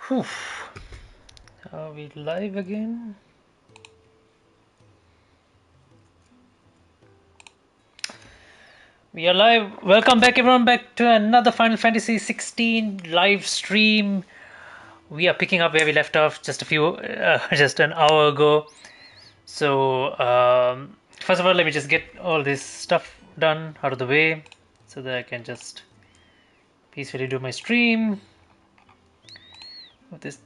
Whew. Are we live again? We are live. Welcome back, everyone, back to another Final Fantasy 16 live stream. We are picking up where we left off just an hour ago. So, first of all, let me just get all this stuff done out of the way so that I can just peacefully do my stream. Put this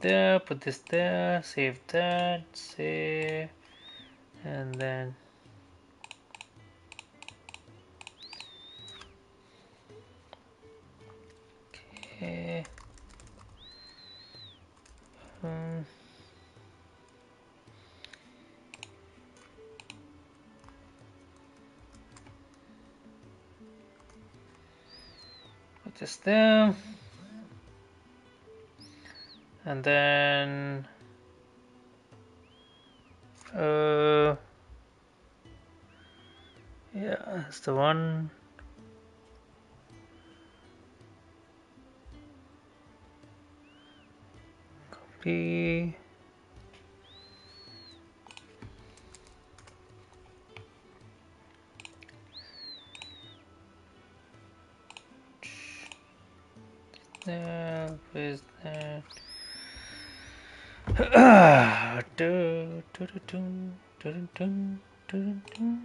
there, save that, save, and then okay. Put this there, and then yeah, that's the one. Copy. There, where's that? Do, do, do, do, do, do, do, do.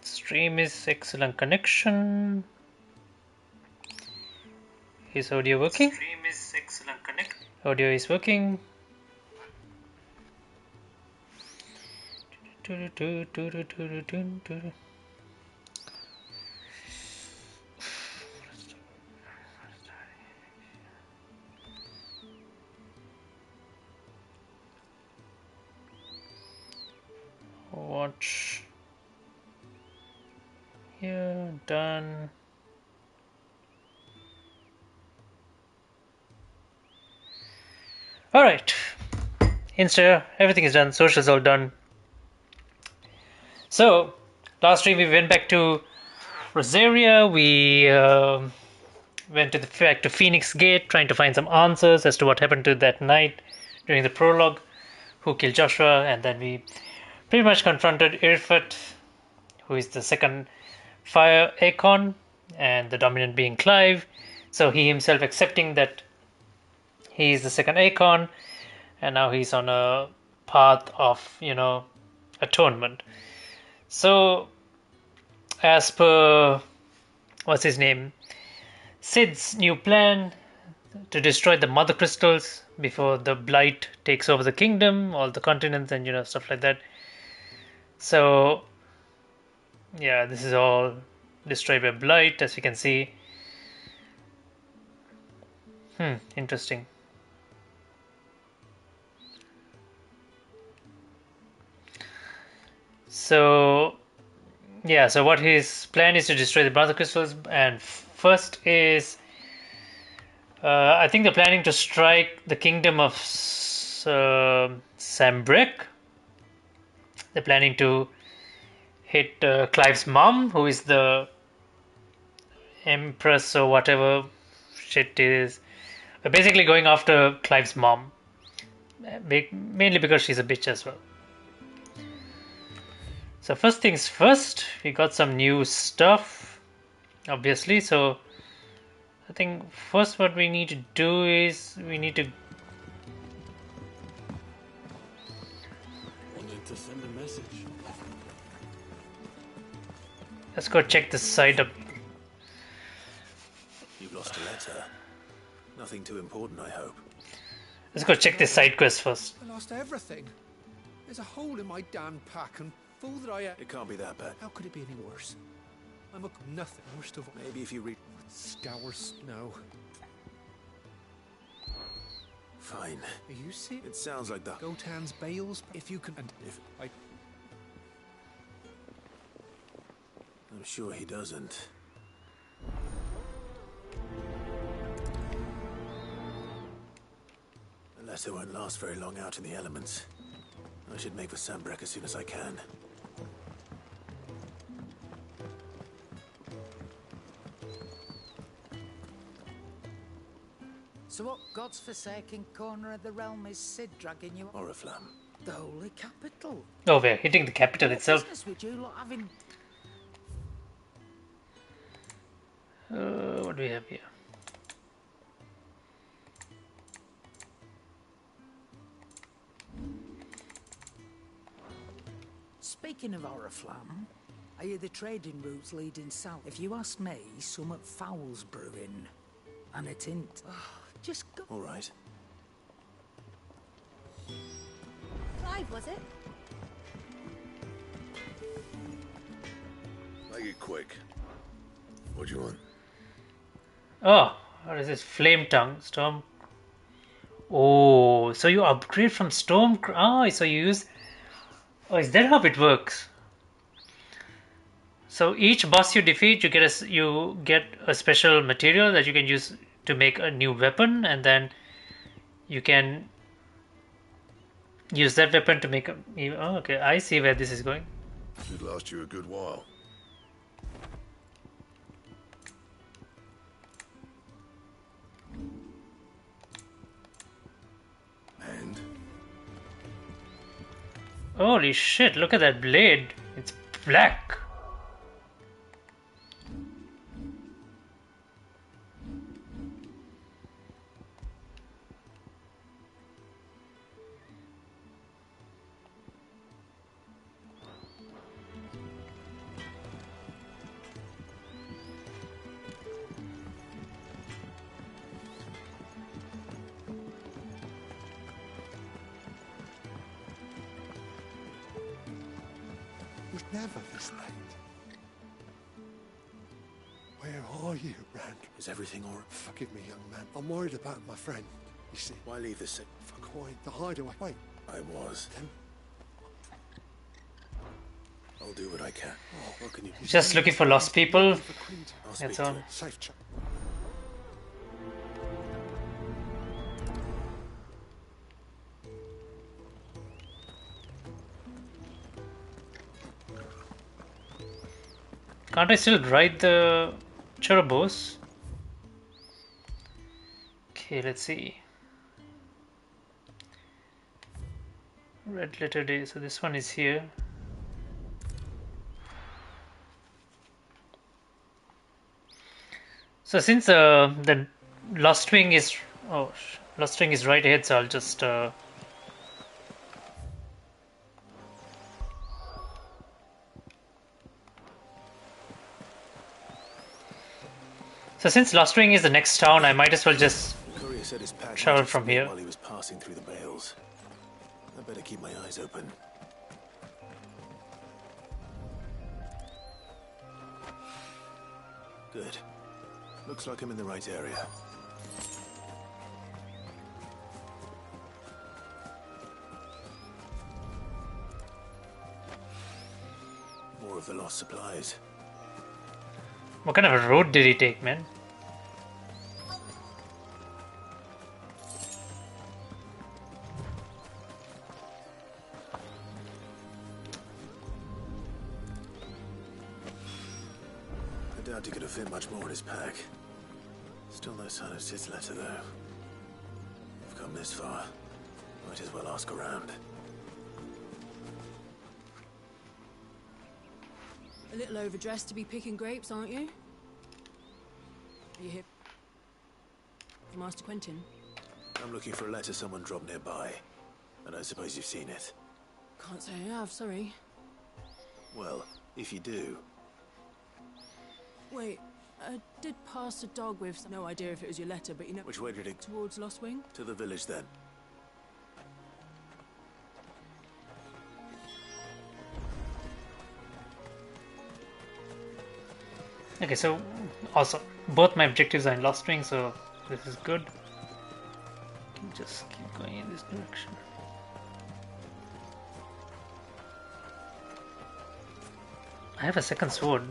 Stream is excellent connection. Is audio working? Stream is excellent connection. Audio is working. Do, do, do, do, do, do, do, do. Watch here, done. All right, Insta, everything is done. Social's all done. So last stream we went back to Rosaria. We went back to Phoenix Gate, trying to find some answers as to what happened to that night during the prologue, who killed Joshua, and then we pretty much confronted Irfat, who is the second Fire Archon, and the dominant being Clive. So he himself accepting that he is the second Archon, and now he's on a path of, atonement. So, as per what's his name, Sid's new plan to destroy the Mother Crystals before the Blight takes over the kingdom, all the continents, and stuff like that. So, yeah, this is all destroyed by Blight, as you can see. Interesting. So, yeah, so what his plan is to destroy the Mother Crystals, and first is, I think they're planning to strike the kingdom of Sambrek. They're planning to hit Clive's mom, who is the Empress or whatever shit is. They're basically going after Clive's mom, mainly because she's a bitch as well. So first things first, we got some new stuff, obviously. So I think first what we need to do is we need to send a message. Let's go check the site up. You've lost a letter. Nothing too important, I hope. Let's go check this side quest first. I lost everything. There's a hole in my damn pack, and fool that I am. It can't be that bad. How could it be any worse? I'm a nothing. Worst of all. Maybe if you read. Scour snow. Fine. Are you serious? It sounds like the Gotan's bales. If you can, and if I. I'm sure he doesn't. The letter won't last very long out in the elements. I should make for Sambrek as soon as I can. So what God's forsaken corner of the realm is Sid dragging you? Oriflamme. The holy capital. Oh, we're hitting the capital What itself. business would you lot having? What do we have here? Speaking of Oriflamme, I hear the trading routes leading south. If you ask me, somewhat foul's brewing. And a tint. Just go. All right. Clive, was it? Make it quick. What do you want? Oh, what is this? Flame tongue. Storm. Oh, so you upgrade from storm. Oh, so you use. Oh, is that how it works? So each boss you defeat, you get a special material that you can use to make a new weapon, and then you can use that weapon to make a. Oh, okay, I see where this is going. Should last you a good while. And Holy shit! Look at that blade. It's black. Was never this late. Where are you, Rand? Is everything all right? Forgive me, young man. I'm worried about my friend. You see, Why leave this? for quite the hideaway. Wait, I was. then I'll do what I can. What can you? Just looking for lost people. for Quinton. I'll speak That's to all. him. Safe chap. Can't I still ride the Chorobos? Okay, let's see. Red letter day. So this one is here. So since the Lost Wing is Lost Wing is right ahead, so I'll just so since Lost Wing is the next town, I might as well just Courier said his pack travel might have from split here. while he was passing through the bales. I better keep my eyes open. Good. Looks like I'm in the right area. More of the lost supplies. What kind of a road did he take, man? I doubt he could have fit much more in his pack. Still no sign of Sid's letter, though. We've come this far. Might as well ask around. A little overdressed to be picking grapes, aren't you? Are you here for Master Quentin? I'm looking for a letter someone dropped nearby. And I suppose you've seen it. Can't say I have, sorry. Well, if you do, Wait, I did pass a dog with no idea if it was your letter, but you know... which way did it? Towards Lost Wing? To the village, then. Okay, so also both my objectives are in Lost Wing, so this is good. Can just keep going in this direction. I have a second sword.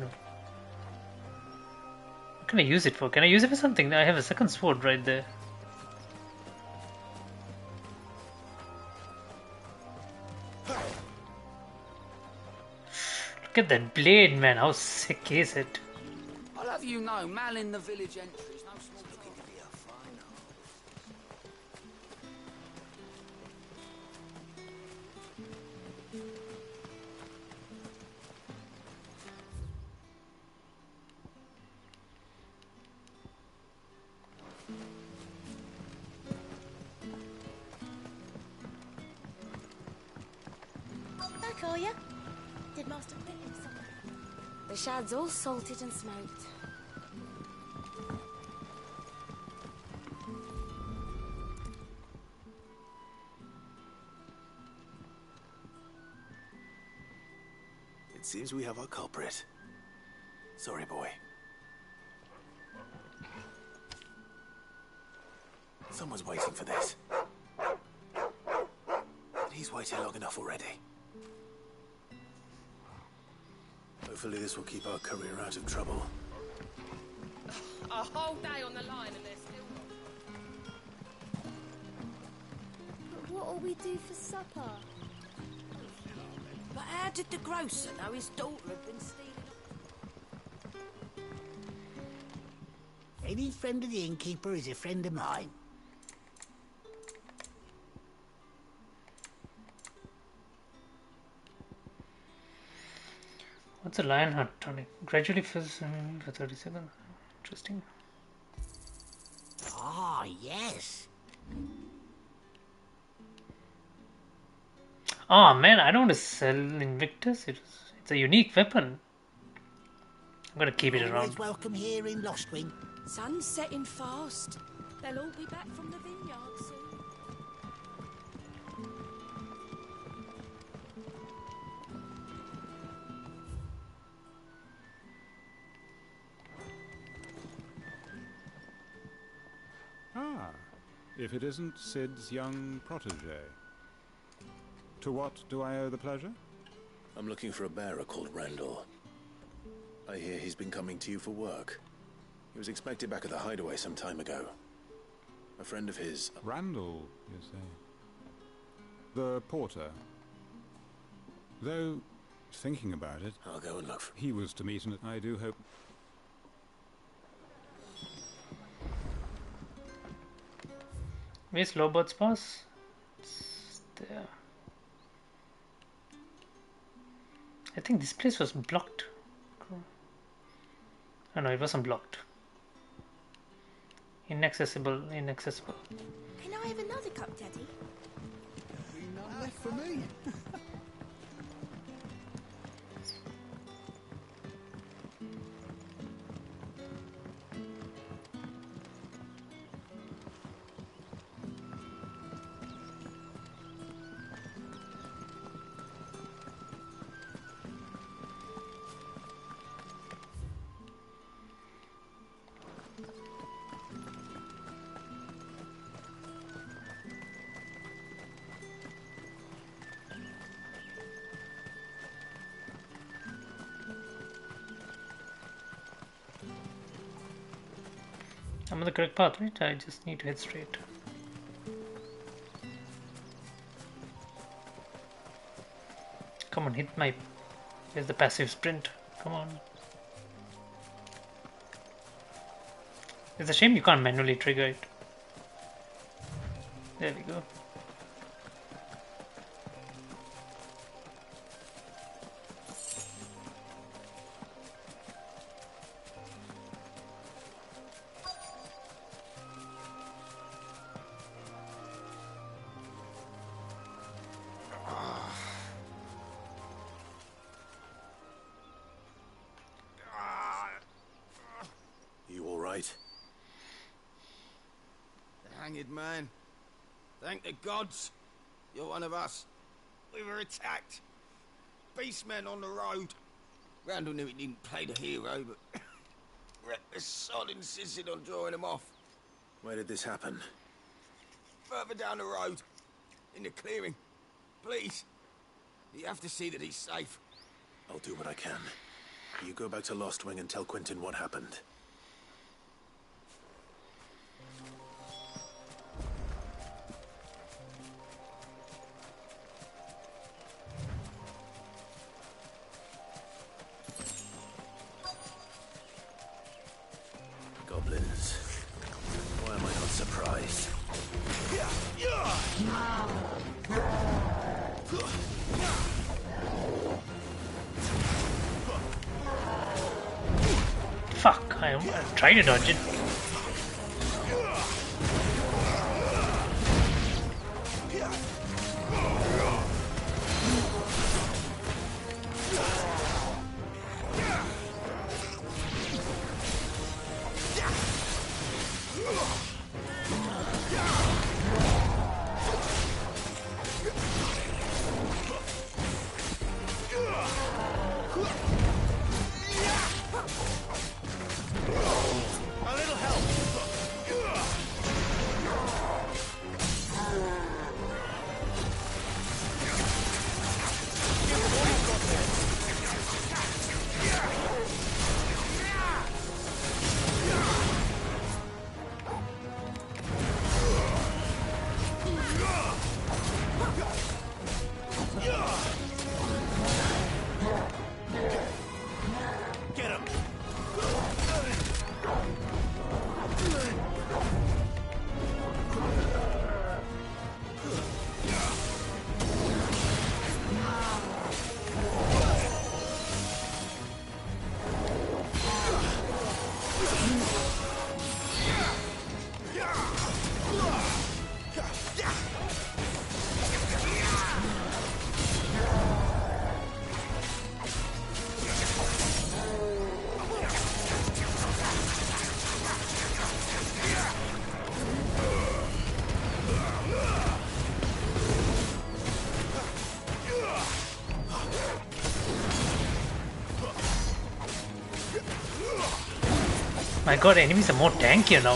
What can I use it for? Can I use it for something? I have a second sword right there. Look at that blade, man. How sick is it? I'll have you know, Mal in the village entry is no small looking to be a for you. Did Master put him somewhere? The shad's all salted and smoked. It seems we have our culprit. Sorry, boy. Someone's waiting for this. And he's waited long enough already. Hopefully this will keep our career out of trouble. A whole day on the line and they're still not. But what'll we do for supper? But how did the grocer know his daughter had been stealing? Any friend of the innkeeper is a friend of mine. What's a Lionheart tonic? Gradually fills for 30 seconds. Interesting. Ah, yes. Oh man, I don't want to sell Invictus. It's a unique weapon. I'm gonna keep it around. Always welcome here in Lostwing. Sun's setting fast. They'll all be back from the vineyard soon. Ah, if it isn't Sid's young protege. To what do I owe the pleasure? I'm looking for a bearer called Randall. I hear he's been coming to you for work. He was expected back at the hideaway some time ago. A friend of his... Randall, you say? The porter. Though, thinking about it... I'll go and look for... He was to meet, and I do hope... Where's Lobert's pass? It's there. I think this place was blocked. Oh no, it wasn't blocked. Inaccessible, inaccessible. Can I have another cup, Daddy? None left for me. I'm on the correct path, right? I just need to head straight. Come on, hit my... There's the passive sprint. Come on. It's a shame you can't manually trigger it. There we go. Man, thank the gods, you're one of us. We were attacked. Beastmen on the road. Randall knew he didn't play the hero, but reckless sod insisted on drawing him off. Where did this happen? Further down the road, in the clearing. Please, you have to see that he's safe. I'll do what I can. You go back to Lost Wing and tell Quentin what happened. Goblins. Why am I not surprised? Fuck, I'm trying to dodge it. Get him! My god, enemies are more tankier now.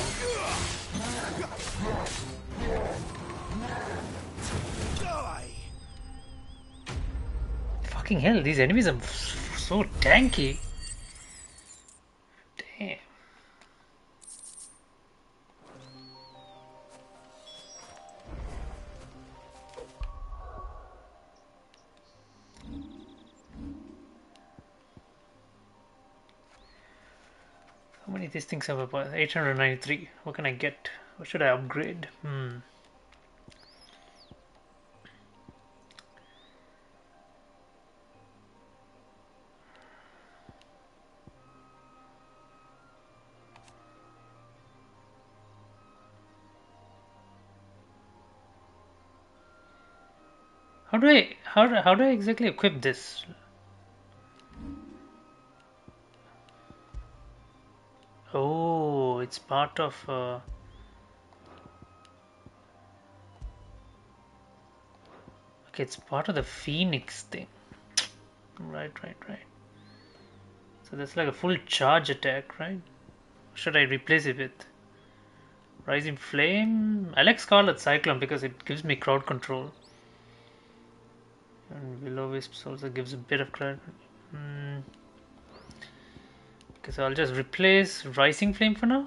Fucking hell, these enemies are so tanky. Damn. How many of these things have about 893? What can I get? What should I upgrade? How do I exactly equip this? Oh, it's part of okay, it's part of the Phoenix thing. Right. So that's like a full charge attack, right? Should I replace it with Rising Flame? I like Scarlet Cyclone because it gives me crowd control. And Will-O-Wisp also gives a bit of crowd. Okay, so I'll just replace Rising Flame for now.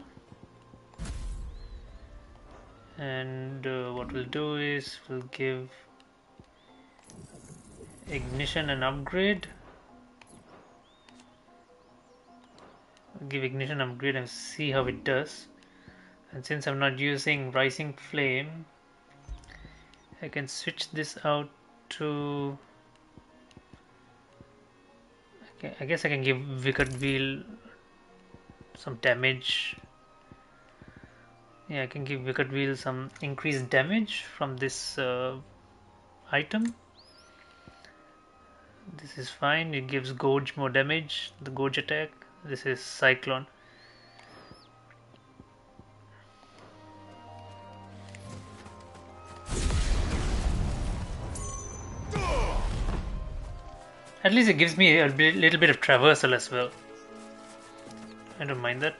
And what we'll do is we'll give Ignition an upgrade. Give Ignition an upgrade and see how it does. And since I'm not using Rising Flame, I can switch this out to... Okay, I guess I can give Wicked Wheel some damage. Yeah, I can give Wicked Wheel some increased damage from this item. This is fine, it gives Gorge more damage, the Gorge attack. This is Cyclone. At least it gives me a little bit of traversal as well. I don't mind that.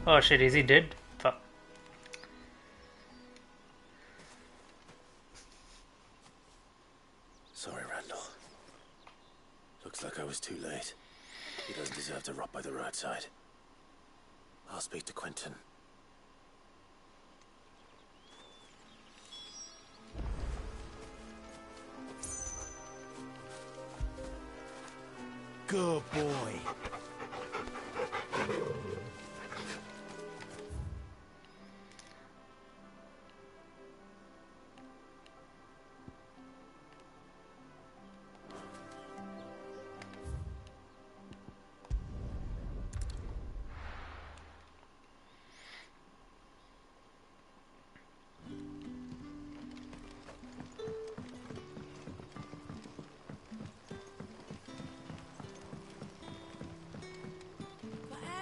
Oh shit, is he dead? Fuck. Sorry, Randall. Looks like I was too late. He doesn't deserve to rot by the roadside. I'll speak to Quentin. Good boy.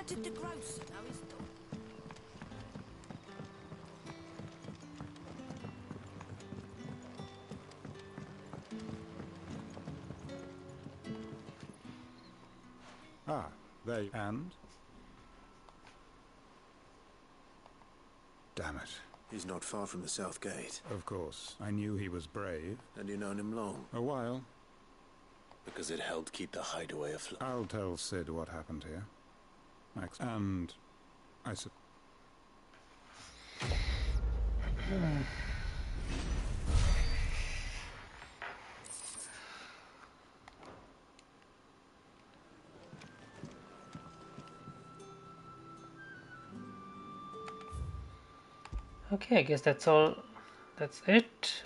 Did the grocer know his dog? Ah, they... and? Damn it. He's not far from the South Gate. Of course. I knew he was brave. And you known him long? A while. Because it helped keep the hideaway afloat. I'll tell Sid what happened here. Max, and I said, Okay, I guess that's all. That's it.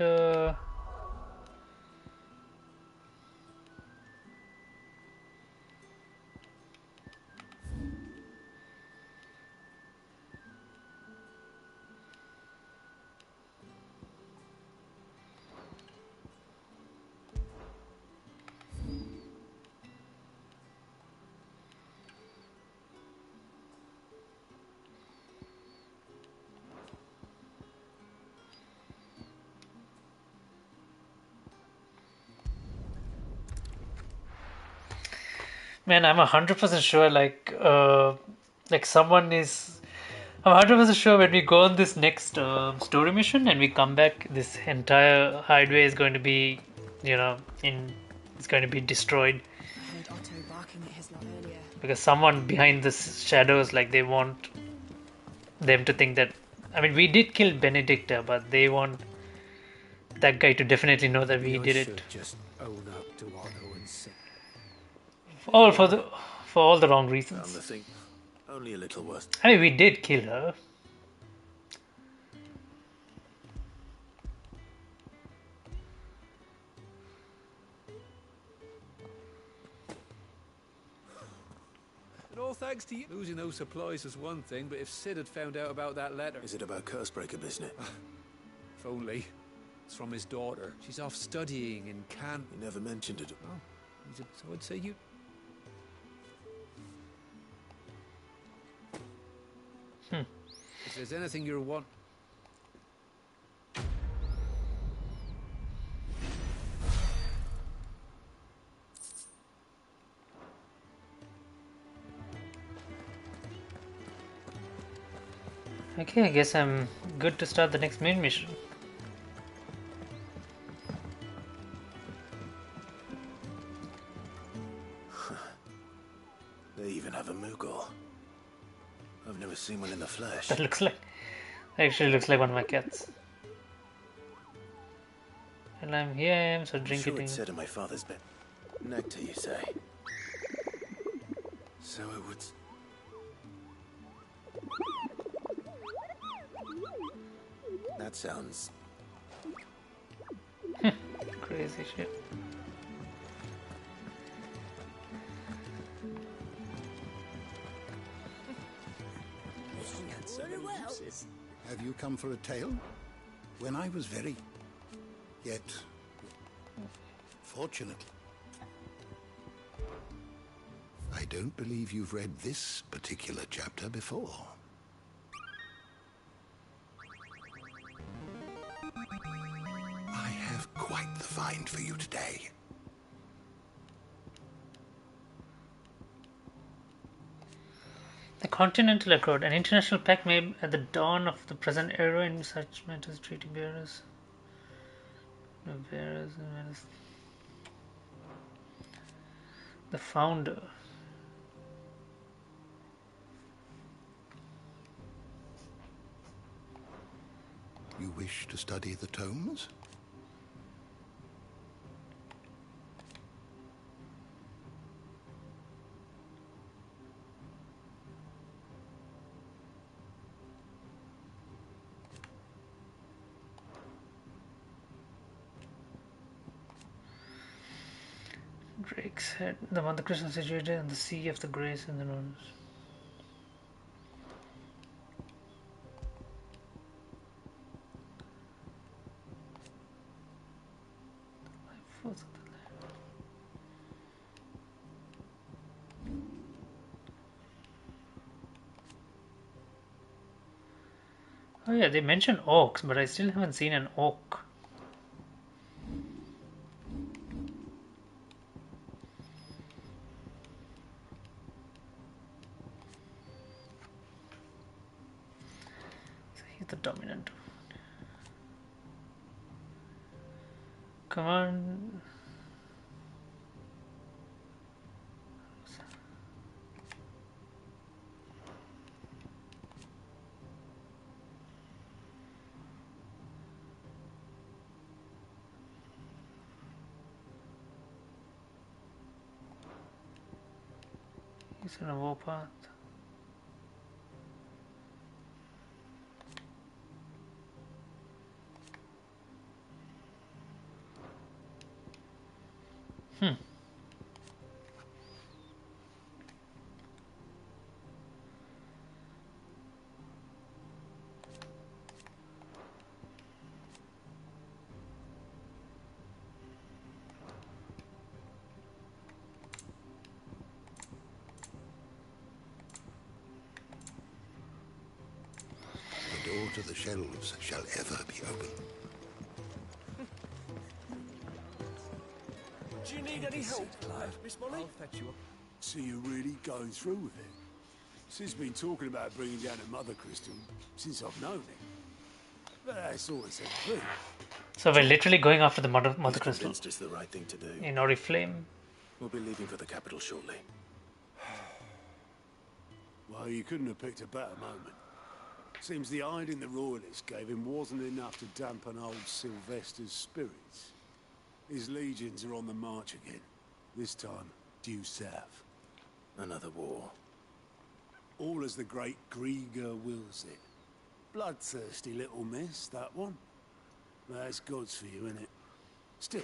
Man, I'm 100% sure. Like someone is. I'm 100% sure when we go on this next story mission and we come back, this entire hideaway is going to be, you know, it's going to be destroyed I heard Otto barking at his lot earlier. because someone behind the shadows, like they want them to think that. I mean, we did kill Benedicta, but they want that guy to definitely know that we did it. Just own up to Otto and say. All for all the wrong Found the reasons. thing. Only a little worse. I mean, we did kill her. And all thanks to you. Losing those supplies was one thing, but if Sid had found out about that letter... Is it about Cursebreaker business? If only. It's from his daughter. She's off studying in Cannes. He never mentioned it. Oh, so I'd say you... If there's anything you want... Okay, I guess I'm good to start the next main mission. They even have a Moogle. I've never seen one in the flesh. That actually looks like one of my cats. And I'm here, I am, so drink sure it. It said in my father's bed. Nectar, you say? So it would... That sounds... Crazy shit. Have you come for a tale? When I was very... yet... fortunate. I don't believe you've read this particular chapter before. I have quite the find for you today. The Continental Accord, an international pact made at the dawn of the present era in such matters, treaty bearers. The bearers and bearers. The founder. You wish to study the tomes? Drake's Head, the Mother Krishna situated on the Sea of the Grace in the north. Oh yeah, they mentioned orcs, but I still haven't seen an orc. So he's the dominant. Come on. He's on a warpath. The door to the shelves shall ever be open. Do you need any help, Miss Molly? I'll fetch you up. So you're really going through with it? Sis been talking about bringing down a mother crystal since I've known him. But that's all it's ever been. So we're literally going after the mother crystal. Convinced it's the right thing to do. In Oriflame. We'll be leaving for the capital shortly. Well, you couldn't have picked a better moment. Seems the hiding the royalists gave him wasn't enough to dampen old Sylvester's spirits. His legions are on the march again. This time, due south. Another war. All as the great Grieger wills it. Bloodthirsty little miss, that one. That's God's for you, innit? Still,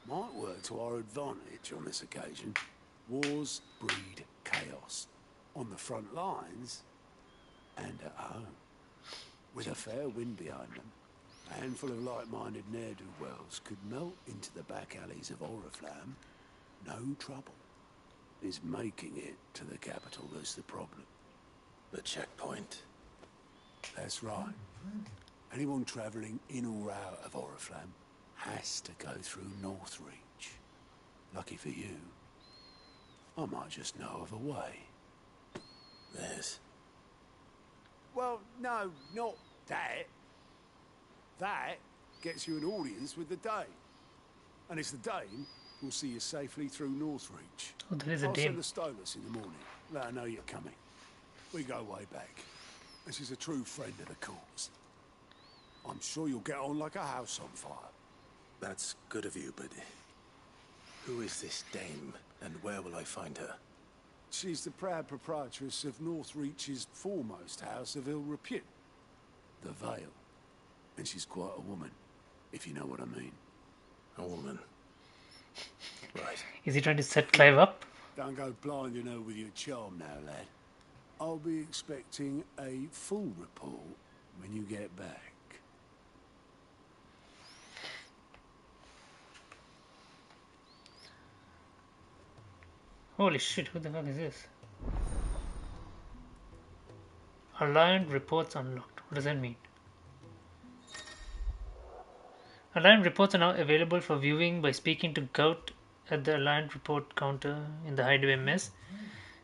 might work to our advantage on this occasion. Wars breed chaos. On the front lines, and at home. With a fair wind behind them, a handful of like-minded ne'er-do-wells could melt into the back alleys of Oriflamme. No trouble. It's making it to the capital that's the problem. The checkpoint. That's right. Anyone travelling in or out of Oriflamme has to go through Northreach. Lucky for you, I might just know of a way. There's... Well, no, not that. That gets you an audience with the Dame. And it's the Dame who'll see you safely through Northreach. Oh, there is a I'll Dame. send the Stolas in the morning. Let her know you're coming. We go way back. And she's a true friend of the cause. I'm sure you'll get on like a house on fire. That's good of you, but... who is this Dame, and where will I find her? She's the proud proprietress of Northreach's foremost house of ill repute, the Vale. And she's quite a woman, if you know what I mean. A woman. Right. Is he trying to set Clive up? Don't go blinding her with your charm now, lad. I'll be expecting a full report when you get back. Holy shit, who the fuck is this? Aligned reports unlocked. What does that mean? Aligned reports are now available for viewing by speaking to Gout at the Aligned report counter in the Hideaway Mess.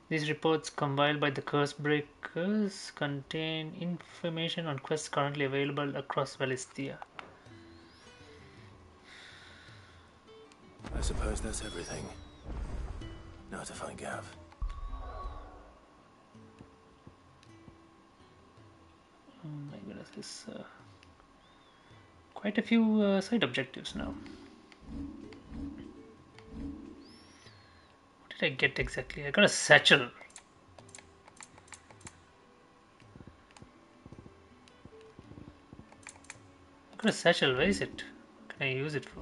These reports, compiled by the Curse Breakers, contain information on quests currently available across Valisthea. I suppose that's everything. Now to find Gav. Oh my goodness, there's quite a few side objectives now. What did I get exactly? I got a satchel. I got a satchel, where is it? What can I use it for?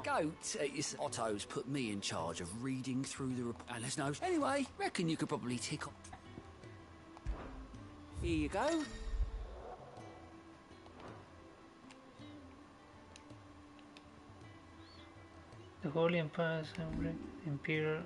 Goat, Otto's put me in charge of reading through the report. And there's no... Anyway, reckon you could probably tick off. Here you go. The Holy Empire, Imperial.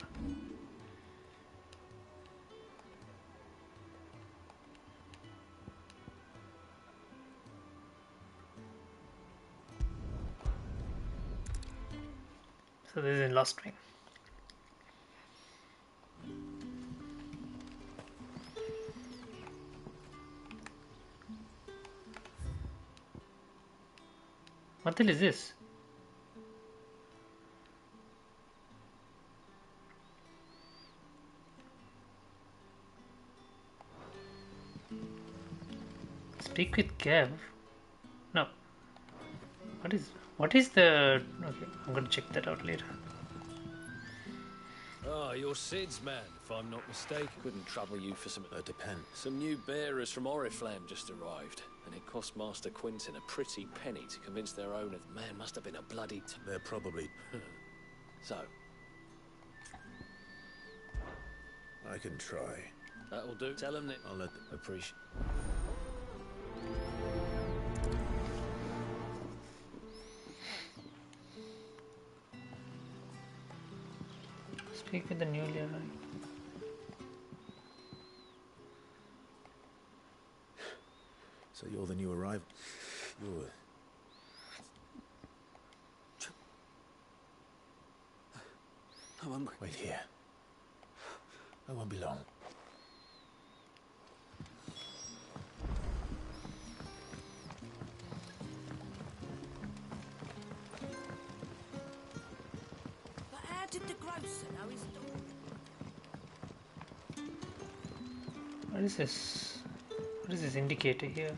So this is in Lost Wing. What the hell is this? Speak with Gav? No. What is the... Okay, I'm gonna check that out later. Ah, you're Sid's man, if I'm not mistaken. Couldn't trouble you for some... depend. Some new bearers from Oriflamme just arrived, and it cost Master Quentin a pretty penny to convince their owner. Man must have been a bloody... They're probably... So, I can try. that'll do. Tell them that... I'll let them... Appreciate... Speak with the newly arrived. So you're the new arrival? You're... I'm hungry. Wait here. I won't be long. But how did the grocer know his daughter? What is this? What is this indicator here?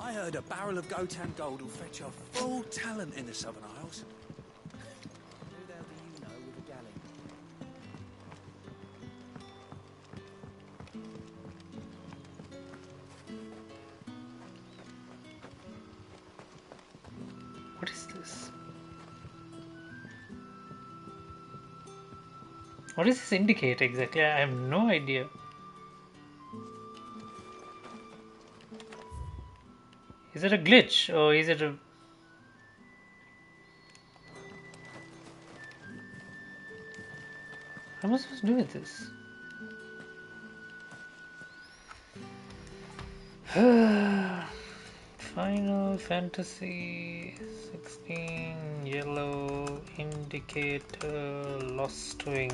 I heard a barrel of Gotan gold will fetch a full talent in the Southern Isles. Who the hell do you know with a galley? What is this? What does this indicate exactly? I have no idea. Is it a glitch or is it a... What am I supposed to do with this? Final Fantasy 16 yellow indicator lost wing.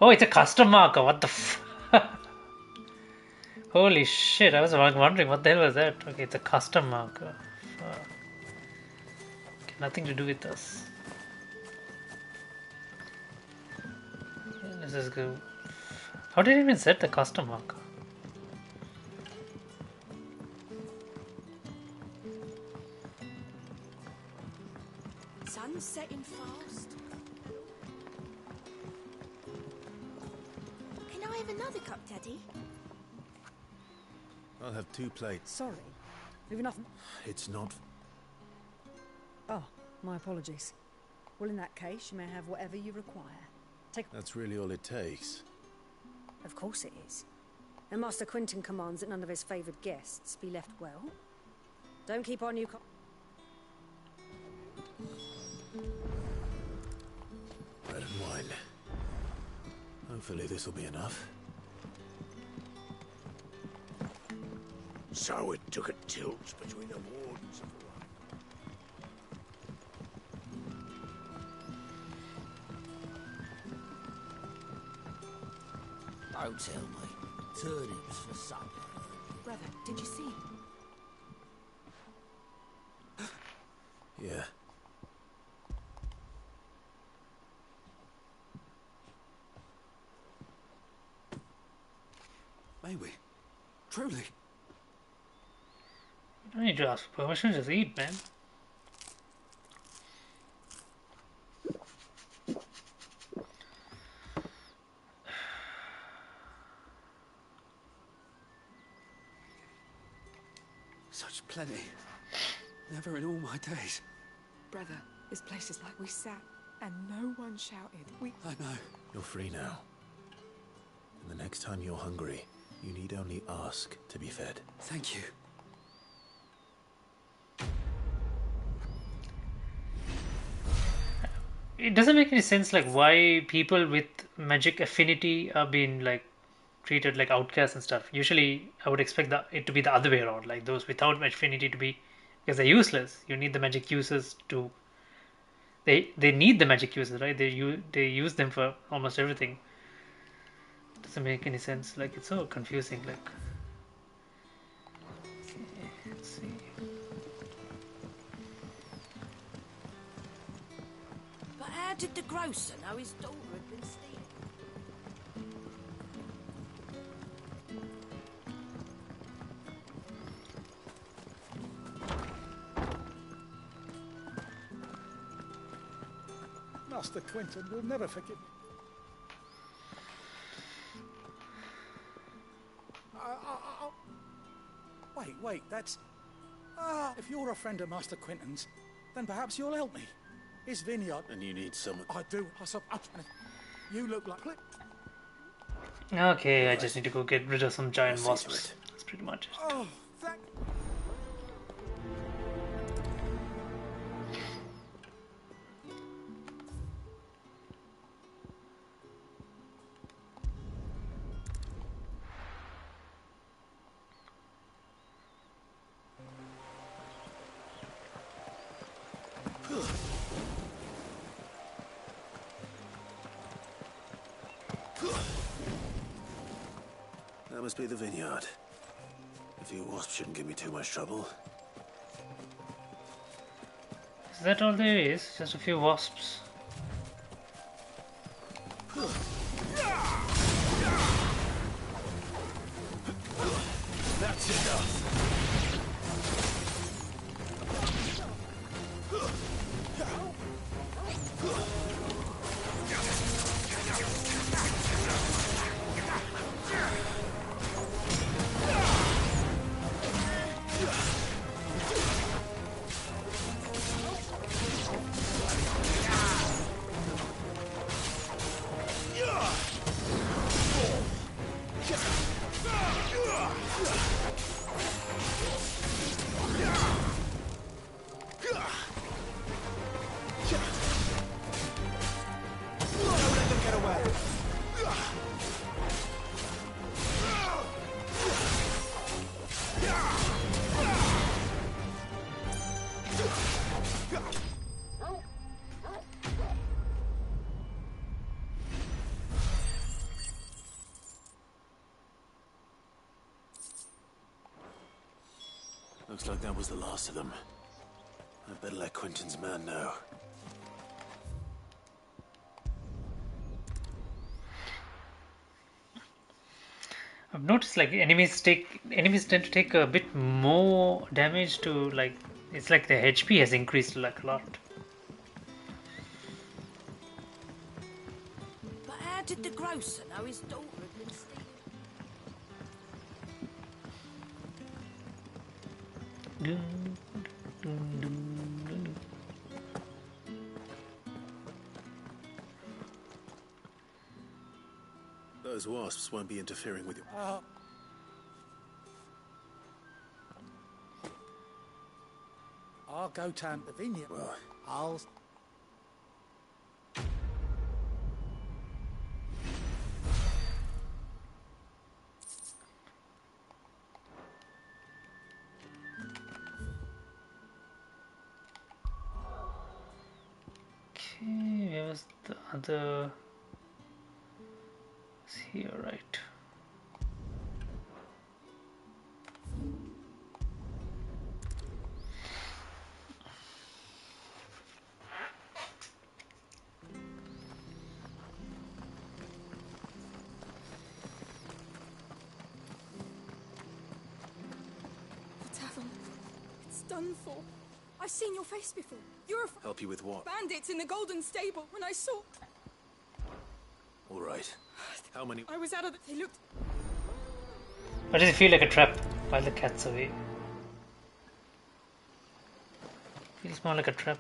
Oh, it's a custom marker. What the f... Holy shit, I was wondering what the hell was that. Okay, it's a custom marker. Fuck. Okay, nothing to do with us. Okay, let's just go. How did I even set the custom marker? Sun's setting fast. Can I have another cup, Daddy? I'll have 2 plates. Sorry. We've enough. It's not... Oh, my apologies. Well, in that case, you may have whatever you require. Take. That's really all it takes. Of course it is. And Master Quentin commands that none of his favoured guests be left well. Don't keep on you. Bread and wine. Hopefully this will be enough. So it took a tilt between the wardens of the Don't tell me. Turnips for supper. Brother, did you see? Yeah. May we? Truly? You don't need to ask for permission, just eat, man. Such plenty. Never in all my days. Brother, this place is like we sat, and no one shouted. I know. You're free now. And the next time you're hungry, you need only ask to be fed. Thank you. It doesn't make any sense, like, why people with magic affinity are being like treated like outcasts and stuff. Usually I would expect it to be the other way around, like those without magic affinity to be, because they're useless. You need the magic users to, they need the magic users, right? They use them for almost everything. Doesn't make any sense, like it's so confusing. Like, okay, let's see. But how did the grocer know his daughter had been stealing? Master Quentin will never forgive me. Wait, that's... if you're a friend of Master Quentin's, then perhaps you'll help me. His vineyard... And you need someone... I do. You look like... Okay, I just need to go get rid of some giant wasps. That's pretty much it. Oh, thank... That must be the vineyard. A few wasps shouldn't give me too much trouble. Is that all there is? Just a few wasps. That's enough. Looks like that was the last of them. I'd better let Quentin's man know. I've noticed like enemies tend to take a bit more damage to, like, it's like the HP has increased like a lot. But how did the grocer know his daughter had been stealing? Those wasps won't be interfering with you. I'll go tend the vineyard. Well, I'll... Okay, where was the other? It's here, right? The tavern. It's done for. I've seen your face before. You're a help you with what? bandits in the Golden Stable. When I saw... All right. How many? I was out of the... They looked... Why does it feel like a trap while the cat's away? Feels more like a trap.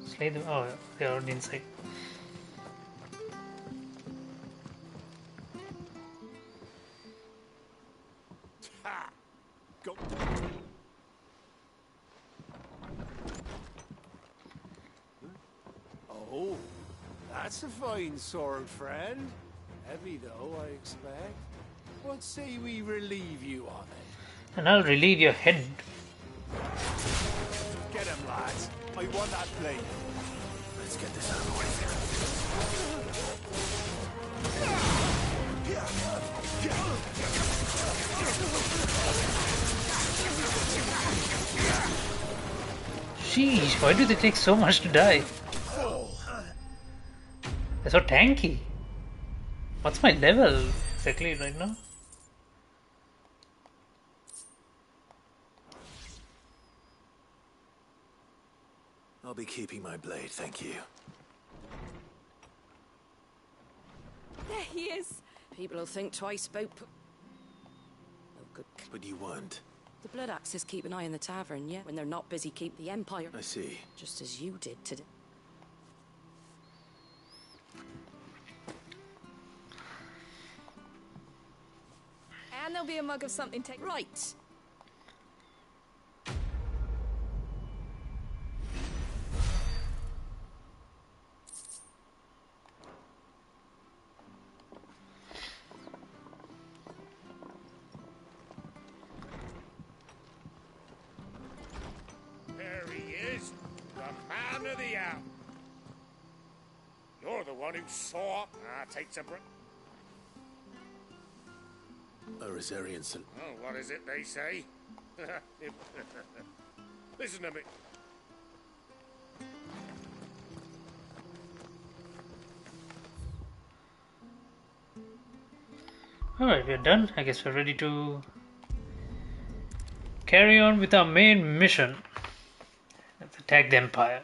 Slay them. Oh, they're already inside. Go. Oh, that's a fine sword, friend. Heavy though, I expect. What say we relieve you of it? And I'll relieve your head. Get him, lads. I want that blade. Let's get this out of the way. Sheesh, why do they take so much to die? They're so tanky. What's my level exactly right now? I'll be keeping my blade, thank you. There he is. People will think twice about... Oh, good. But you weren't. The Blood Axes keep an eye on the tavern, yeah? When they're not busy keep the Empire. I see. Just as you did today. And there'll be a mug of something to... Right. There he is, the man of the hour. You're the one who saw... takes a break. A Rosarian son. Oh, what is it they say? Listen to me. Alright, we're done. I guess we're ready to carry on with our main mission. Let's attack the Empire.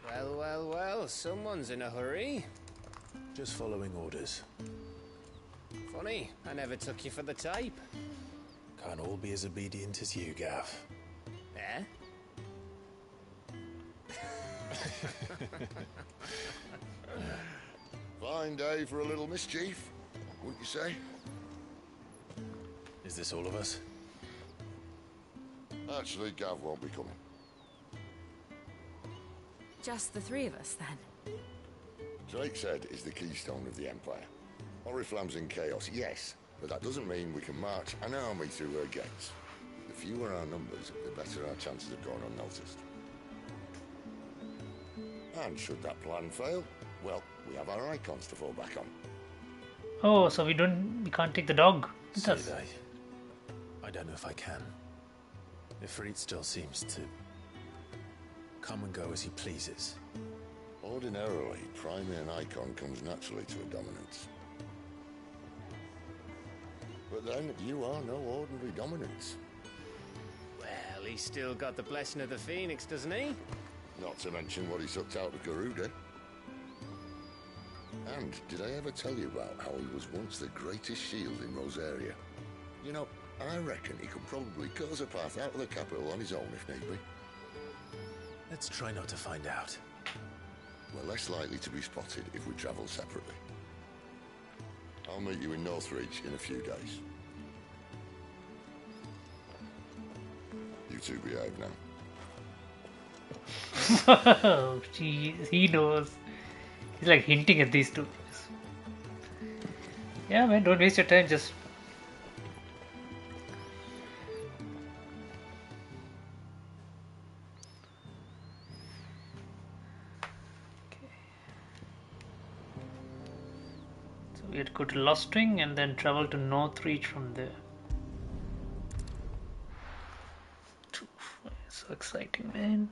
Well, well, well, someone's in a hurry. Just following orders. Funny, I never took you for the type. Can't all be as obedient as you, Gav. Eh? Fine day for a little mischief, wouldn't you say? Is this all of us? Actually, Gav won't be coming. Just the three of us, then? Drake's Head is the keystone of the Empire. Oriflamme's in chaos, yes, but that doesn't mean we can march an army through her gates. The fewer our numbers, the better our chances of going unnoticed. And should that plan fail, well, we have our icons to fall back on. Oh, so we can't take the dog with Say us. they. I don't know if I can. Ifrit still seems to come and go as he pleases. Ordinarily, priming an icon comes naturally to a dominance. But then, you are no ordinary dominance. Well, he's still got the blessing of the Phoenix, doesn't he? Not to mention what he sucked out of Garuda. And did I ever tell you about how he was once the greatest shield in Rosaria? You know, I reckon he could probably cut us a path out of the capital on his own if need be. Let's try not to find out. We're less likely to be spotted if we travel separately. I'll meet you in Northreach in a few days. You two behave now. Oh, jeez, he knows. He's like hinting at these two. Yeah, man, don't waste your time. Just so we had to go to Lost String and then travel to Northreach from there. So exciting, man.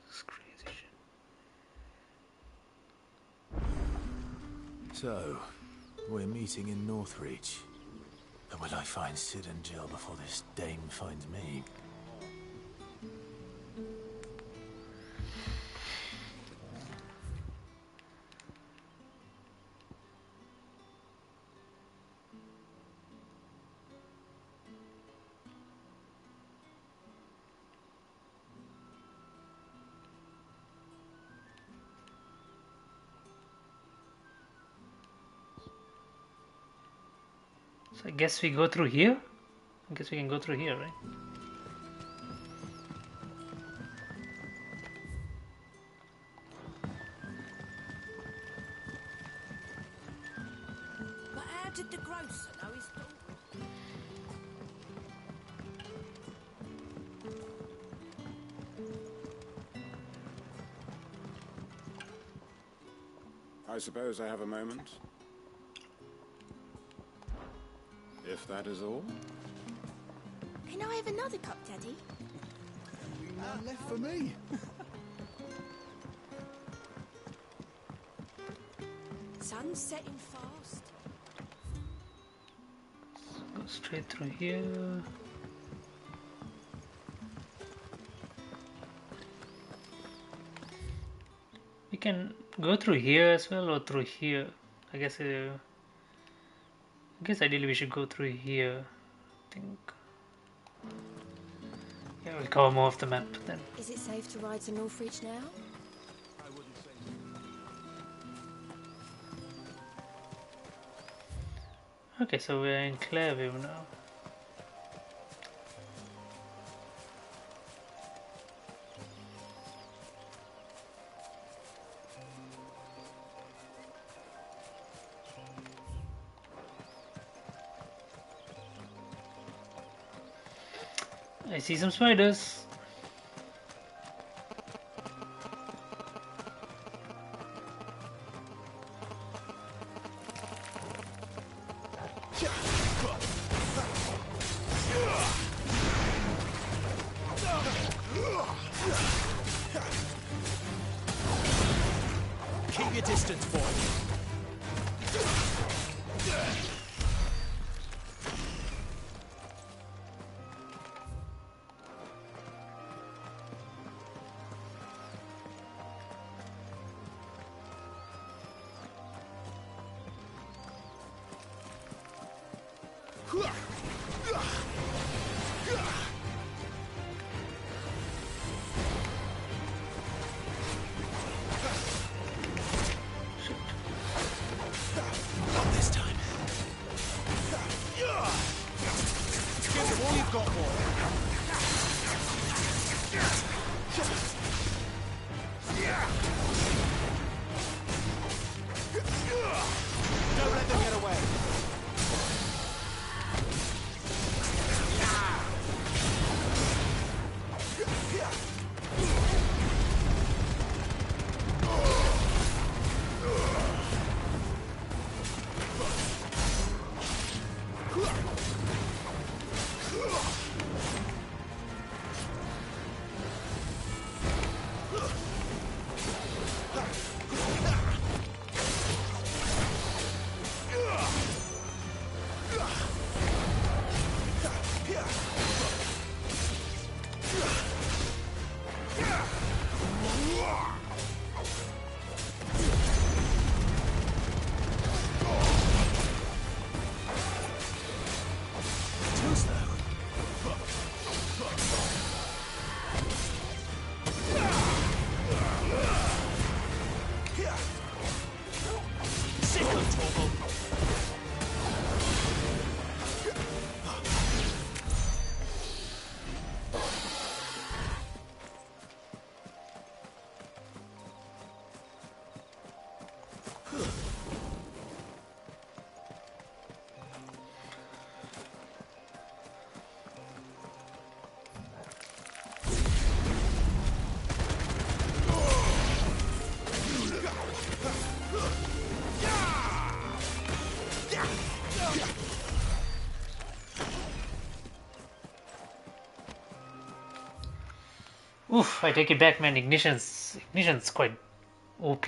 This is crazy shit. So, we're meeting in Northreach. But will I find Sid and Jill before this dame finds me? So I guess we go through here. I guess we can go through here, right? But how did the grocer know his daughter? I suppose I have a moment. If that is all. Can I have another cup, Daddy? None left for me. Sun's setting fast. Go straight through here. We can go through here as well, or through here. I guess ideally we should go through here. I think. Yeah, we'll cover more of the map then. Is it safe to ride to Northreach now? I wouldn't say Okay, so we're in Clairview now. I see some spiders. Keep your distance, boy. Not this time. Give them all you've got, Don't let them get away. Too slow. Sick of trouble. Oof, I take it back, man. Ignition's quite OP.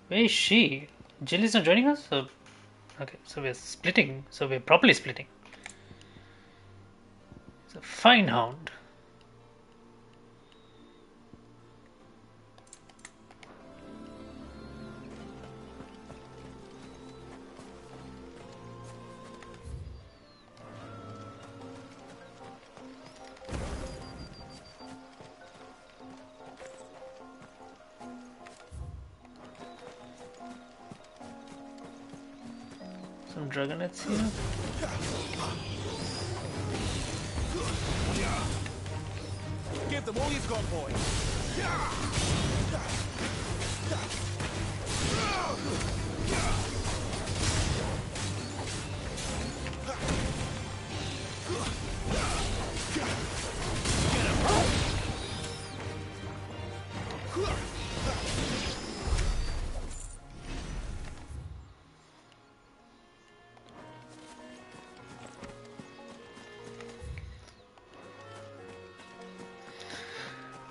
Where is she? Jill is not joining us? So, okay, so we're splitting. So we're properly splitting. It's a fine hound. Some dragonets here. Give them all you've got, boy.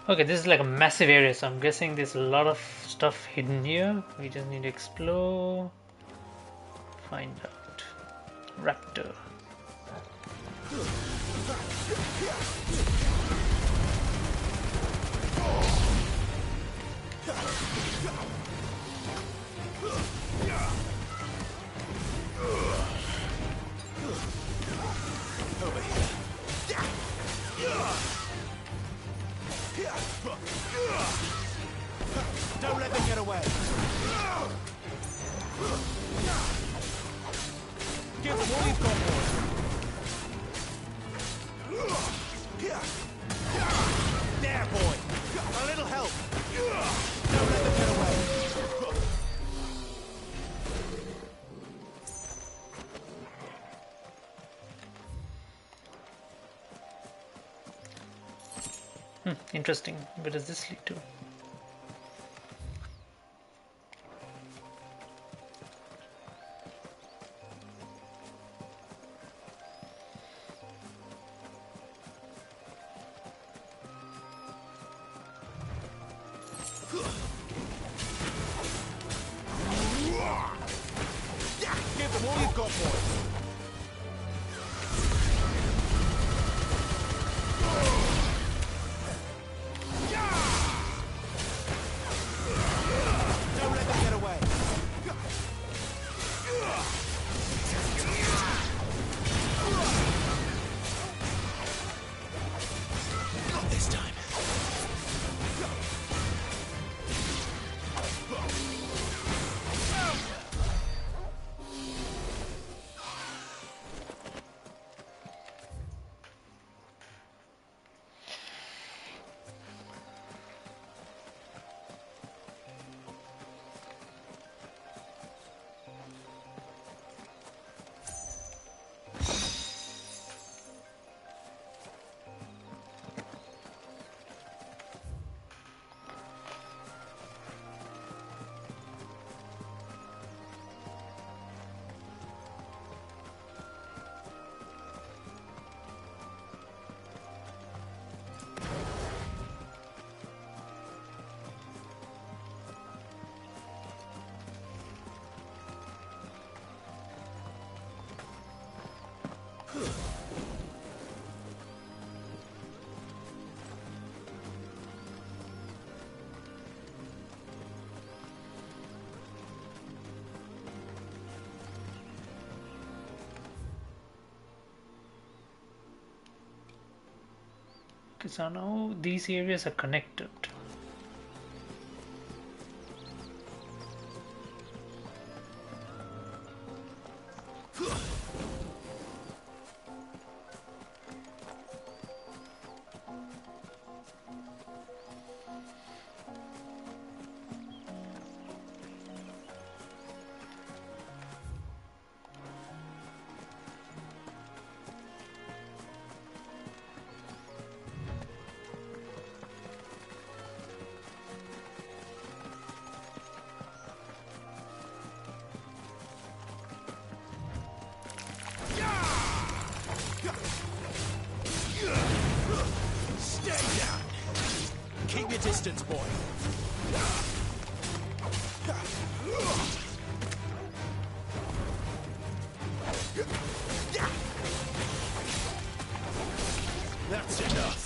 Okay, this is like a massive area, so I'm guessing there's a lot of stuff hidden here. We just need to explore, find out. Raptor. Over here. Don't let them get away. Give them all you've got, boy. There, boy. A little help. Don't let them get away. Interesting. Where does this lead to? Give them all you've got, boy. Don't let them get away. Not this time. Okay, so now these areas are connected. Stay down. Keep your distance, boy. That's enough.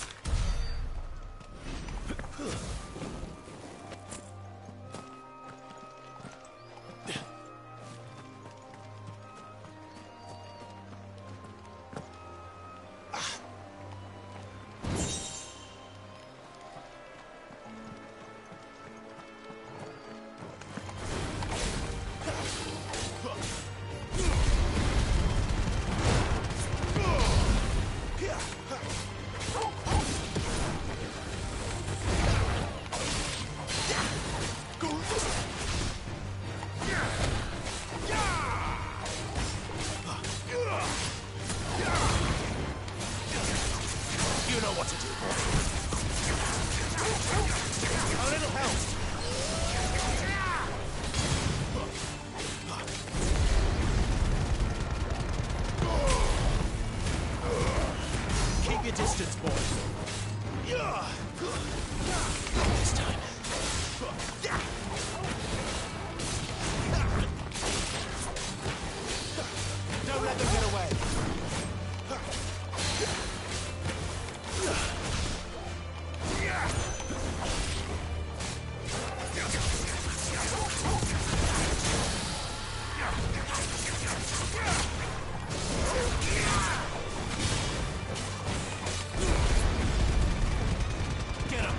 what to do, boy. A little help. Keep your distance, boy. This time. Don't let them get away. Get him.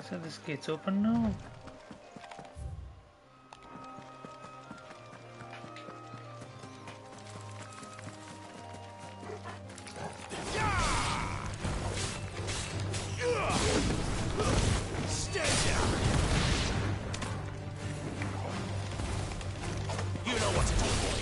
So this gate's open now. Stay down. You know what to do, boy.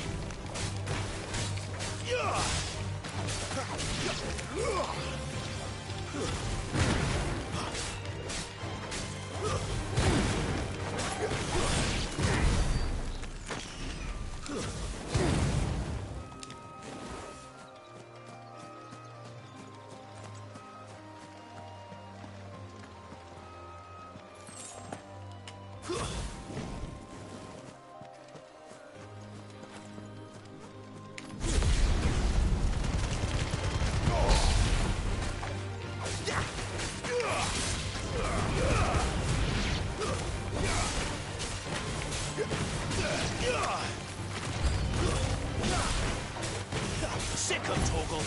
Sick of Toggle.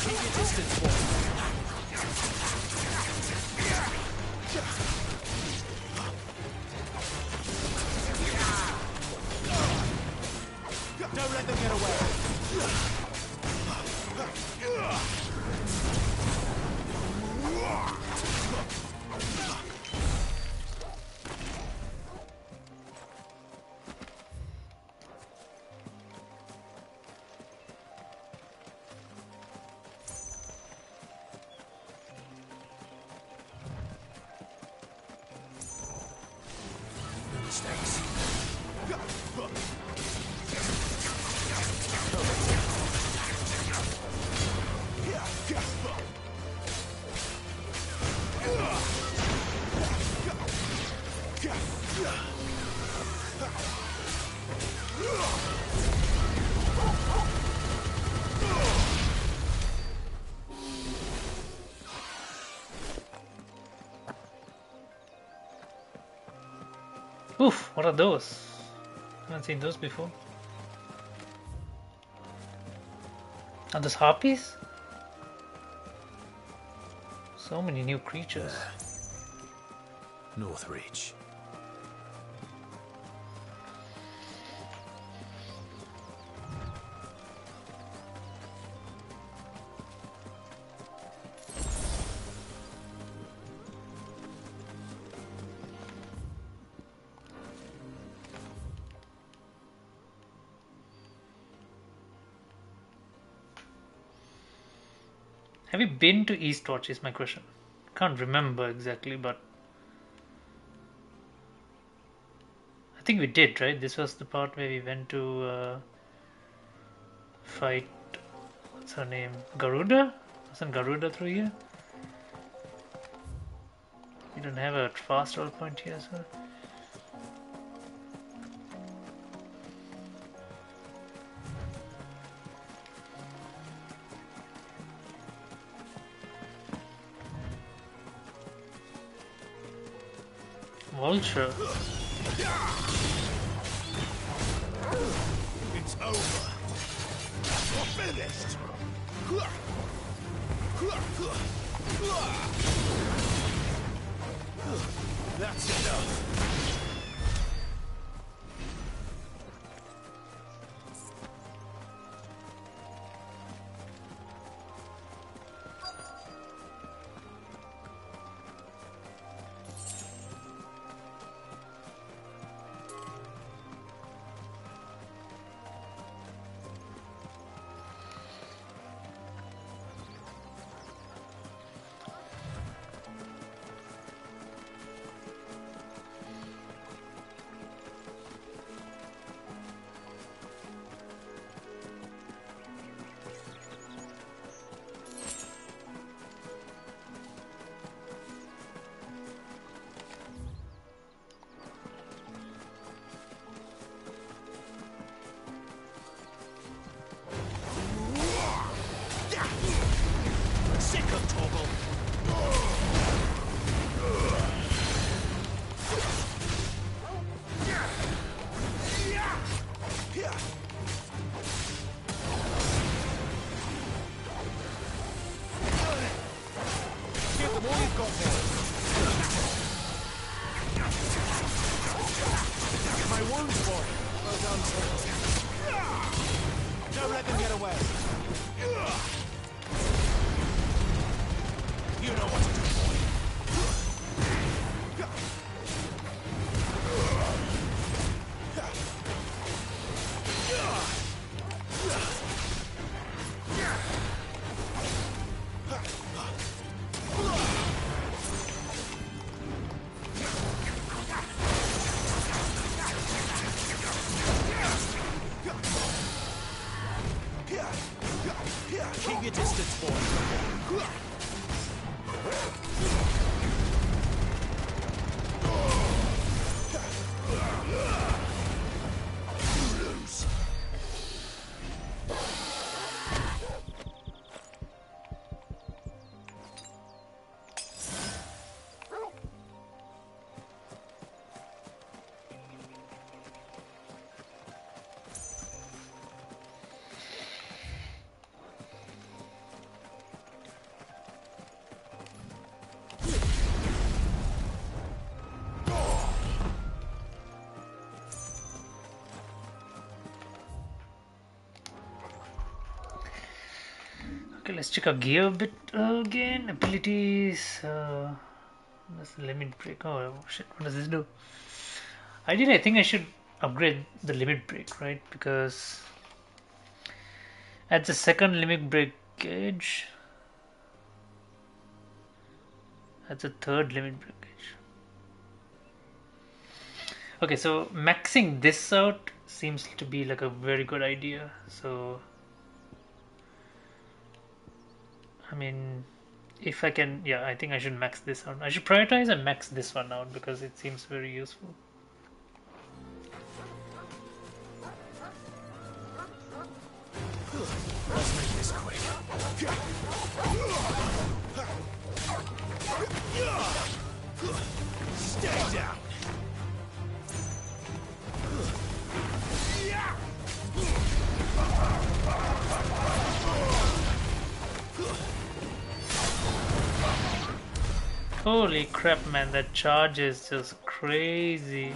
Keep your distance, boy. Don't let them get away. Mistakes. Oof, what are those? Haven't seen those before. Are those harpies? So many new creatures. Northreach. Have you been to Eastwatch is my question. Can't remember exactly, but I think we did, right? This was the part where we went to fight, what's her name? Garuda? Wasn't Garuda through here? We don't have a fast roll point here, so. Vulture. It's over. You're finished. That's enough. Don't let them get away. You know what to do, boy. Keep your distance, boy. Okay, let's check our gear a bit again. Abilities. That's the limit break. Oh shit! What does this do? Ideally, I think I should upgrade the limit break, right? Because at the second limit break gauge, at the third limit break gauge. Okay, so maxing this out seems to be like a very good idea. So, I mean, if I can, yeah, I think I should max this out. I should prioritize and max this one out because it seems very useful. Let's make this quick. Stay down. Holy crap, man, that charge is just crazy.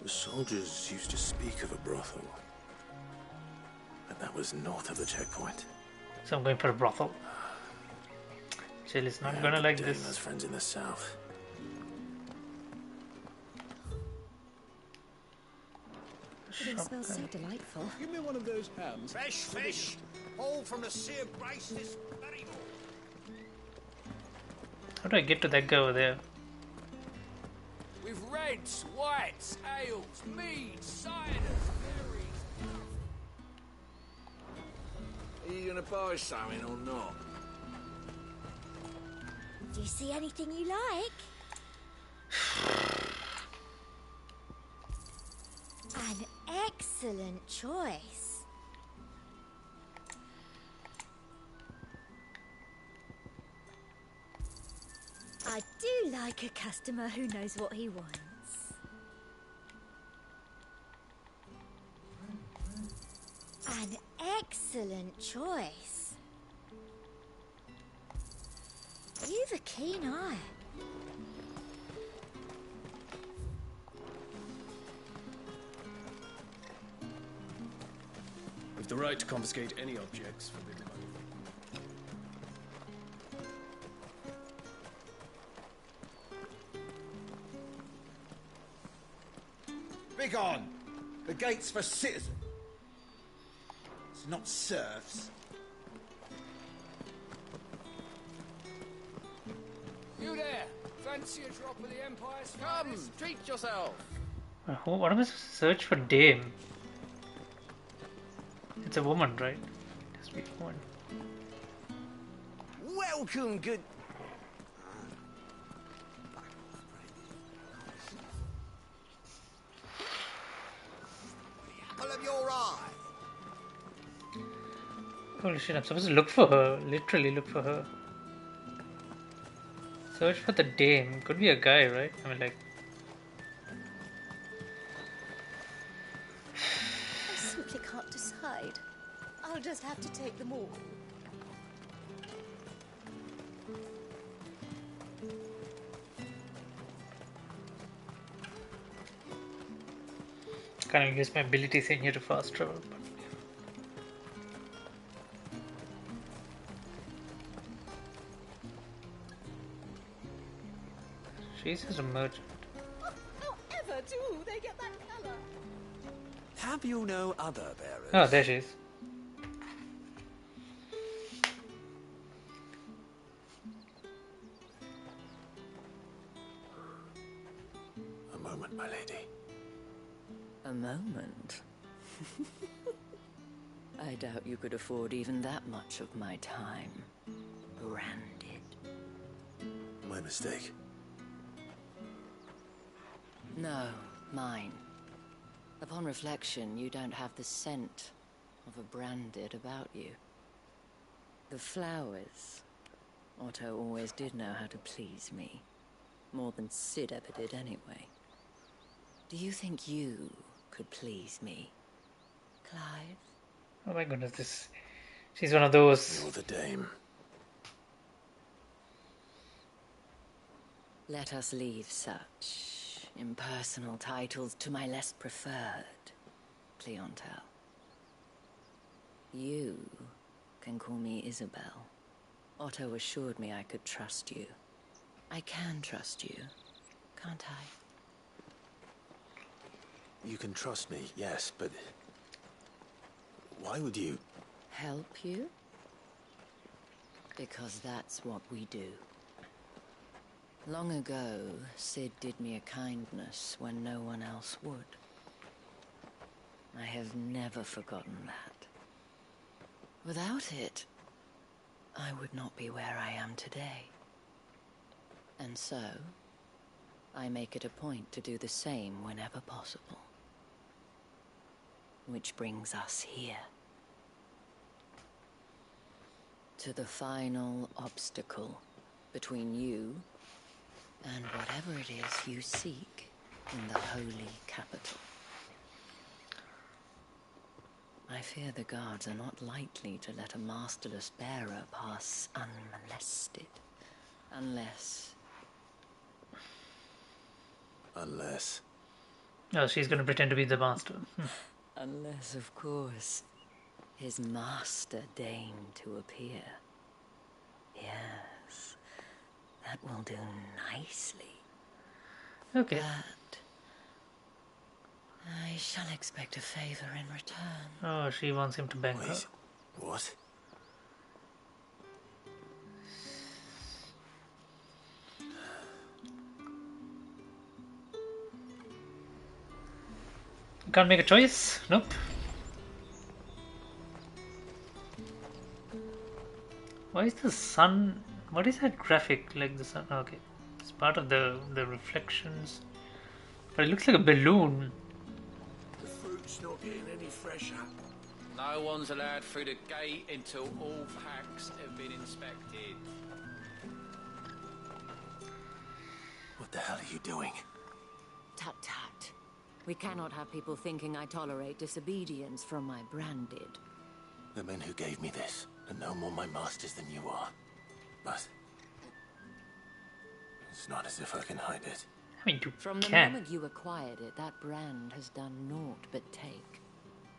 The soldiers used to speak of a brothel, but that was north of the checkpoint. So I'm going for a brothel. Jill is not gonna like this. Has friends in the south. It smells so delightful. Give me one of those hams. Fresh fish, all from the sea of Grace this very morning. How do I get to that guy over there? With reds, whites, ales, meads, ciders, berries. Are you gonna buy something or not? Do you see anything you like? An excellent choice. I do like a customer who knows what he wants. An excellent choice. You've a keen eye. With the right to confiscate any objects forbidden by Begone! The gate's for citizens. It's not serfs. You there? Fancy a drop of the Empire's Come, finest? treat yourself. What am I supposed to search for? Dame. It's a woman, right? It has to be a woman. Welcome, good. Apple of your eye. Holy shit, I'm supposed to look for her. Literally look for her. Search for the dame. Could be a guy, right? I mean, like... I simply can't decide. I'll just have to take them all. Can't use my abilities in here to fast travel. But she's just a merchant. How ever do they get that colour? Have you no other bearers? Oh, there she is. A moment, my lady. A moment? I doubt you could afford even that much of my time. Branded. My mistake. No, mine. Upon reflection, you don't have the scent of a branded about you. The flowers. Otto always did know how to please me. More than Sid ever did anyway. Do you think you could please me, Clive? Oh my goodness, she's one of those. You're the dame. Let us leave such impersonal titles to my less preferred clientele. You can call me Isabel. Otto assured me I could trust you. I can trust you, can't I? You can trust me, yes, but why would you? Help you? Because that's what we do. Long ago, Sid did me a kindness when no one else would. I have never forgotten that. Without it, I would not be where I am today. And so, I make it a point to do the same whenever possible. Which brings us here. To the final obstacle between you and whatever it is you seek in the holy capital. I fear the guards are not likely to let a masterless bearer pass unmolested. Unless... Oh, she's gonna pretend to be the master. Unless, of course, his master deigned to appear. Yes, that will do nicely. Okay. But I shall expect a favor in return. Oh, she wants him to bang her. What? Can't make a choice? Nope. Why is the sun... What is that graphic like the sun? Okay. It's part of the reflections. But it looks like a balloon. The fruit's not getting any fresher. No one's allowed through the gate until all packs have been inspected. What the hell are you doing? Tut tut. We cannot have people thinking I tolerate disobedience from my branded. The men who gave me this are no more my masters than you are. But it's not as if I can hide it. I mean, you From the can. moment you acquired it, that brand has done naught but take.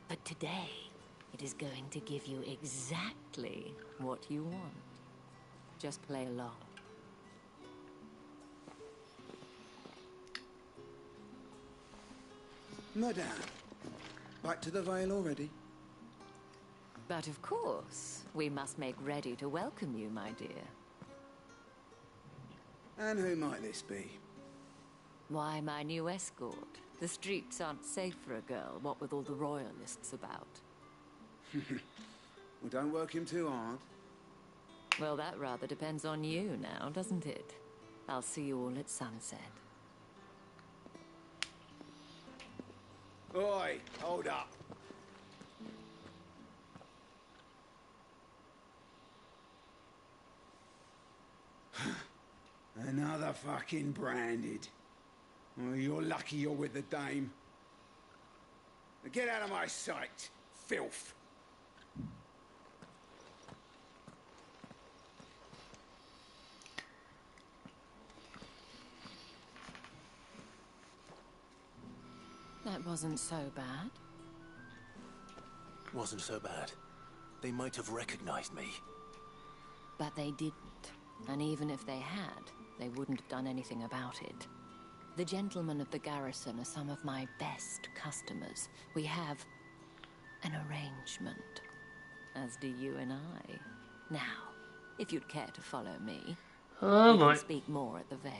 But today, it is going to give you exactly what you want. Just play along. Madame, back to the Vale already? But of course, we must make ready to welcome you, my dear. And who might this be? Why, my new escort. The streets aren't safe for a girl, what with all the royalists about. Well, don't work him too hard. Well, that rather depends on you now, doesn't it? I'll see you all at sunset. Oi, hold up. Another fucking branded. Oh, you're lucky you're with the dame. Now get out of my sight, filth. That wasn't so bad. Wasn't so bad. They might have recognized me. But they didn't. And even if they had, they wouldn't have done anything about it. The gentlemen of the garrison are some of my best customers. We have an arrangement, as do you and I. Now, if you'd care to follow me, we can speak more at the Vale.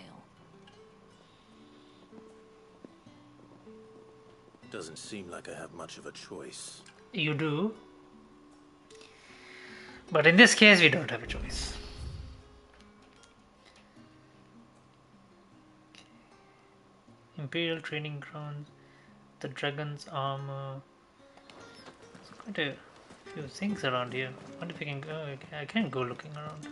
Doesn't seem like I have much of a choice. You do. But in this case, we don't have a choice. Imperial training grounds, the dragon's armor. There's quite a few things around here. I wonder if I can go. Okay, I can't go looking around.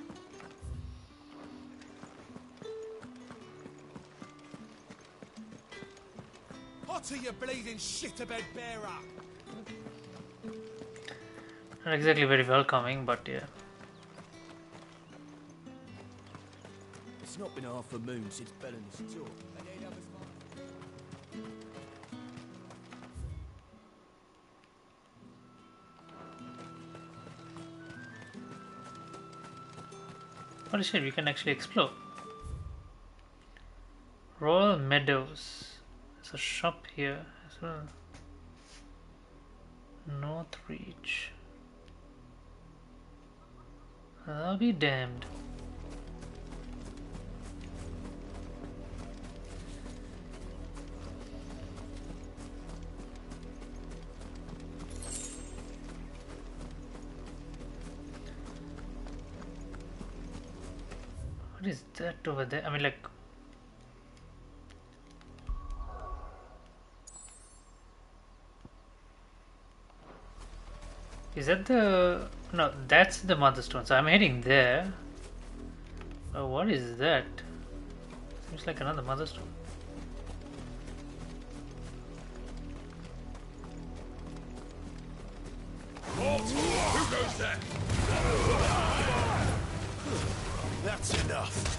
What are you bleeding shit-a-bed bearer? Not exactly very welcoming, but yeah. It's not been half a moon since Belen's talk. Holy shit, we can actually explore. Royal Meadows. There's a shop here as well. North Reach. I'll be damned. What is that over there? I mean, like, is that the... No, that's the Mother Stone. So I'm heading there. Oh, what is that? Seems like another Mother Stone. Who goes there? That's enough.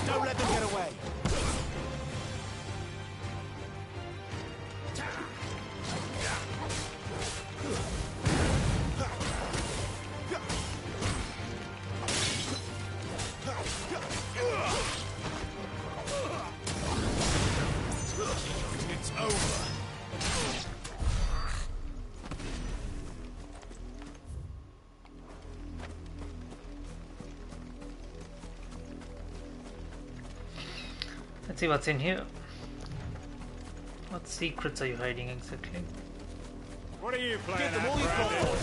Don't let them get away. It's over. Let's see what's in here. What secrets are you hiding exactly? What are you playing Get them all you've at, got.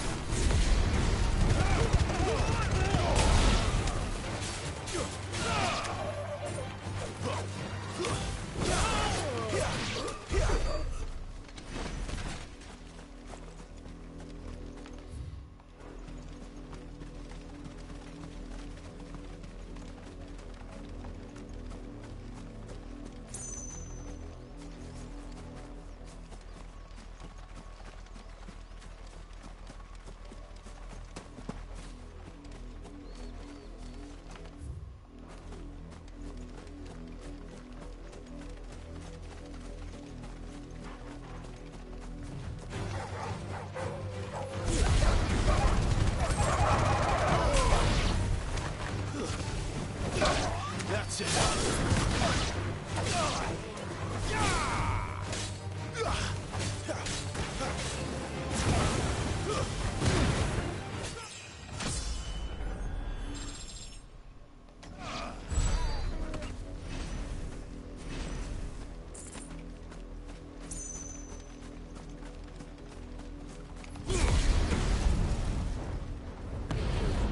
That's enough.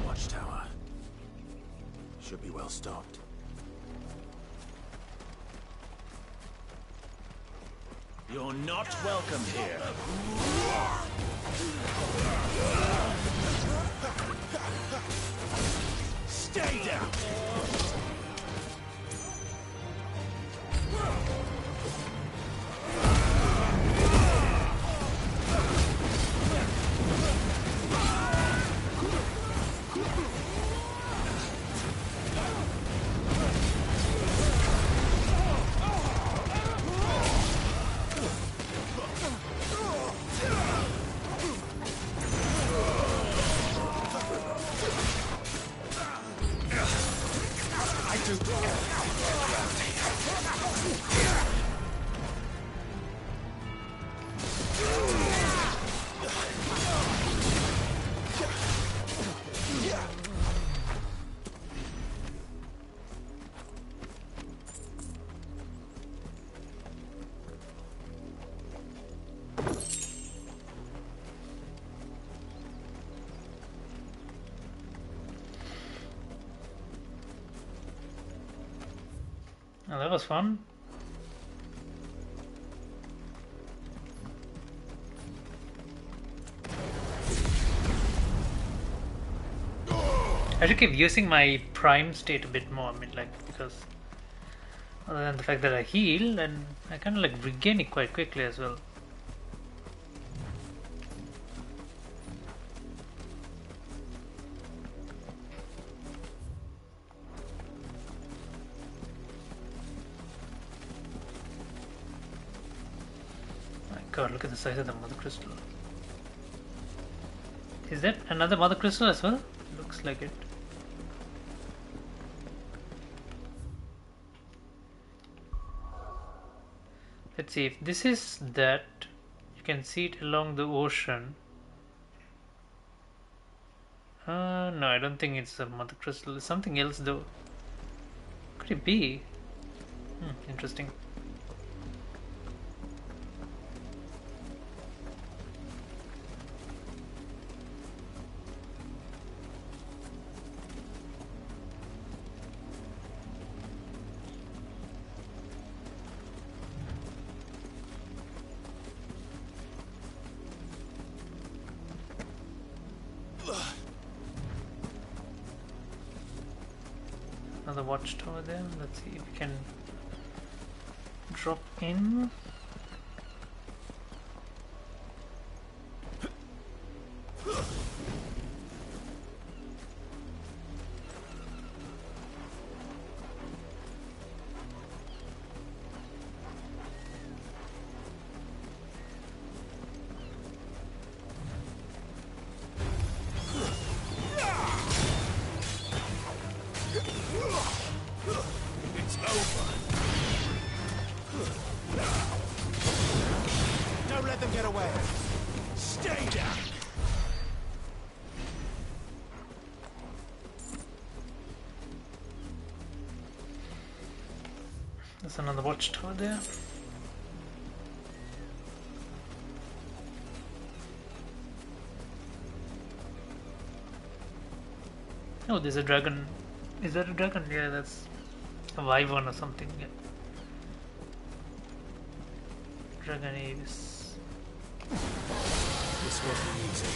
Watchtower. Should be well stocked. You're not welcome here. Stay down. Oh, that was fun. I should keep using my prime state a bit more. I mean, like, because other than the fact that I heal, and I kind of like regain it quite quickly as well. My God, look at the size of the mother crystal. Is that another mother crystal as well? Looks like it. Let's see, if this is that, you can see it along the ocean. No, I don't think it's a mother crystal. It's something else though. Could it be? Interesting. Another watchtower there. Let's see if we can drop in. It's over. Don't let them get away. Stay down. There's another watchtower there. Oh, there's a dragon. Is that a dragon? Yeah, that's a wyvern or something. Yeah. Dragon Avis. This won't be easy.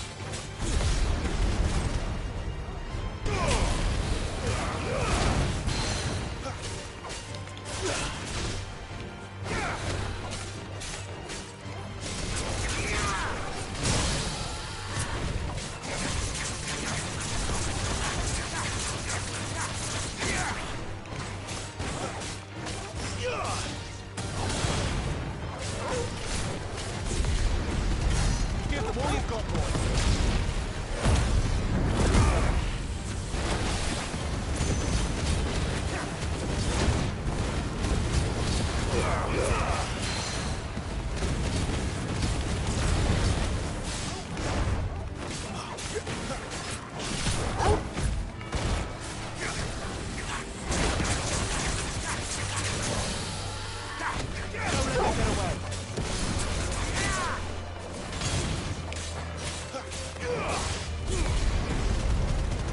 Give them all you've got, boy.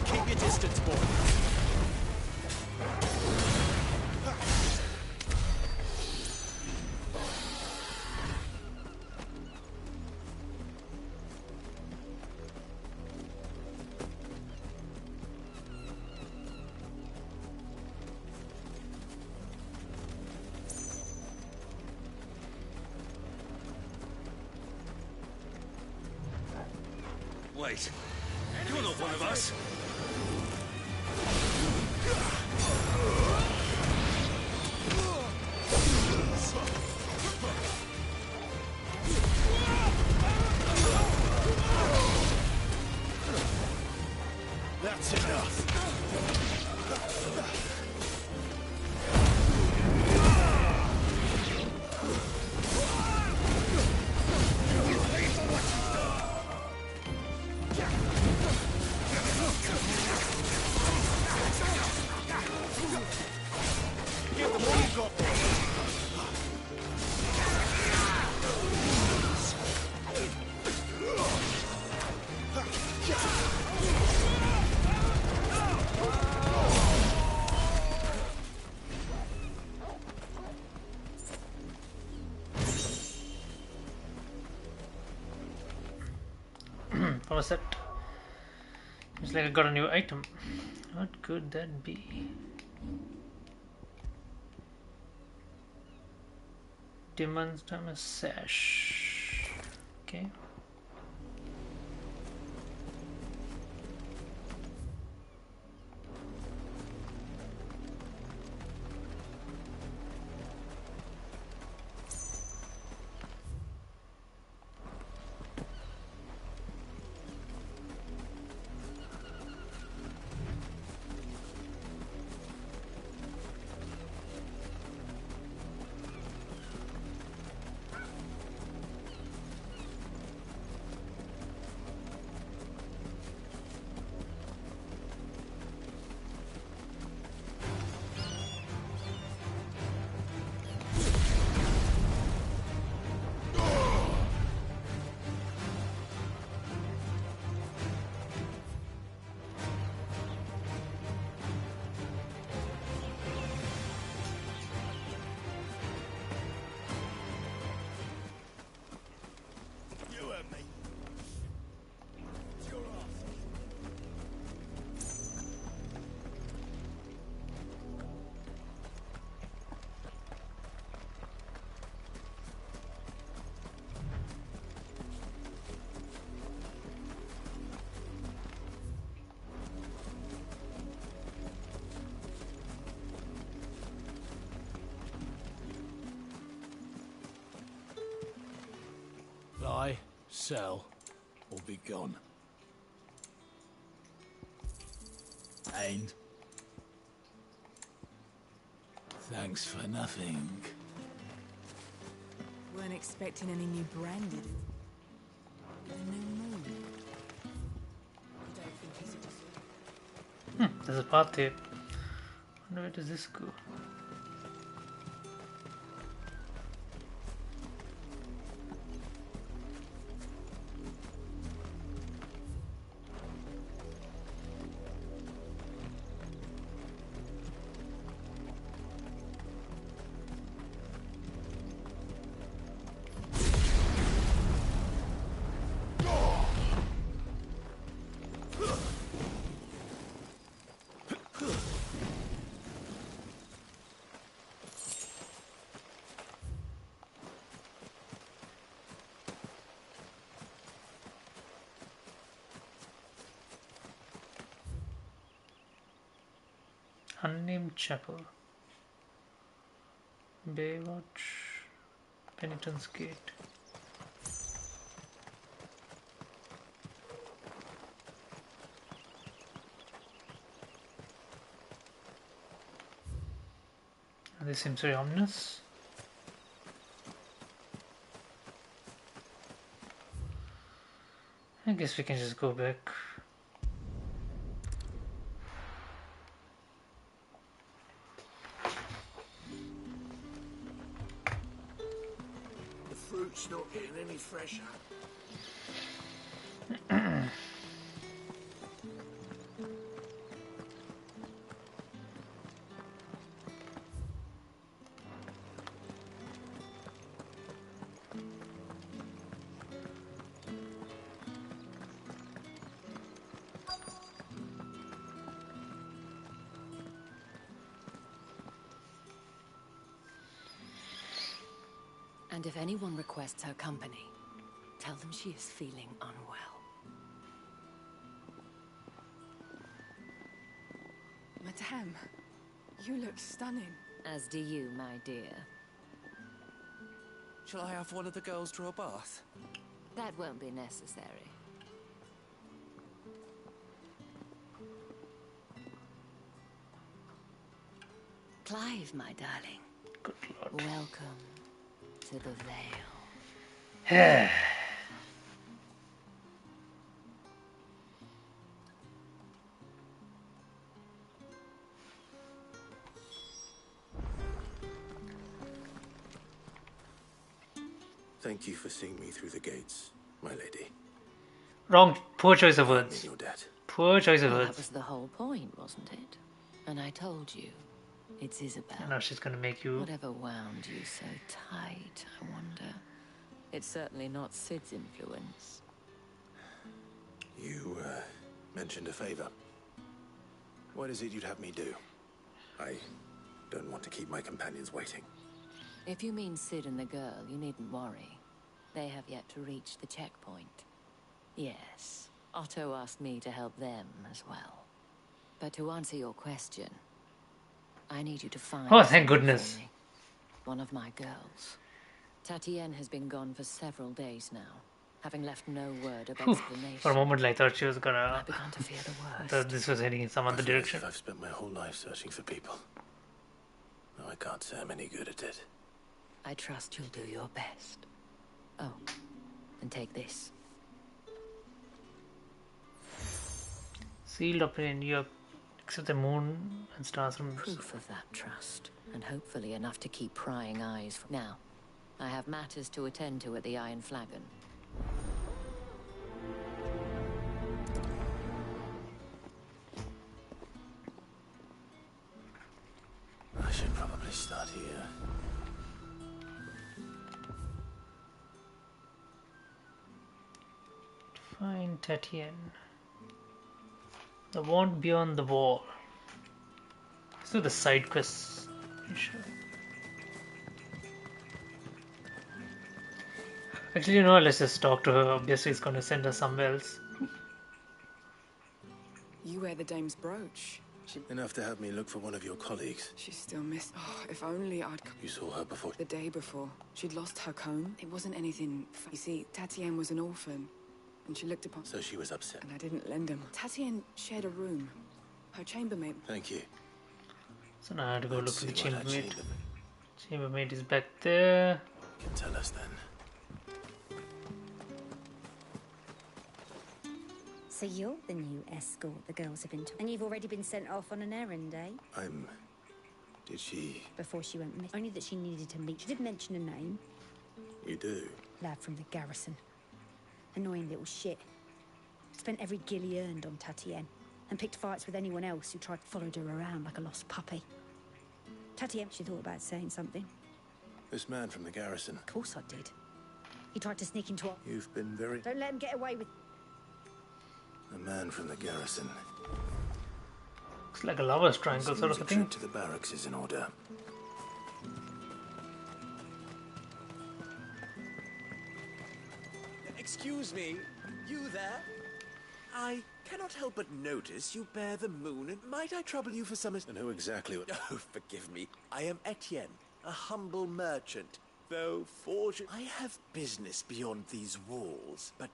Keep your distance, boy. Wait, you're not one of us. That's enough. Power set. It's like I got a new item. What could that be? Demon's Diamond Sash. Okay. Buy, sell, or be gone. And thanks for nothing. Weren't expecting any new branded. The new moon. You don't think he's a deserter? There's a path here. Wonder where does this go? Unnamed Chapel. Baywatch. Penitence Gate. This seems very ominous. I guess we can just go back. The fruit's not getting any fresher. And if anyone requests her company, tell them she is feeling unwell. Madame, you look stunning. As do you, my dear. Shall I have one of the girls draw a bath? That won't be necessary. Clive, my darling. Good Lord. Welcome to the Vale. Thank you for seeing me through the gates, my lady. Wrong. Poor choice of I'm words. in your debt. Poor choice of Well, that words. was the whole point, wasn't it? And I told you, it's Isabel. And now she's gonna make you. Whatever wound you so tight, I wonder. It's certainly not Sid's influence. You, mentioned a favor. What is it you'd have me do? I don't want to keep my companions waiting. If you mean Sid and the girl, you needn't worry. They have yet to reach the checkpoint. Yes, Otto asked me to help them as well. But to answer your question, I need you to find... Oh, thank someone goodness. for me. One of my girls. Tatienne has been gone for several days now, having left no word of Whew. explanation. For a moment I thought she was gonna... I've begun to fear the worst. That this was heading in some other direction. I've spent my whole life searching for people. No, I can't say I'm any good at it. I trust you'll do your best. Oh, and take this. Sealed up in New York, except the moon and stars from... Proof of that trust, and hopefully enough to keep prying eyes from... Now, I have matters to attend to at the Iron Flagon. I should probably start here. Find Tatienne. The wand beyond the wall. Let's do the side quests. Sure. Actually, you know, let's just talk to her. Obviously, it's going to send us somewhere else. You wear the dame's brooch. Enough to have me look for one of your colleagues. She's still missing. Oh, if only I'd... You saw her before? The day before. She'd lost her comb. It wasn't anything... You see, Tatienne was an orphan, and she looked upon... So she was upset. And I didn't lend him. Tatienne shared a room. Her chambermaid... Thank you. So now I have to go look for the see what her chambermaid. Chambermaid is back there. You can tell us then. So you're the new escort the girls have been to... And you've already been sent off on an errand, eh? Did she... Before she went missing. Only that she needed to meet. She did mention a name. You do? Lad from the garrison. Annoying little shit. Spent every guil he earned on Tatienne. And picked fights with anyone else who tried to follow her around like a lost puppy. Tatienne, she thought about saying something. This man from the garrison. Of course I did. He tried to sneak into our... You've been very... Don't let him get away with... A man from the garrison. Looks like a lover's triangle sort of a thing. Trip to the barracks is in order. Excuse me, you there? I cannot help but notice you bear the moon, and might I trouble you for some... And who exactly... Oh, forgive me. I am Etienne, a humble merchant. Though, fortunately, I have business beyond these walls, but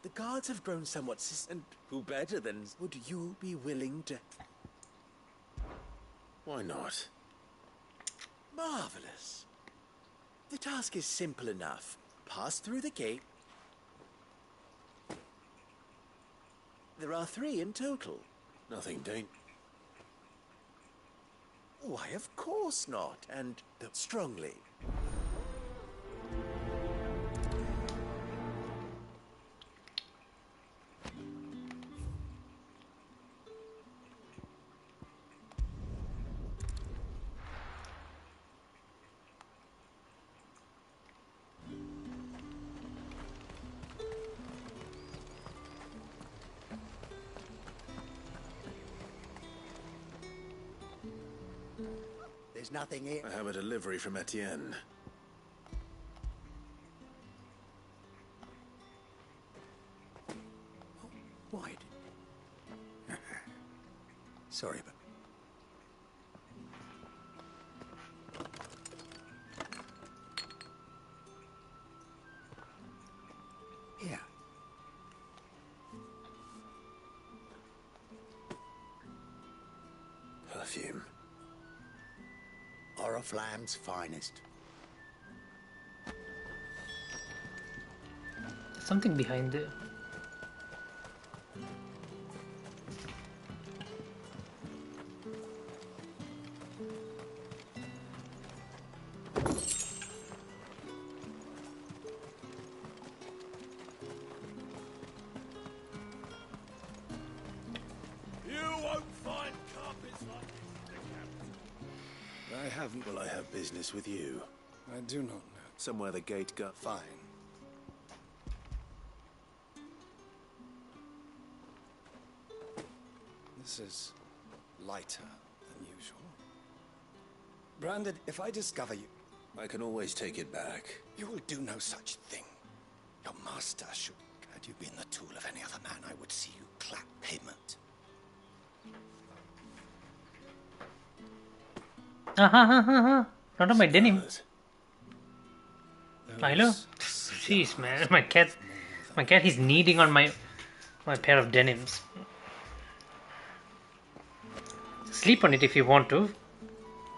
the guards have grown somewhat and who better than... Would you be willing to... Why not? Marvelous. The task is simple enough. Pass through the gate. There are 3 in total. Nothing dangerous. Why, of course not. And strongly. There's nothing here. I have a delivery from Etienne. Why? Sorry, but... Here. Perfume. Oriflamme's finest. There's something behind there. Will I have business with you? I do not know. Somewhere the gate got... Fine. This is lighter than usual. Branded, if I discover you... I can always take it back. You will do no such thing. Your master should... Had you been the tool of any other man, I would see you clap payment. Not on my denim. Milo? Jeez, man. My cat, he's kneading on my pair of denims. Sleep on it if you want to.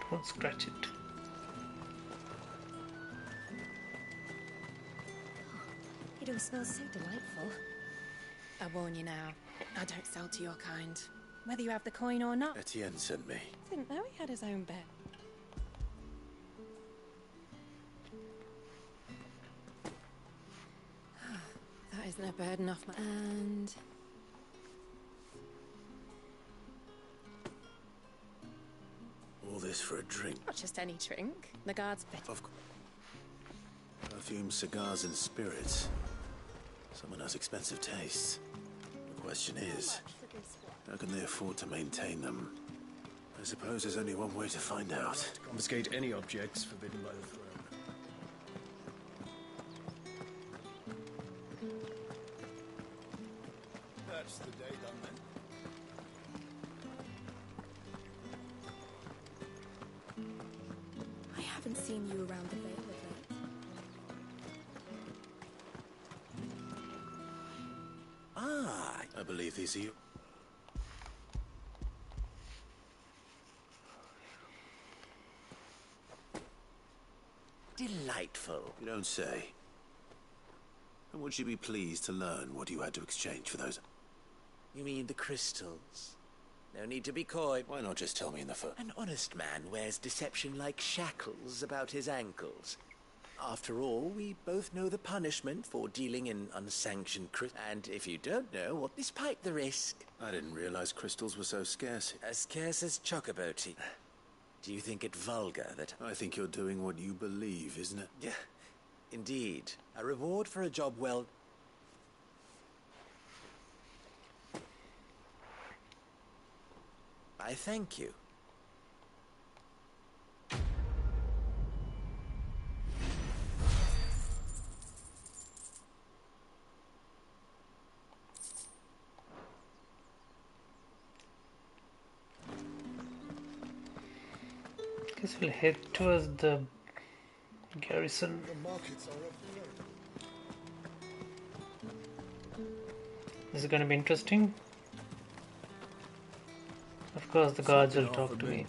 Don't scratch it. It all smells so delightful. I warn you now, I don't sell to your kind. Whether you have the coin or not. Etienne sent me. Didn't know he had his own bed. That isn't a burden off my... And... All this for a drink. Not just any drink. The guards... Of course. Perfume, cigars and spirits. Someone has expensive tastes. The question is, how can they afford to maintain them? I suppose there's only one way to find out. Confiscate any objects forbidden by the throne. That's the day done then. I haven't seen you around the Vale of late. Ah, I believe these are you. Delightful. You don't say. And would you be pleased to learn what you had to exchange for those? You mean the crystals? No need to be coy. Why not just tell me in the first? An honest man wears deception like shackles about his ankles. After all, we both know the punishment for dealing in unsanctioned crystals. And if you don't know, what, despite the risk... I didn't realize crystals were so scarce. As scarce as chocobo tea. Do you think it vulgar that... I think you're doing what you believe, isn't it? Yeah, indeed. A reward for a job well... I thank you. Guess we'll head towards the garrison. The markets are up the road. Is it going to be interesting? Of course, the guards will talk to me.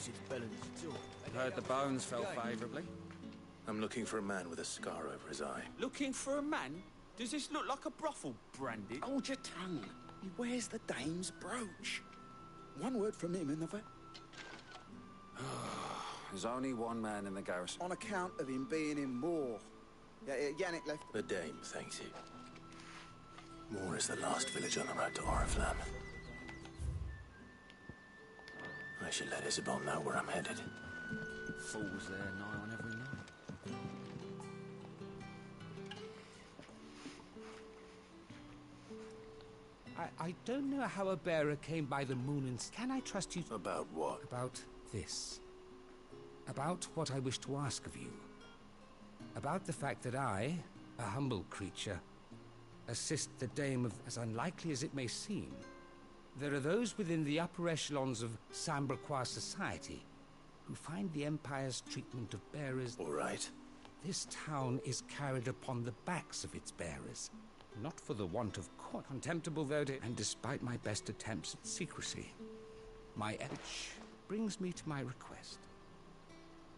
Heard the bones fell favourably. I'm looking for a man with a scar over his eye. Looking for a man? Does this look like a brothel, Branded? Hold your tongue. He wears the dame's brooch. One word from him in the vet. There's only one man in the garrison. On account of him being in Moor. Yeah, Yannick left. The dame thanks you. Moor is the last village on the road to Oriflamme. I should let Isabel know where I'm headed. Fools there nigh on every night. I don't know how a bearer came by the moon and... Can I trust you? About what? About this. About what I wish to ask of you. About the fact that I, a humble creature, assist the dame of... As unlikely as it may seem, there are those within the upper echelons of Samberquois society who find the Empire's treatment of bearers... All right. This town is carried upon the backs of its bearers, not for the want of contemptible though it, and despite my best attempts at secrecy, my which brings me to my request.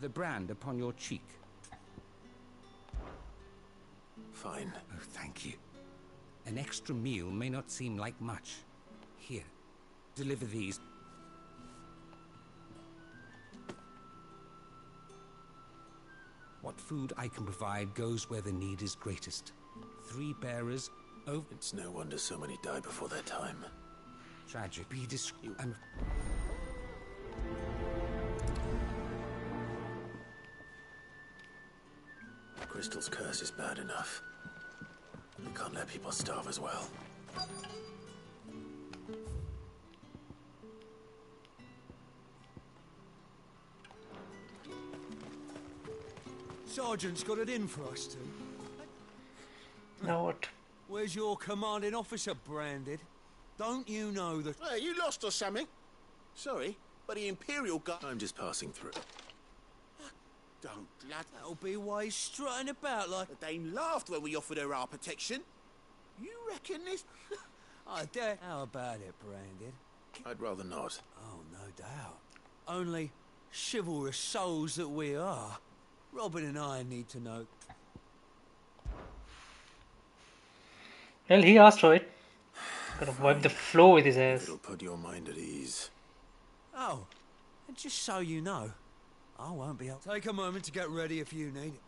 The brand upon your cheek. Fine. Oh, thank you. An extra meal may not seem like much. Here, deliver these. What food I can provide goes where the need is greatest. 3 bearers over... It's no wonder so many die before their time. Tragic. Be discreet. Crystal's curse is bad enough. We can't let people starve as well. Sergeant's got it in for us two. Now what? Where's your commanding officer, Branded? Don't you know that... Hey, you lost or something? Sorry, but the Imperial Guard... I'm just passing through. Don't, lad. That'll be why he's strutting about like... The Dame laughed when we offered her our protection. You reckon this... I dare... How about it, Branded? I'd rather not. Oh, no doubt. Only chivalrous souls that we are. Robin and I need to know. Well, he asked for it. Gotta wipe the floor with his ass. It'll put your mind at ease. Oh, and just so you know, I won't be up. Take a moment to get ready if you need it.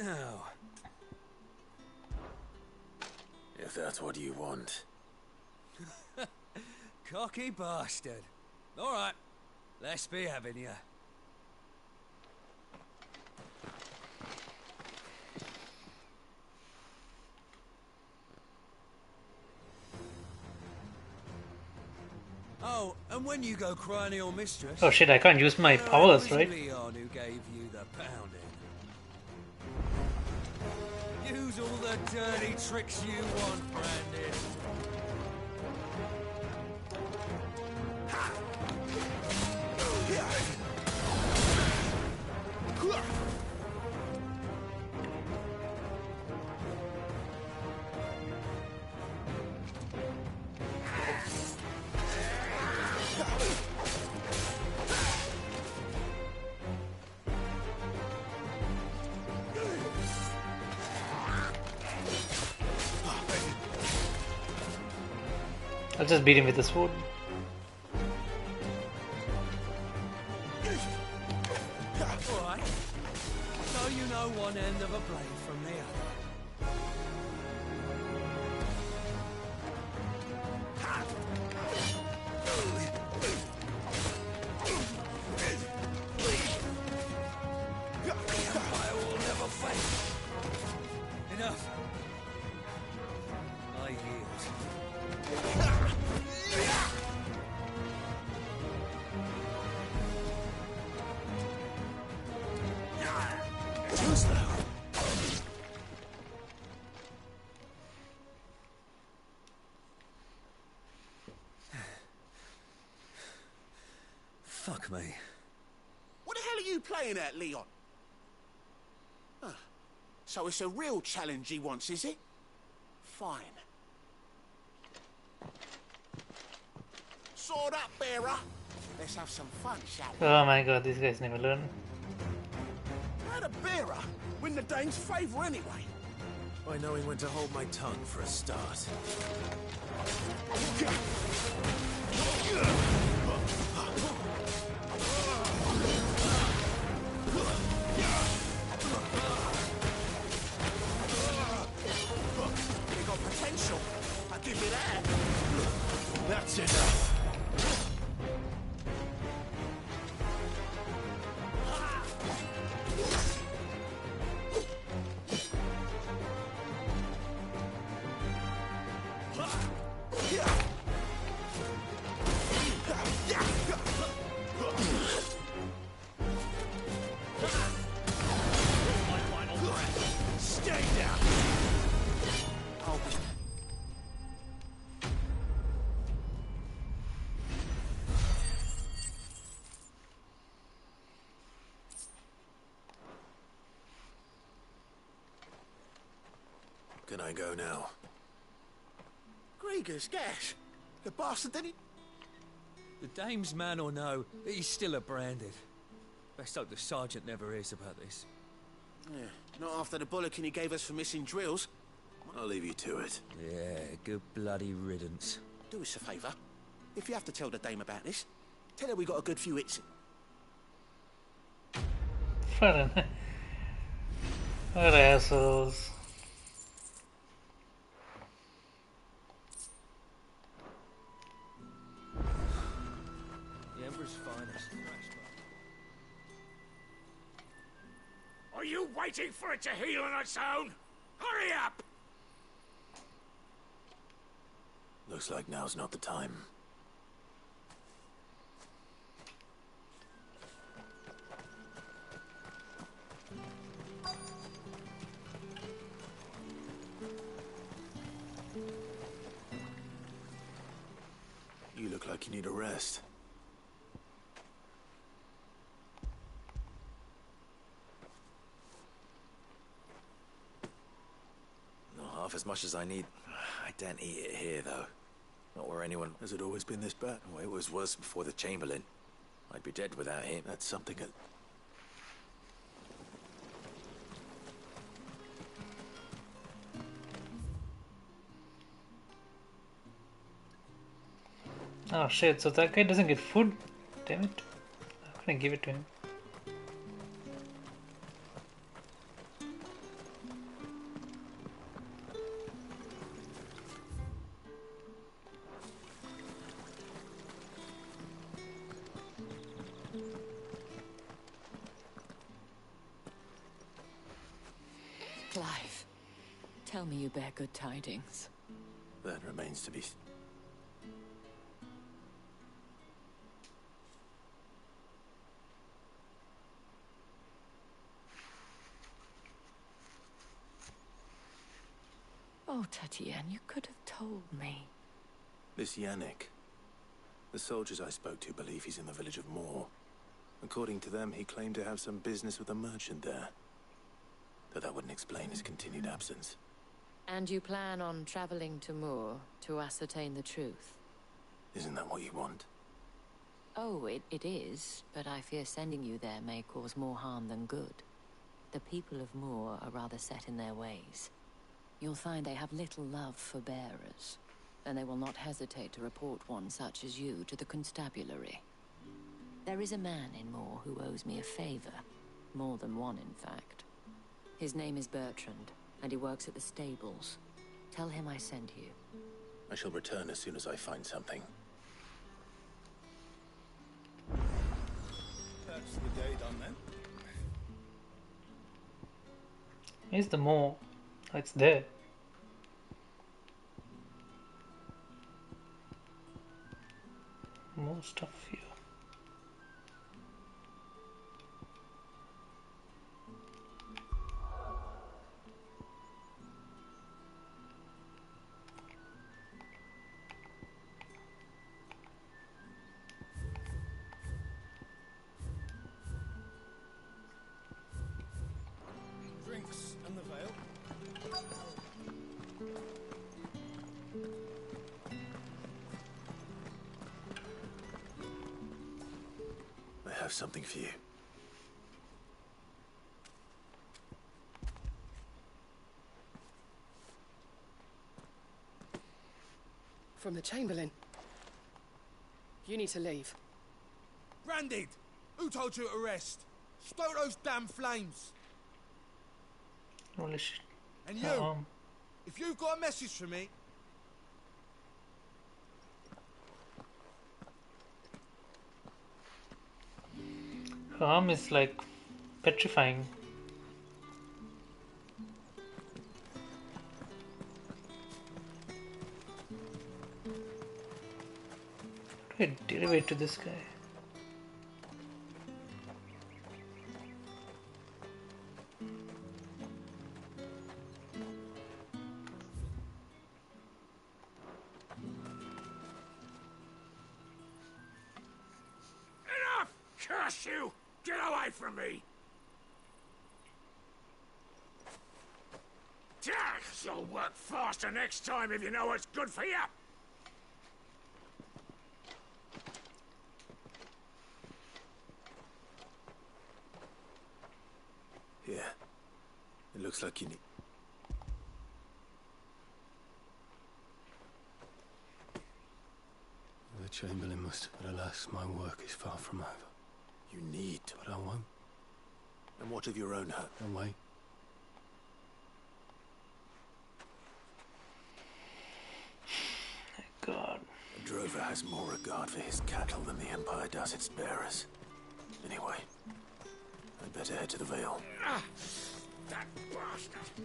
Now, If that's what you want. cocky bastard. All right, let's be having you. Oh, and when you go crying to your mistress... Oh shit, I can't use my powers, right? Leon who gave you the pounding. Use all the dirty tricks you want, Brandon. I'll just beat him with the sword. Alright. So you know one end of a blade from the other. I will never fail. Enough. I yield. Too slow. Fuck me. What the hell are you playing at, Leon? Huh. So it's a real challenge he wants, is it? Fine. Sword up, bearer. Let's have some fun, shall we? Oh my god, these guys never learn. How'd a bearer win the Dane's favour anyway? By knowing when to hold my tongue for a start. You got potential. I'll give you that. That's enough. Stay down. Oh. Can I go now? Grieger's gas. The bastard didn't... The Dame's man or no, he's still a Branded. Best hope the Sergeant never hears about this. Yeah, not after the bollocking he gave us for missing drills. I'll leave you to it. Yeah, good bloody riddance. Do us a favour. If you have to tell the Dame about this, tell her we got a good few hits. What assholes. The Emperor's finest. Are you waiting for it to heal on its own? Hurry up! Looks like now's not the time. You look like you need a rest. Not half as much as I need. I don't eat it here, though. Not where anyone... Has it always been this bad? Well, it was worse before the Chamberlain. I'd be dead without him. That's something that... Oh shit, so that guy doesn't get food? Damn it. How can I give it to him? Clive, tell me you bear good tidings. That remains to be... Oh, Tatienne, you could have told me. This Yannick. The soldiers I spoke to believe he's in the village of Moor. According to them, he claimed to have some business with a merchant there. Though that wouldn't explain his continued absence. And you plan on traveling to Moor to ascertain the truth? Isn't that what you want? Oh, it is, but I fear sending you there may cause more harm than good. The people of Moor are rather set in their ways. You'll find they have little love for bearers, and they will not hesitate to report one such as you to the constabulary. There is a man in Moor who owes me a favor. More than one, in fact. His name is Bertrand, and he works at the stables. Tell him I sent you. I shall return as soon as I find something. That's the day done then. Here's the Moor. Oh, it's there. More stuff here. Drinks and the veil. I have something for you. From the Chamberlain. You need to leave. Branded! Who told you to rest? Stoke those damn flames! Holy shit. And you, if you've got a message for me... Her arm is like petrifying. How do I derivate to this guy? Enough! Curse you! Get away from me! You'll work faster next time if you know what's good for you! Here. It looks like you need... The Chamberlain must, but alas, my work is far from over. You need... But I won't. And what of your own hurt? I'll wait. God. A drover has more regard for his cattle than the Empire does its bearers. Anyway, I'd better head to the Vale. That bastard!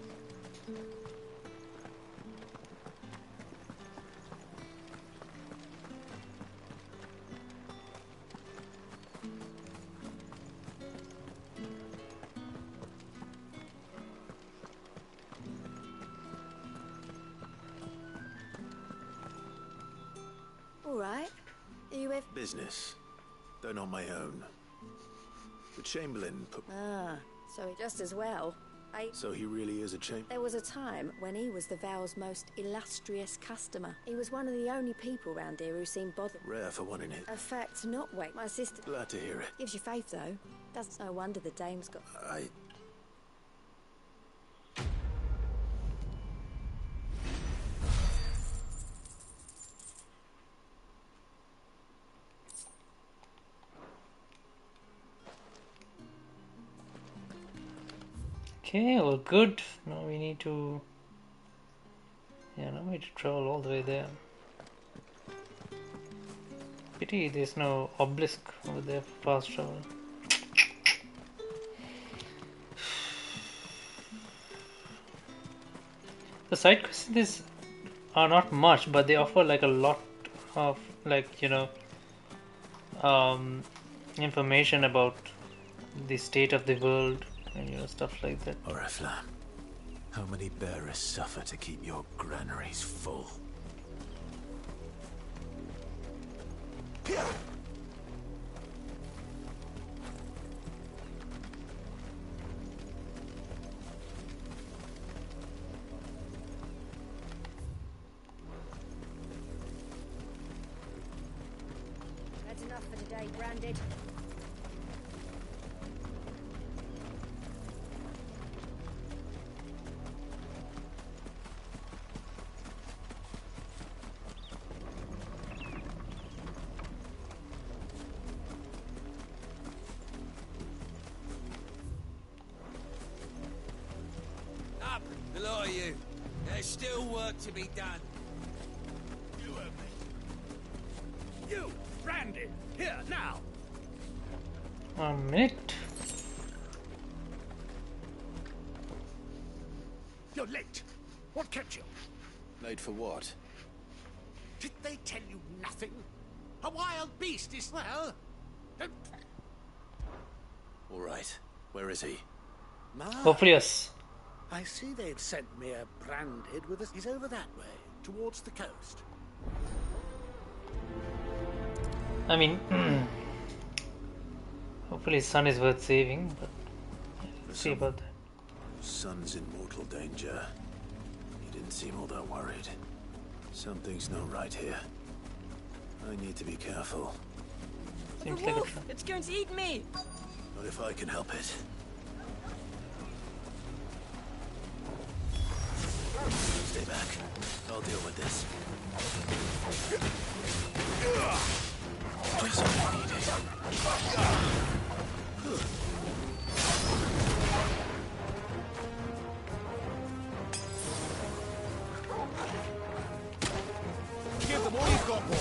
with? Business. Though not my own. The Chamberlain put... Ah, so just as well. So he really is a champ... There was a time when he was the Vale's most illustrious customer. He was one of the only people round here who seemed bothered. Rare for one in it. A fact not wait. My sister... Glad to hear it. Gives you faith, though. Doesn't no wonder the dame's got... Okay, well, good. Now we need to... Yeah, now we need to travel all the way there. Pity there's no obelisk over there for fast travel. The side quests are not much, but they offer like a lot of information about the state of the world and stuff like that. Oriflamme, how many bearers suffer to keep your granaries full? That's enough for today, Branded. Up, the lot of you. There's still work to be done. You heard me. You, Branded, here, now. A minute. You're late. What kept you? Late for what? Did they tell you nothing? A wild beast is... Well... All right. Where is he? Hopefully, yes. I see they've sent me a Branded with us. He's over that way, towards the coast. I mean, hopefully his son is worth saving, but we'll see about that. Son's in mortal danger. He didn't seem all that worried. Something's not right here. I need to be careful. Seems The like a wolf! trap. It's going to eat me! Not if I can help it. Stay back. I'll deal with this. Just what I needed. Give them all you've got, boy.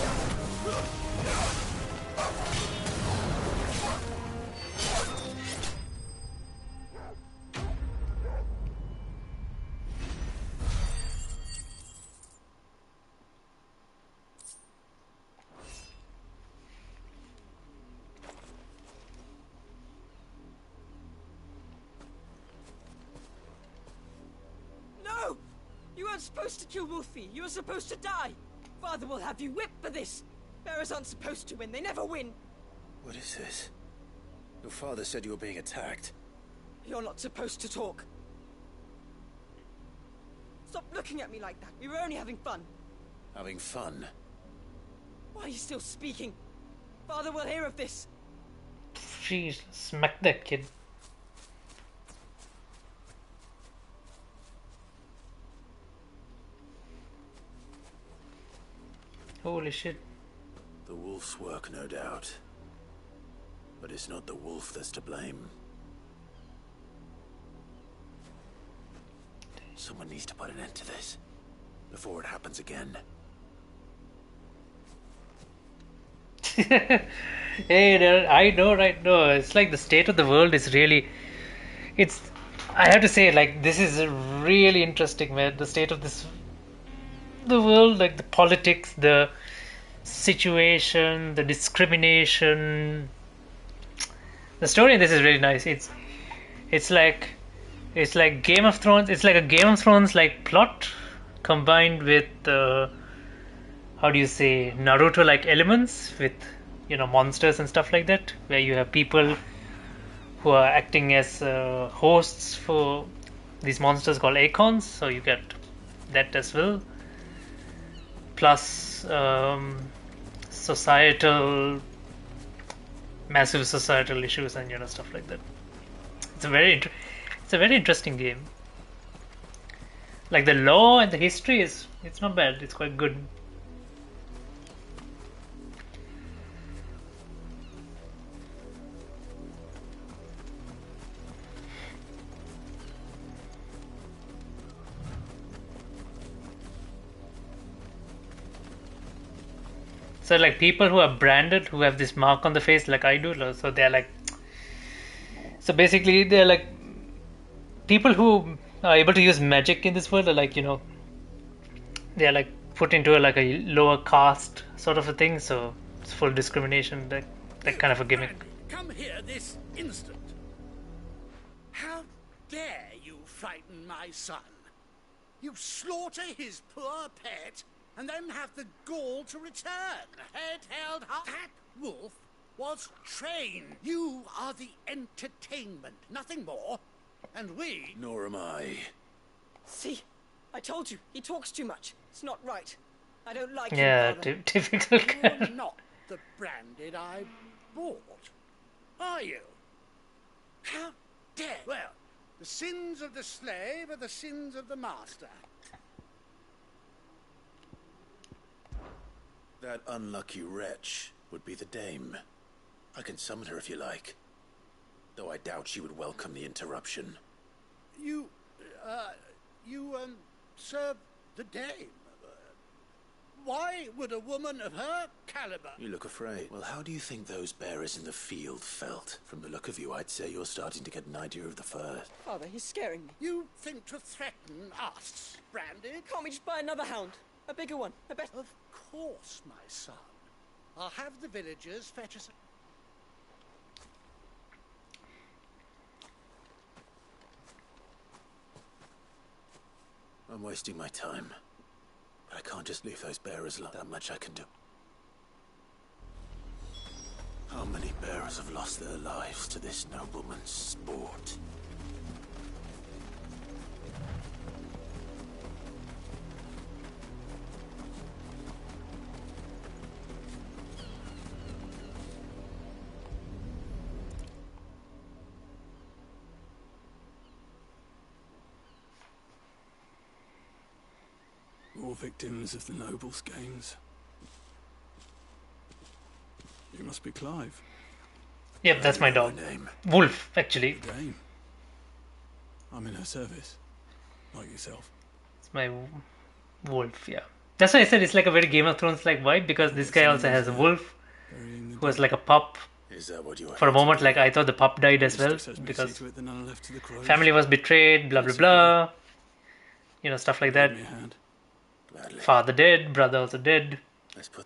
No! You weren't supposed to kill Wolfie. You were supposed to die. Father will have you whipped for this. Bearers aren't supposed to win. They never win. What is this? Your father said you were being attacked. You're not supposed to talk. Stop looking at me like that. We were only having fun. Having fun? Why are you still speaking? Father will hear of this. Jeez, smack that kid. Holy shit. The wolf's work, no doubt. But it's not the wolf that's to blame. Someone needs to put an end to this. Before it happens again. Hey, I know right now. It's like the state of the world is really... I have to say, like, this is really interesting, man. The state of the world, like the politics, the situation, the discrimination. The story in this is really nice. It's like Game of Thrones. It's like a Game of Thrones like plot combined with how do you say, Naruto like elements with monsters and stuff like that, where you have people who are acting as hosts for these monsters called acorns. So you get that as well. Plus massive societal issues and stuff like that. It's a very interesting game. Like the lore and the history it's not bad. It's quite good. So like people who are branded, who have this mark on the face like I do, so they're like, so basically they're like people who are able to use magic in this world are like, they're like put into like a lower caste sort of a thing, so it's full discrimination, that kind of a gimmick. Come here this instant. How dare you frighten my son? You slaughter his poor pet and then have the gall to return, head held high. That wolf was trained. You are the entertainment, nothing more. And we... Nor am I. See? I told you, he talks too much. It's not right. I don't like yeah, him, difficult guy. You're not the branded I bought, are you? How dare... Well, the sins of the slave are the sins of the master. That unlucky wretch would be the dame. I can summon her if you like. Though I doubt she would welcome the interruption. You serve the dame. Why would a woman of her caliber... You look afraid. Well, how do you think those bearers in the field felt? From the look of you, I'd say you're starting to get an idea of the first. Father, he's scaring me. You think to threaten us, branded? Can't we just buy another hound? A bigger one, a better... Of course, my son. I'll have the villagers fetch us... I'm wasting my time. But I can't just leave those bearers alone. That much I can do. How many bearers have lost their lives to this nobleman's sport? More victims of the nobles' games. You must be Clive. Yep, that's my dog. Wolf, actually. Dame. I'm in her service, like yourself. It's my wolf, yeah. That's why I said it's like a very Game of Thrones like vibe, because this guy also has a wolf who has like a pup. Is that what you For a moment, like I thought the pup died as well, because family was betrayed, blah blah blah. Stuff like that. Father dead, brother also dead.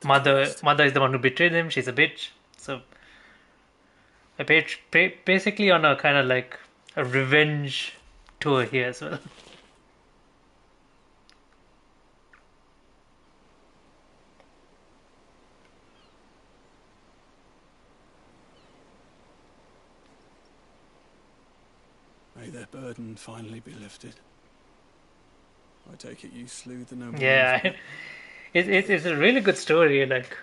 Mother is the one who betrayed him. She's a bitch. So I basically on a kind of like a revenge tour here as well. May their burden finally be lifted. I take it you slew the noble. Yeah, it's a really good story. Like,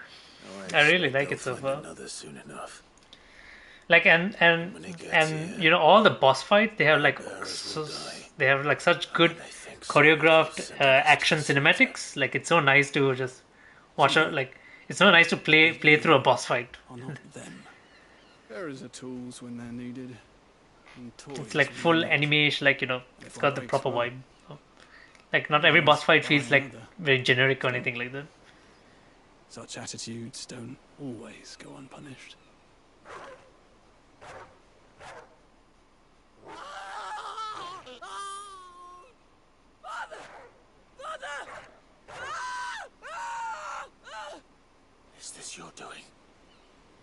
I really like it so far. Another soon enough. Like and all the boss fights they have like such good choreographed action cinematics. Like it's so nice to just watch it. Like it's so nice to play through a boss fight. Bearers are tools when they're needed. It's like full animation. Like it's got the proper vibe. Like not every boss fight feels like very generic or anything like that. Such attitudes don't always go unpunished. Is this your doing?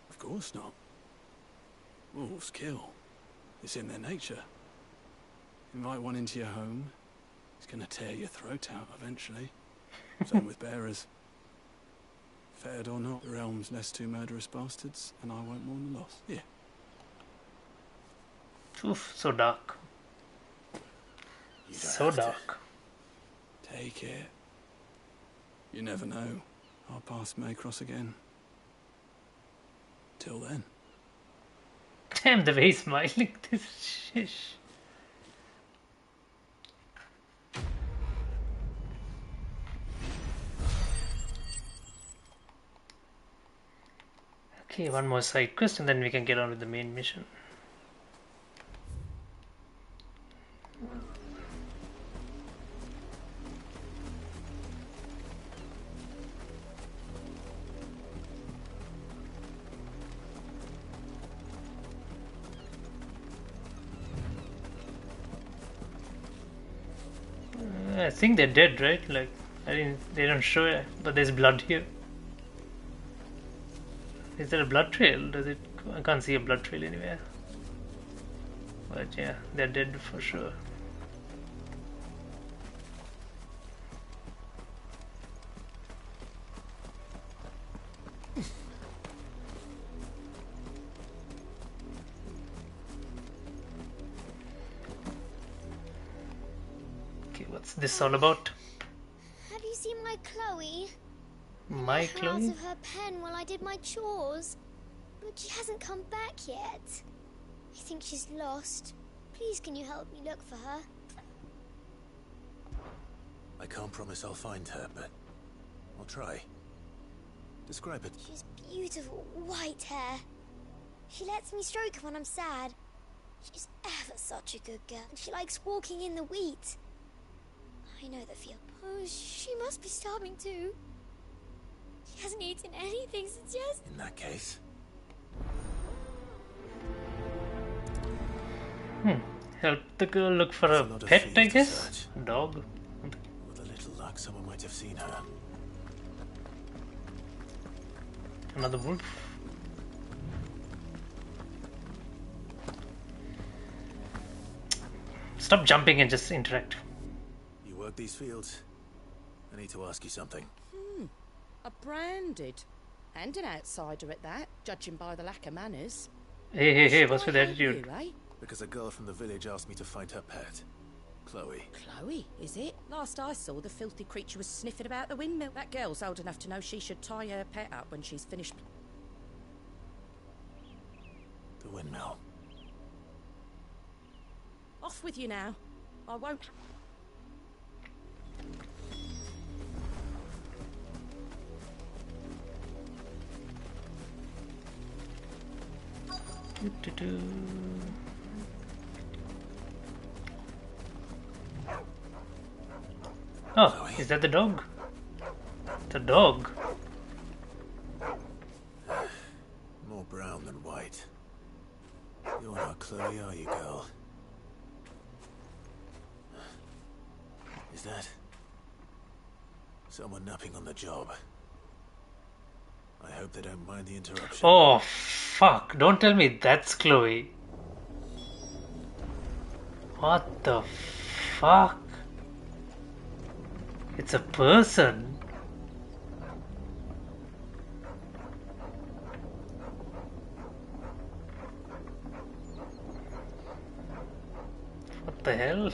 Of course not. Wolves kill. It's in their nature. Invite one into your home, he's gonna tear your throat out eventually. Same with bearers. Fettered or not, the realm's less two murderous bastards, and I won't mourn the loss. Yeah. Oof, so dark. You don't So have to. dark. Take it. You never know. Our paths may cross again. Till then. Damn, the way he's smiling. This shish. Okay, one more side quest and then we can get on with the main mission. I think they're dead, right? Like, they don't show it, but there's blood here. Is there a blood trail? Does it? I can't see a blood trail anywhere. But yeah, they're dead for sure. Okay, what's this all about? Have you seen my Chloe? My I let her Chloe? out of her pen while I did my chores, but she hasn't come back yet. I think she's lost. Please, can you help me look for her? I can't promise I'll find her, but I'll try. Describe it. She's beautiful, white hair. She lets me stroke her when I'm sad. She's ever such a good girl, and she likes walking in the wheat. I know the feel. Oh, she must be starving too. She hasn't eaten anything since yesterday. In that case, Help the girl look for a lot of pet, fields I to guess? search. Dog? with a little luck, someone might have seen her. Another wolf? Stop jumping and just interact. You work these fields? I need to ask you something. A branded. And an outsider at that, judging by the lack of manners. Hey, what's with Why the hate you, attitude? eh? Because a girl from the village asked me to find her pet, Chloe. Chloe, is it? Last I saw, the filthy creature was sniffing about the windmill. That girl's old enough to know she should tie her pet up when she's finished. The windmill. Off with you now. I won't. Oh, is that the dog? The dog? More brown than white. You're not Chloe, are you, girl? Is that someone napping on the job? I hope they don't mind the interruption. Oh, fuck. Don't tell me that's Chloe. What the fuck? It's a person. What the hell?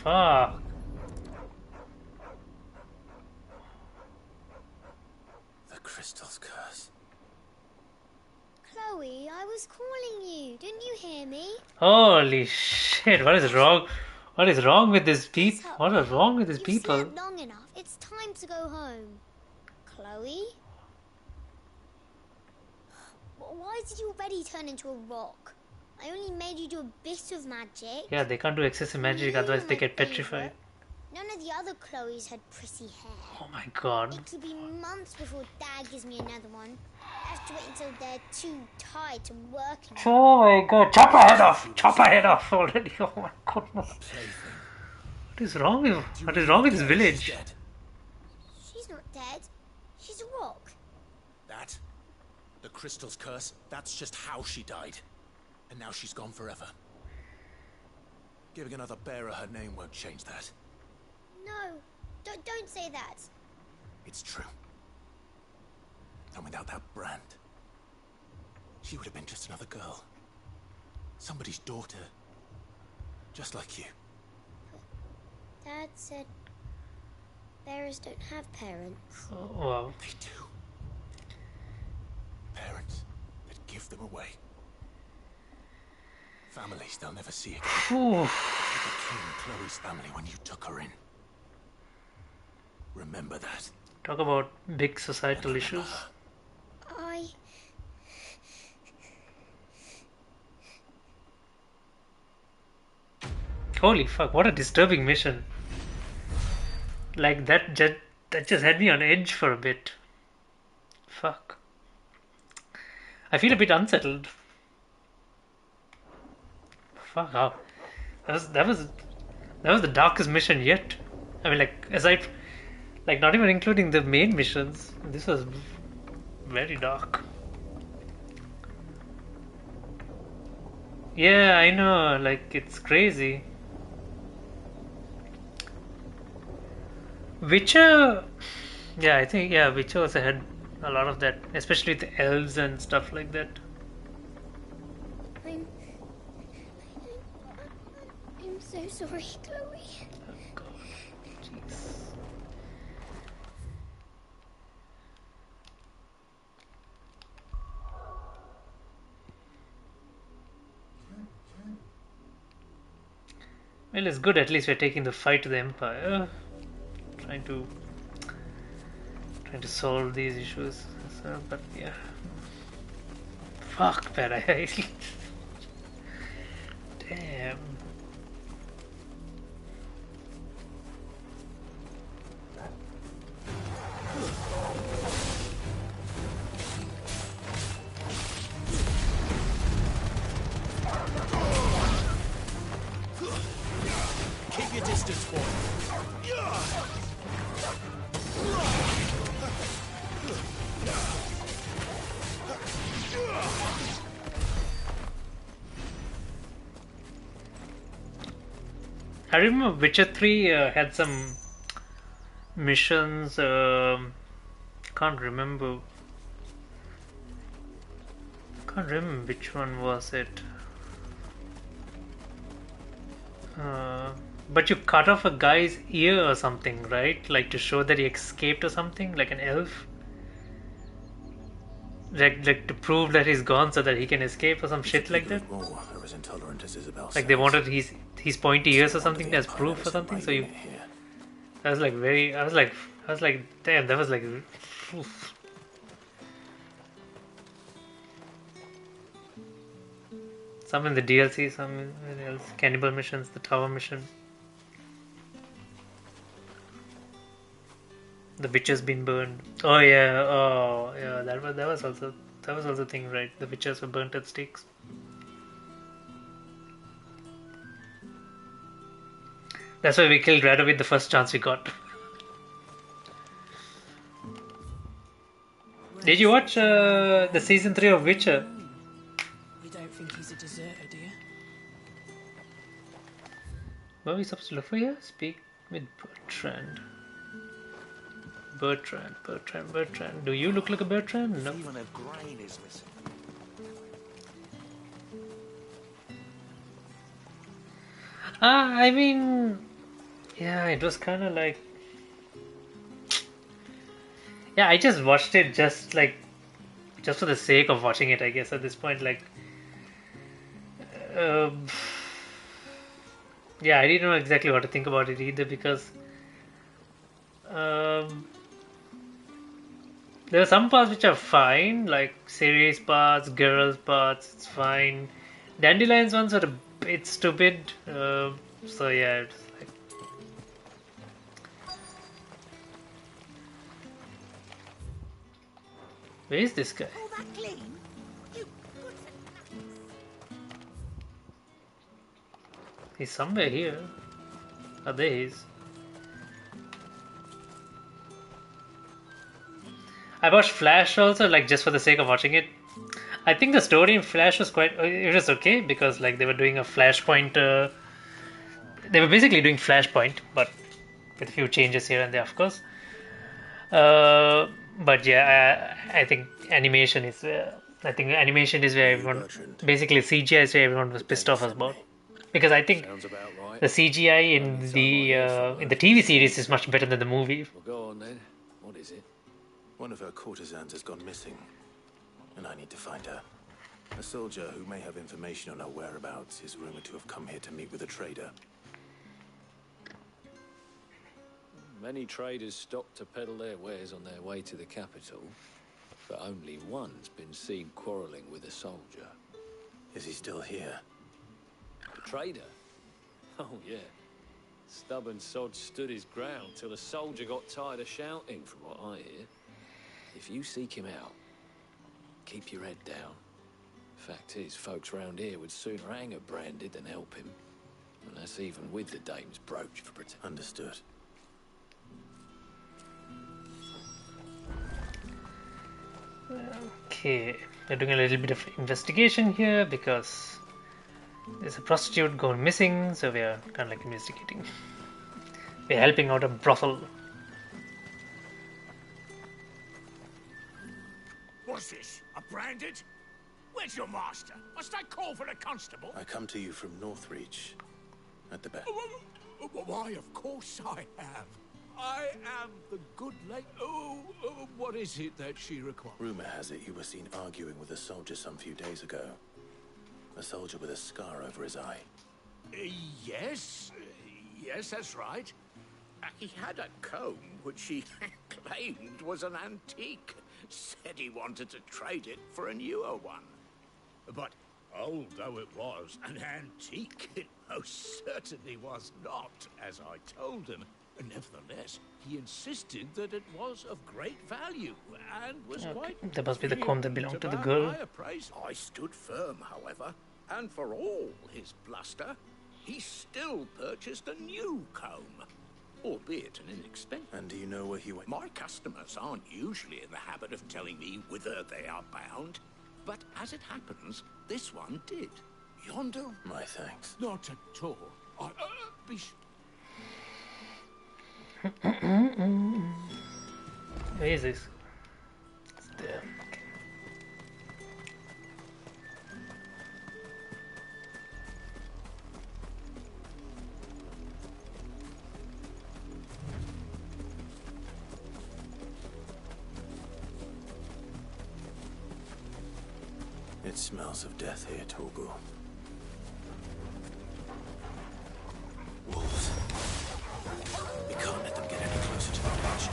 Fuck. The crystal's curse. Chloe, I was calling you. Didn't you hear me? Holy shit, what is wrong? What is wrong with these people? What is wrong with these You've people? slept long enough. It's time to go home. Chloe? Why did you already turn into a rock? I only made you do a bit of magic. Yeah, they can't do excessive magic, otherwise they get petrified. None of the other Chloes had pretty hair. Oh my god. It'll be months before Dad gives me another one. I have to wait until they're too tired to work anymore. Oh my god, chop her head off! Chop her head off already, oh my goodness. What is wrong with this village? She's not dead. She's a rock. That? The crystal's curse? That's just how she died. And now she's gone forever. Giving another bearer her name won't change that. No, don't say that. It's true. And without that brand, she would have been just another girl. Somebody's daughter. Just like you. Dad said bearers don't have parents. Oh, wow. They do. Parents that give them away. Families they'll never see again. You became Chloe's family when you took her in. Remember that. Talk about big societal issues. Holy fuck, what a disturbing mission. Like that just had me on edge for a bit. Fuck. I feel a bit unsettled. Fuck, how that was the darkest mission yet. I mean, like, aside, like, not even including the main missions, this was very dark. Yeah, I know, like, it's crazy. Witcher, yeah, I think, yeah, Witcher also had a lot of that, especially with the elves and stuff like that. I'm so sorry, Chloe. Oh God, jeez. Well, it's good, at least we're taking the fight to the Empire. Trying to solve these issues. So, but yeah. Fuck, man, I damn. Keep your distance, boy. I remember Witcher 3 had some missions. Can't remember. Can't remember which one was it. But you cut off a guy's ear or something, right? Like to show that he escaped or something, like an elf. Like to prove that he's gone so that he can escape or some shit like that. Like they wanted his pointy ears or something as proof or something. So you, that was like very. I was like, damn, that was like. Oof. Some in the DLC, some in else. Cannibal missions, the tower mission. The witches been burned. Oh yeah, that was also a thing, right? The witches were burnt at stakes. That's why we killed Radovid the first chance we got. Did you watch the season 3 of Witcher? You don't think he's a deserter, do you? What are we supposed to look for here? Speak with Bertrand. Bertrand. Do you look like a Bertrand? No. Even a grain is missing. I mean, yeah, it was kind of like, yeah, I just watched it just for the sake of watching it, I guess, at this point, like, yeah, I didn't know exactly what to think about it either because, there are some parts which are fine, like serious parts, girls parts, it's fine. Dandelions ones are a bit stupid, so yeah, it's like. Where is this guy? He's somewhere here. Oh, there he is. I watched Flash also, like just for the sake of watching it. I think the story in Flash was it was okay because like they were doing a Flashpoint. They were basically doing Flashpoint, but with a few changes here and there, of course. But yeah, I think animation is. I think animation is where everyone, basically CGI is where everyone was pissed off about, because I think Sounds about right. the CGI in the TV series is much better than the movie. Well, go on then. What is it? One of her courtesans has gone missing, and I need to find her. A soldier who may have information on her whereabouts is rumored to have come here to meet with a trader. Many traders stop to peddle their wares on their way to the capital, but only one's been seen quarrelling with a soldier. Is he still here? The trader? Oh, yeah. Stubborn sod stood his ground till the soldier got tired of shouting, from what I hear. If you seek him out, keep your head down. Fact is, folks round here would sooner hang a branded than help him. And that's even with the dame's brooch for protection. Understood. Okay, we're doing a little bit of investigation here because there's a prostitute gone missing, so we are kind of like investigating. We're helping out a brothel. What's this? A branded? Where's your master? Must I call for a constable? I come to you from Northreach, at the back. Why, of course I have. I am the good lady. What is it that she requires? Rumor has it you were seen arguing with a soldier some few days ago. A soldier with a scar over his eye. Yes. Yes, that's right. He had a comb which he claimed was an antique. Said he wanted to trade it for a newer one. But old though it was, an antique it most certainly was not, as I told him. Nevertheless, he insisted that it was of great value and was quite... That must be the comb that belonged to the girl. I stood firm, however, and for all his bluster, he still purchased a new comb, albeit an inexpensive. And do you know where he went? My customers aren't usually in the habit of telling me whither they are bound, but as it happens, this one did. Yonder? My thanks. Not at all. Be sure. Where is this? It's there. Okay. It smells of death here, Torgal. Wolves. We can't let them get any closer to the village.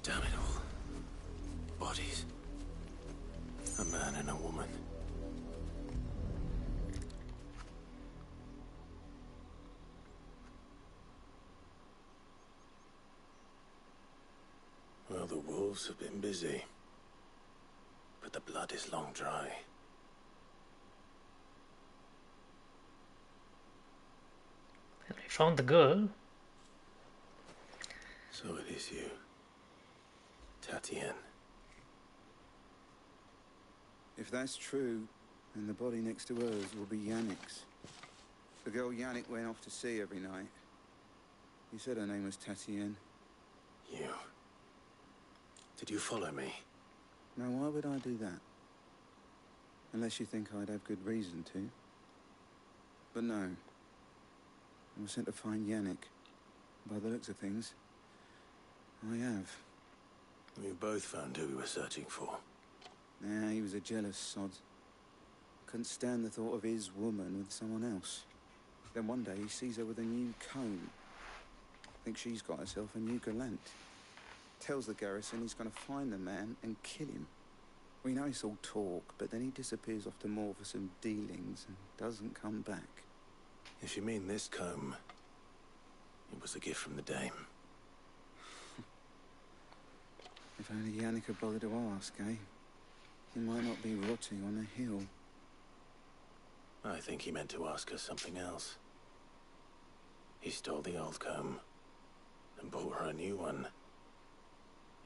Damn it all. Bodies. A man and a woman. Well, the wolves have been busy. But the blood is long dry. We found the girl. So it is you. Tatienne. If that's true, then the body next to hers will be Yannick's. The girl Yannick went off to see every night. You said her name was Tatienne. You. Did you follow me? Now, why would I do that? Unless you think I'd have good reason to. But no. I was sent to find Yannick. By the looks of things, I have. We both found who we were searching for. Nah, he was a jealous sod. Couldn't stand the thought of his woman with someone else. Then one day he sees her with a new comb. Thinks she's got herself a new gallant. Tells the garrison he's going to find the man and kill him. We know it's all talk, but then he disappears off to Moor for some dealings and doesn't come back. If you mean this comb, it was a gift from the dame. If only Yannick had bothered to ask, eh? He might not be rotting on a hill. I think he meant to ask her something else. He stole the old comb and bought her a new one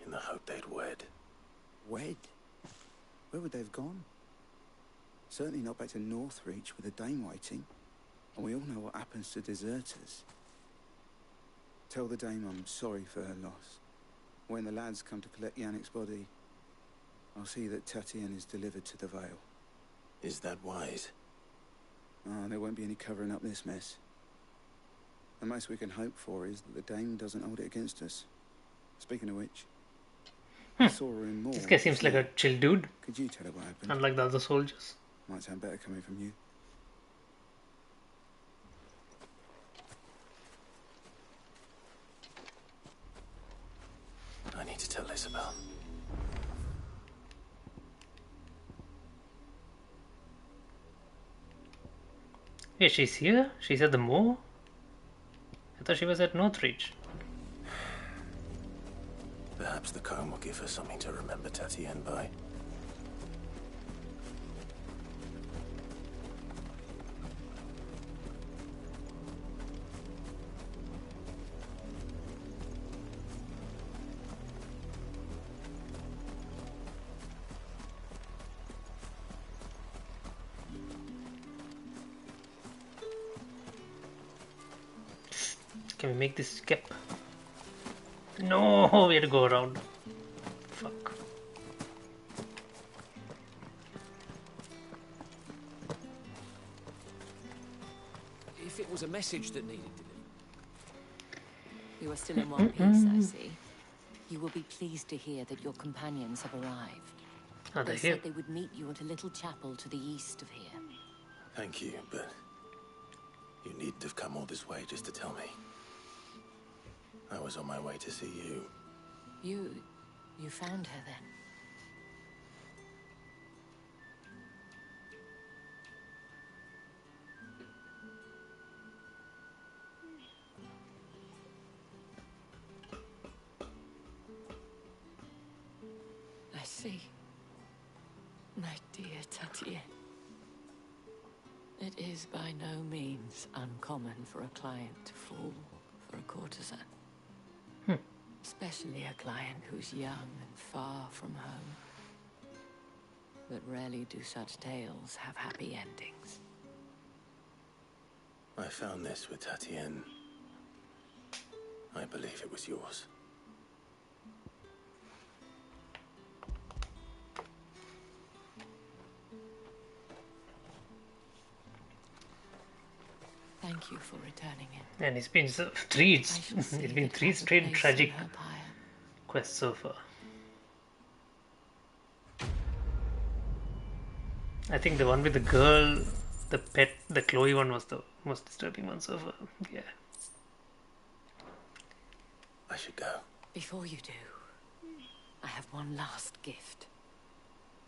in the hope they'd wed. Wed? Where would they have gone? Certainly not back to Northreach with a dame waiting. And we all know what happens to deserters. Tell the dame I'm sorry for her loss. When the lads come to collect Yannick's body, I'll see that Tatienne is delivered to the Vale. Is that wise? Ah, there won't be any covering up this mess. The most we can hope for is that the dame doesn't hold it against us. Speaking of which, I saw her in Moor. This guy seems like a chill dude. Could you tell her what happened? Unlike the other soldiers. Might sound better coming from you. I need to tell Isabel. Yeah, she's here? She's at the Moor? I thought she was at Northreach. Perhaps the comb will give her something to remember Tatienne by. Can we make this skip? No, we had to go around. Fuck. If it was a message that needed delivery. You are still in one piece, I see. You will be pleased to hear that your companions have arrived. Are they They here? said they would meet you at a little chapel to the east of here. Thank you, but you needn't have come all this way just to tell me. I was on my way to see you. You found her then? I see. My dear Tatienne. It is by no means uncommon for a client to fall for a courtesan. Especially a client who's young and far from home. But rarely do such tales have happy endings. I found this with Tatienne. I believe it was yours. Thank you for returning it. And it's been it's been three straight tragic quests so far. I think the one with the girl, the pet, the Chloe one was the most disturbing one so far. Yeah. I should go. Before you do, I have one last gift.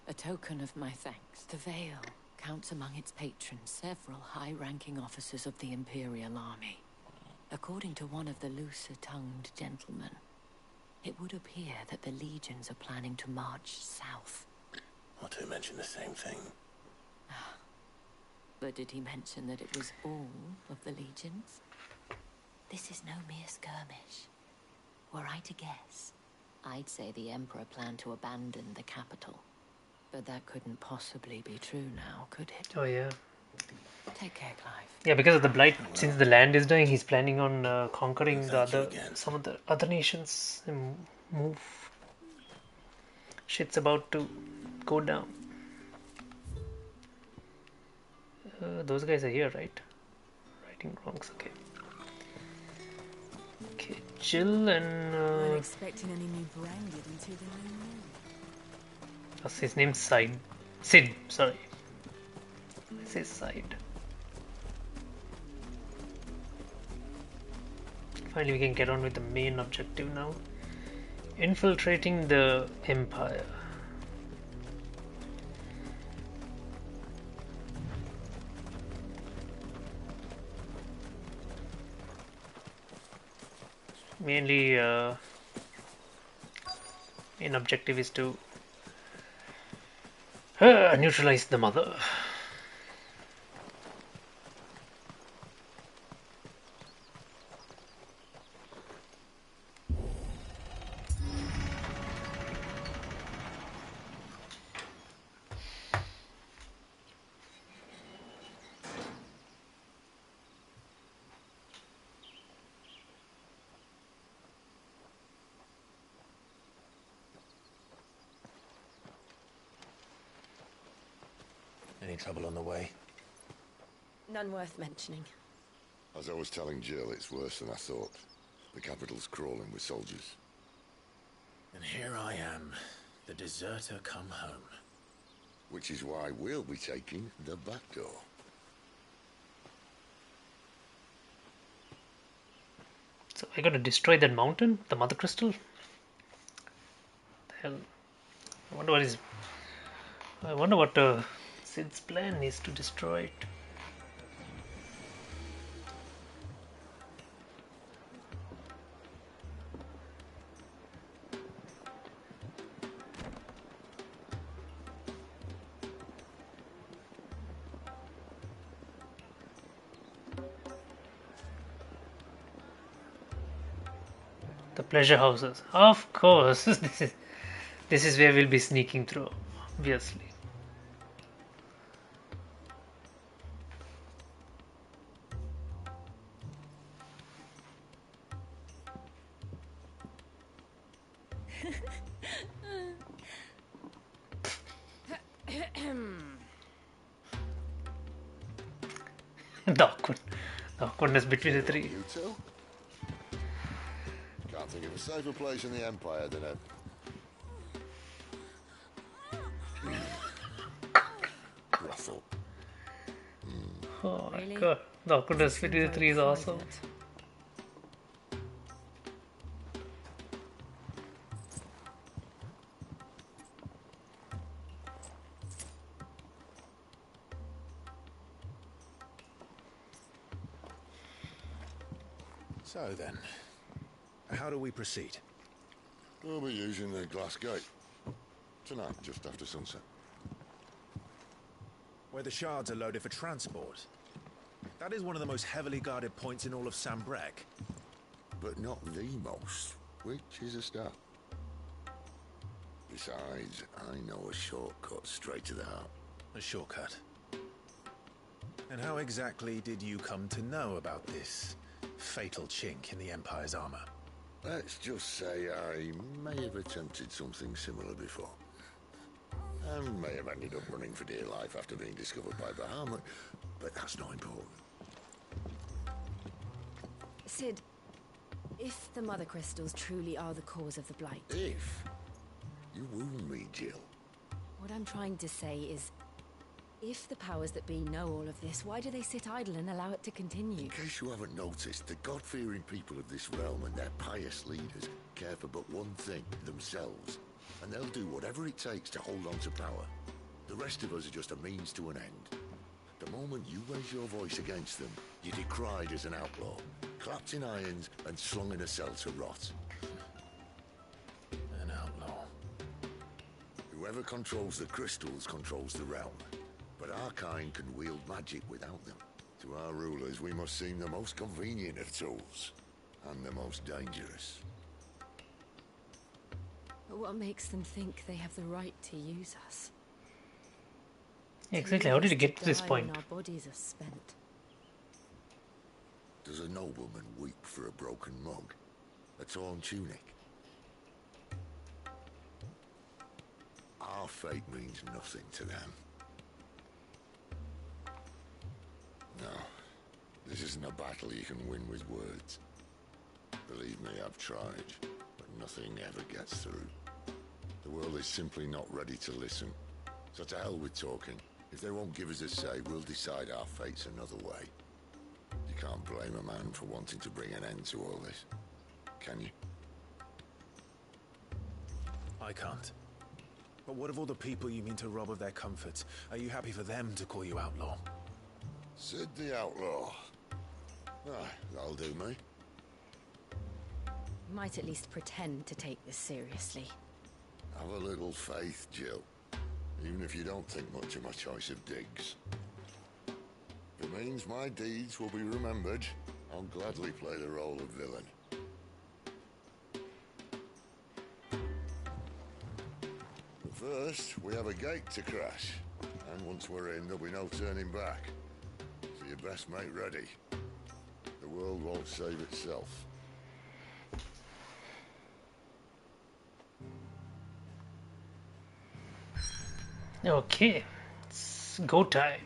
A token of my thanks. The Vale counts among its patrons several high-ranking officers of the Imperial Army. According to one of the looser-tongued gentlemen, it would appear that the legions are planning to march south. Otto mentioned the same thing. But did he mention that it was all of the legions? This is no mere skirmish. Were I to guess, I'd say the Emperor planned to abandon the capital. But that couldn't possibly be true now, could it? Oh yeah. Take care, Clive. Yeah, because of the blight, since the land is dying, he's planning on conquering some of the other nations and move. Shit's about to go down. Those guys are here, right? Righting wrongs, okay. Okay, chill and... I'm expecting any new branded until the new moon. That's his name, Sid. Sid, sorry. I say Sid. Finally, we can get on with the main objective now. Infiltrating the Empire. Mainly, main objective is to neutralize the mother. Any trouble on the way? None worth mentioning. As I was telling Jill, it's worse than I thought. The capital's crawling with soldiers. And here I am, the deserter come home. Which is why we'll be taking the back door. So I gotta destroy that mountain, the mother crystal? The hell? I wonder what Sid's plan is to destroy it. The pleasure houses. Of course. This is where we'll be sneaking through, obviously. The awkwardness between the three. You two? Can't think of a safer place in the Empire than a... brothel. Oh my god, the awkwardness between the three is awesome. So then, how do we proceed? We'll be using the glass gate. Tonight, just after sunset. Where the shards are loaded for transport. That is one of the most heavily guarded points in all of Sambrek. But not the most, which is a start. Besides, I know a shortcut straight to the heart. A shortcut. And how exactly did you come to know about this fatal chink in the Empire's armor? Let's just say I may have attempted something similar before. And may have ended up running for dear life after being discovered by Bahamut, but that's not important. Sid, if the mother crystals truly are the cause of the blight... If? You wound me, Jill. What I'm trying to say is, if the powers that be know all of this, why do they sit idle and allow it to continue? In case you haven't noticed, the God-fearing people of this realm and their pious leaders care for but one thing, themselves. And they'll do whatever it takes to hold on to power. The rest of us are just a means to an end. The moment you raise your voice against them, you're decried as an outlaw, clapped in irons and slung in a cell to rot. An outlaw. Whoever controls the crystals controls the realm. But our kind can wield magic without them. To our rulers, we must seem the most convenient of tools. And the most dangerous. But what makes them think they have the right to use us? Exactly, how did you get to this point? When our bodies are spent. Does a nobleman weep for a broken mug? A torn tunic? Our fate means nothing to them. No, this isn't a battle you can win with words. Believe me, I've tried, but nothing ever gets through. The world is simply not ready to listen. So to hell with talking. If they won't give us a say, we'll decide our fates another way. You can't blame a man for wanting to bring an end to all this, can you? I can't. But what of all the people you mean to rob of their comforts? Are you happy for them to call you outlaw? Sid the Outlaw. Ah, that'll do me. You might at least pretend to take this seriously. Have a little faith, Jill. Even if you don't think much of my choice of digs. If it means my deeds will be remembered, I'll gladly play the role of villain. But first, we have a gate to crash. And once we're in, there'll be no turning back. So you best make ready. The world won't save itself. Okay, it's go time.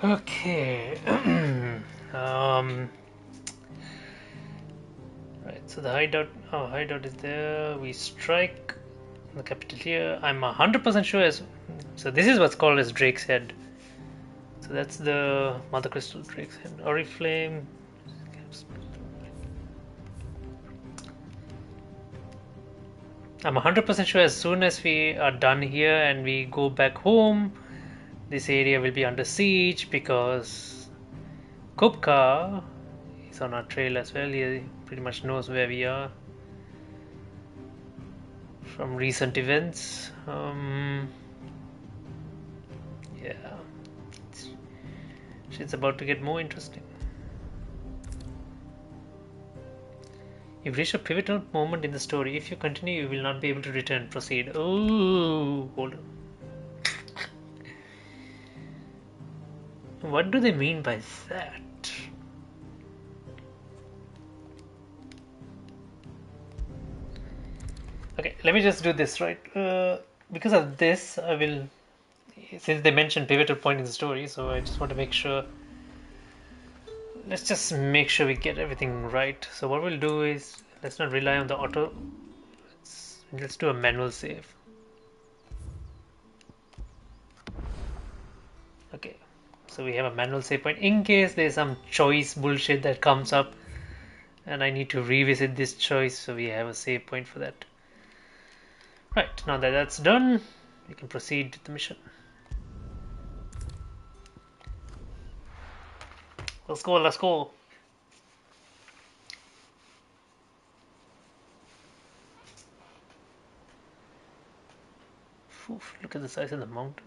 Okay. Right, so the hideout, our hideout is there. We strike the capital here. I'm 100% sure so this is what's called as Drake's Head. So that's the Mother Crystal Drake's Head. Oriflame. I'm 100% sure as soon as we are done here and we go back home, this area will be under siege because Kupka is on our trail as well. He pretty much knows where we are from recent events. Yeah, shit's about to get more interesting. You've reached a pivotal moment in the story. If you continue, you will not be able to return. Proceed. Oh, hold on. What do they mean by that? Okay, let me just do this, right? Because of this, I will... Since they mentioned pivotal point in the story, so I just want to make sure... Let's just make sure we get everything right. So what we'll do is, let's not rely on the auto. Let's do a manual save. Okay, so we have a manual save point in case there's some choice bullshit that comes up and I need to revisit this choice, so we have a save point for that. Right, now that that's done, we can proceed to the mission. Let's go, let's go. Oof, look at the size of the mountain.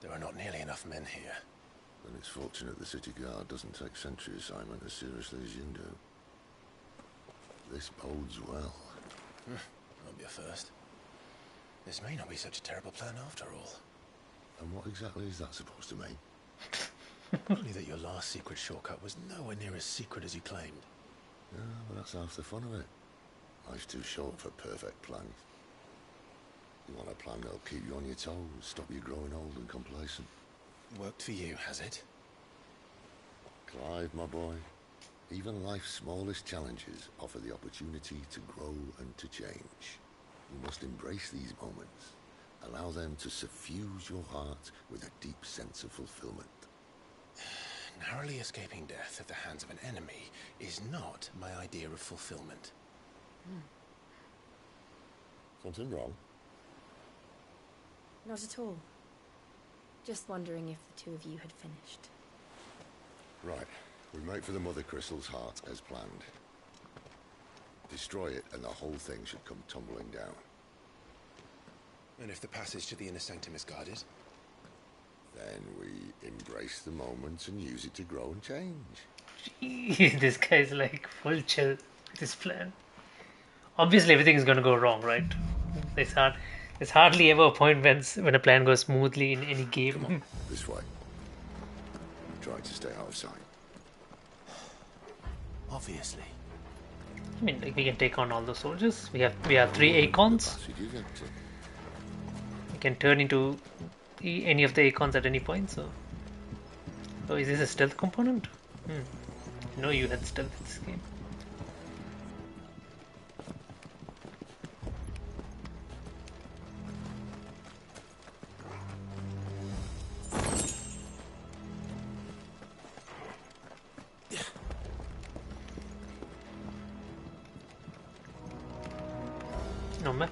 There are not nearly enough men here. Then it's fortunate the city guard doesn't take sentry assignment as seriously as you do. This bodes well. Won't be a first. This may not be such a terrible plan after all. And what exactly is that supposed to mean? Only that your last secret shortcut was nowhere near as secret as you claimed. Yeah, but that's half the fun of it. Life's too short for perfect plans. You want a plan that'll keep you on your toes, stop you growing old and complacent. Worked for you, has it? Clive, my boy, even life's smallest challenges offer the opportunity to grow and to change. You must embrace these moments. Allow them to suffuse your heart with a deep sense of fulfillment. Narrowly escaping death at the hands of an enemy is not my idea of fulfillment. Something wrong? Not at all. Just wondering if the two of you had finished. Right. We make for the Mother Crystal's heart as planned. Destroy it and the whole thing should come tumbling down. And if the passage to the inner sanctum is guarded? Then we embrace the moment and use it to grow and change. Jeez, this guy's like full chill with his plan. Obviously everything is going to go wrong, right? There's hardly ever a point when a plan goes smoothly in any game. Come on, this way. Try to stay out of sight. Obviously. I mean, like, we can take on all the soldiers. We have 3 Acons. We can turn into any of the Acons at any point. So, oh, is this a stealth component? No, you had stealth in this game. No map.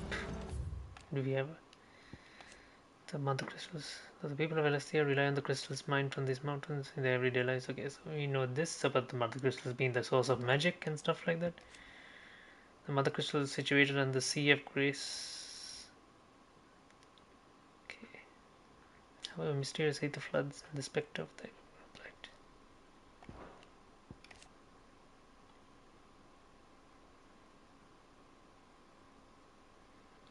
Do we have the mother crystals? The people of Alestia rely on the crystals mined from these mountains in their everyday lives. Okay, so we know this about the mother crystals being the source of magic and stuff like that. The mother crystal is situated on the Sea of Grace. Okay. However, mysterious hate the floods and the spectre of the light.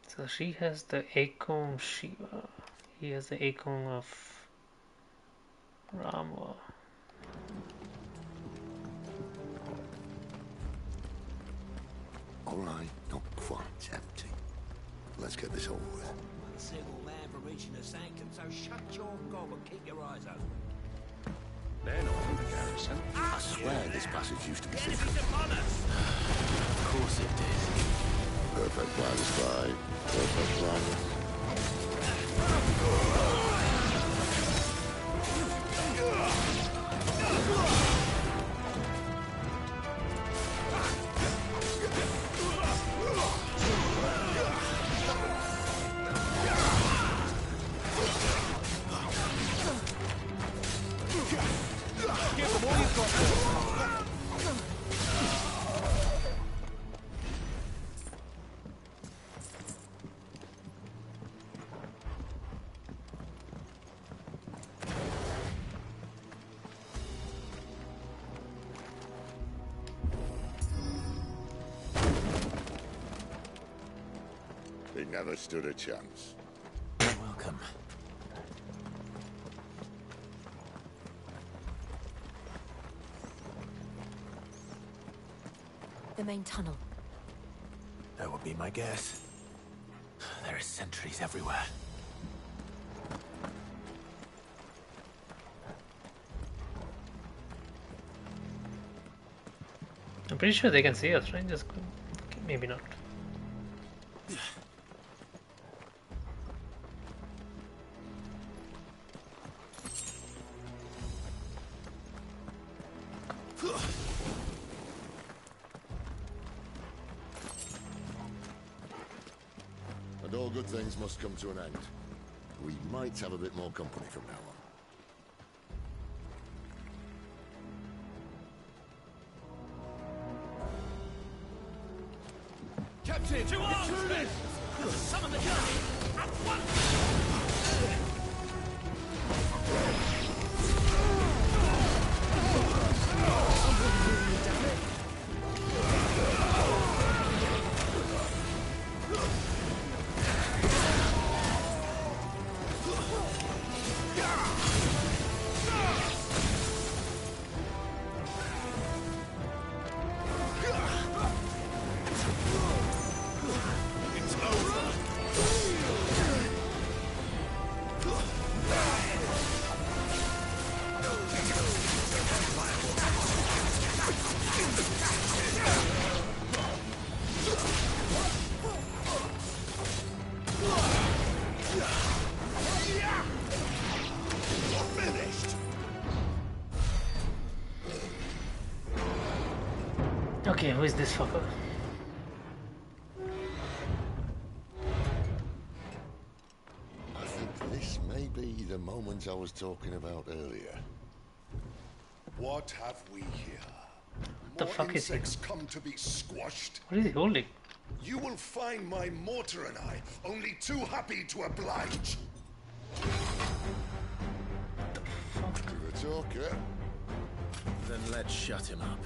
So she has the Acon Shiva. He has the Acon of Rama. All right, not quite empty. Let's get this over with. One single man from reaching the sanctum, so shut your gob and keep your eyes open. They're not in the garrison. I swear this passage used to be secret. Of course it did. Perfect plan, spy. Perfect plan. They never stood a chance. Welcome. The main tunnel. That would be my guess. There are sentries everywhere. I'm pretty sure they can see us, right? Just okay, maybe not. And all good things must come to an end. We might have a bit more company from now on. Captain! To arms! Summon the gun! At once! Okay, who is this fucker? I think this may be the moment I was talking about earlier. What have we here? What the fuck is he? Insects come to be squashed. What is he holding? You will find my mortar and I only too happy to oblige. To the talker. Then let's shut him up.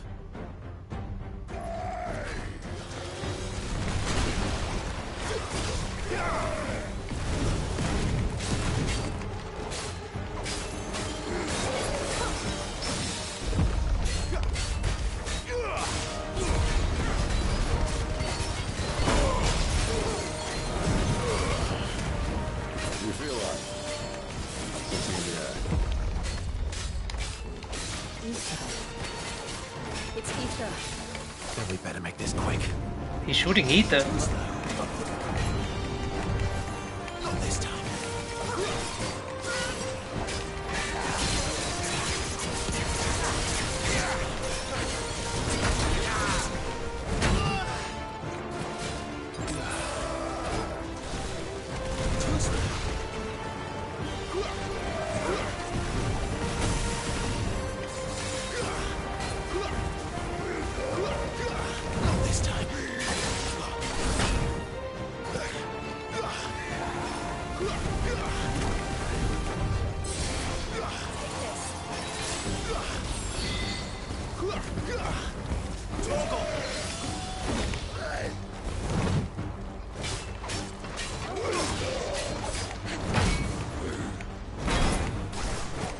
He's shooting ether. Not this time. Not this time.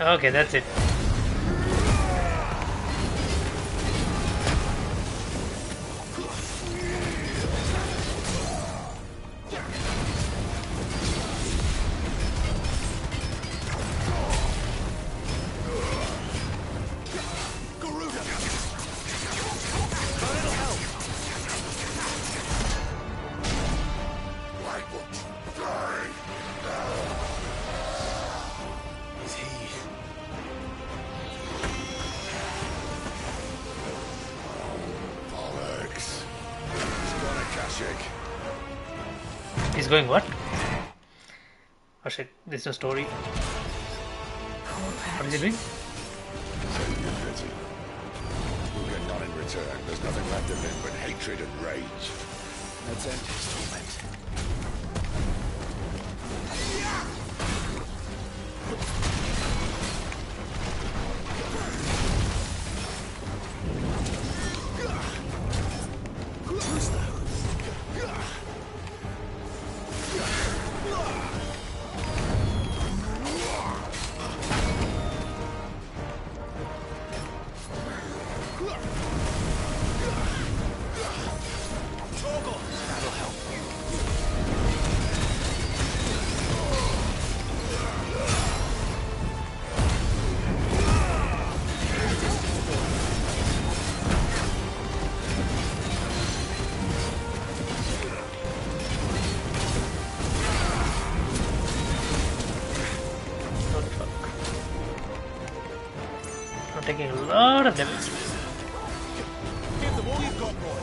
Okay, that's it. Is he? Bollocks. He's got a Kashyyyk. He's going what? Oh shit, there's no story. What is he doing? Save your pity. We'll get none in return. There's nothing left of him but hatred and rage. Let's end his torment. That'll help. What the fuck? I'm taking a lot of damage. Give them all you've got, boy.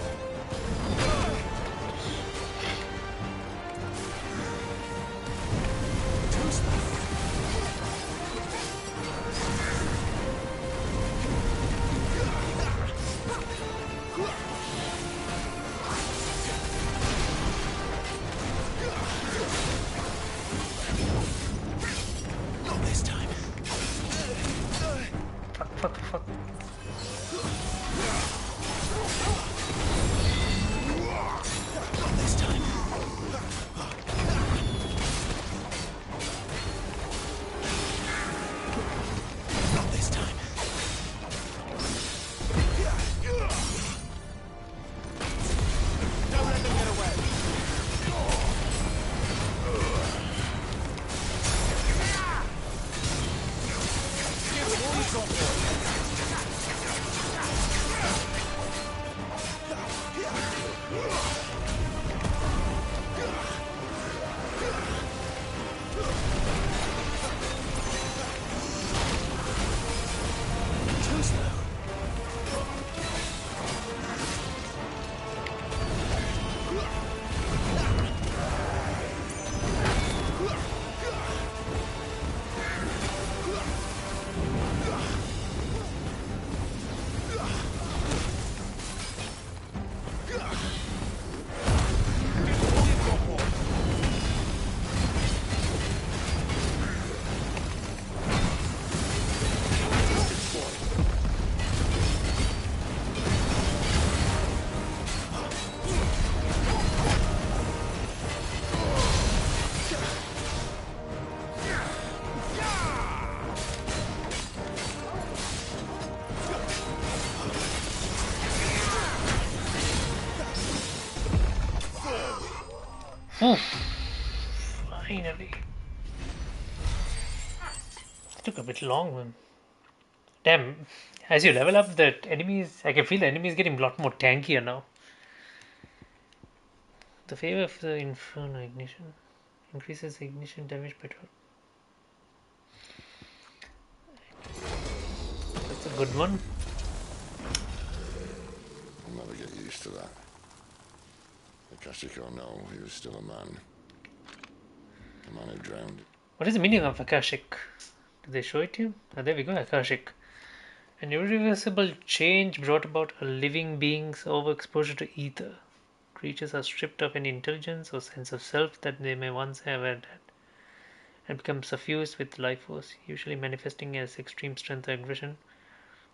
Not this time. Fuck. Not this time. Not this time. Don't let them get away. Give them all you've got, boy. Too slow. Finally. It took a bit long, man. Damn, as you level up, the enemies, I can feel the enemies getting a lot more tankier now. The favor of the Inferno ignition increases ignition damage by 12. That's a good one. I'll never get used to that. Akashic or no, he was still a man. A man who drowned. What is the meaning of Akashic? Do they show it to you? Oh, there we go, Akashic. An irreversible change brought about a living being's overexposure to ether. Creatures are stripped of any intelligence or sense of self that they may once have had and become suffused with life force, usually manifesting as extreme strength or aggression.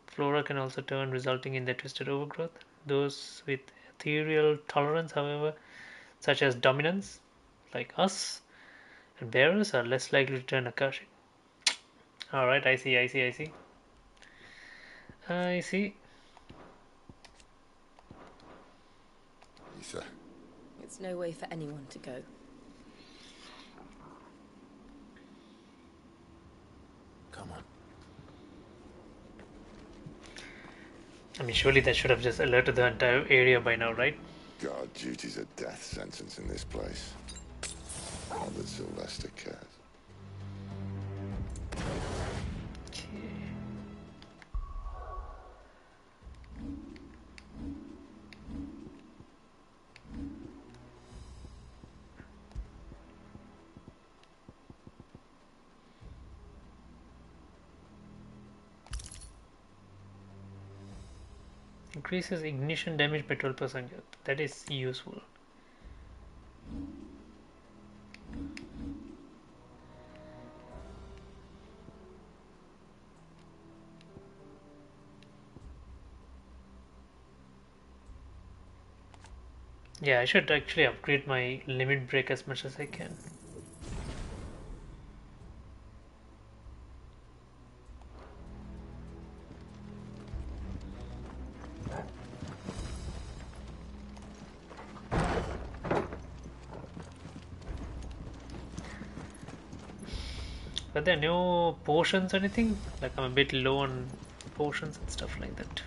Flora can also turn, resulting in their twisted overgrowth. Those with ethereal tolerance, however, such as dominance, like us, and bearers, are less likely to turn Akashic. Alright, I see. Ether. It's no way for anyone to go. Come on. I mean, surely that should have just alerted the entire area by now, right? God, duty's a death sentence in this place. Not that Sylvester cares. Increases ignition damage by 12%. That is useful. Yeah, I should actually upgrade my limit break as much as I can. Are there no potions or anything? Like, I'm a bit low on potions and stuff like that.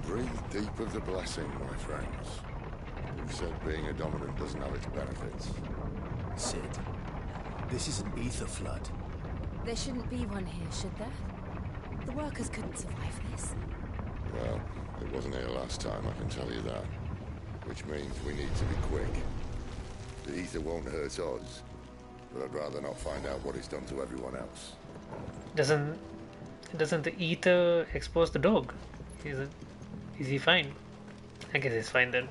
Breathe deep of the blessing, my friends. Who said being a dominant doesn't have its benefits? Sid, this is an ether flood. There shouldn't be one here, should there? The workers couldn't survive this. Well, it wasn't here last time, I can tell you that. Which means we need to be quick. The ether won't hurt us, but I'd rather not find out what it's done to everyone else. Doesn't the ether expose the dog? Is he fine? I guess he's fine then.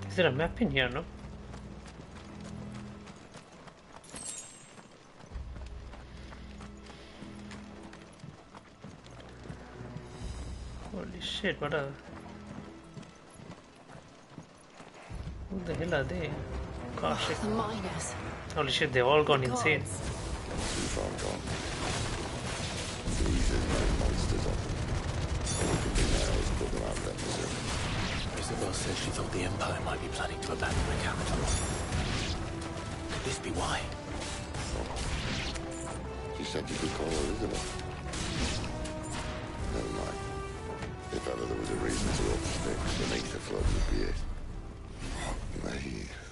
Is there a map in here, no? Holy shit, what are... Who the hell are they? Gosh, The miners. holy shit, they've all gone The insane. gods. Too far gone. These are no monsters on them. All we can do now is put them out of their misery. Isabel said she thought the Empire might be planning to abandon the capital. Could this be why? She said you could call her Elizabeth. Never mind. If ever there was a reason to up sticks, the ether flood would be it.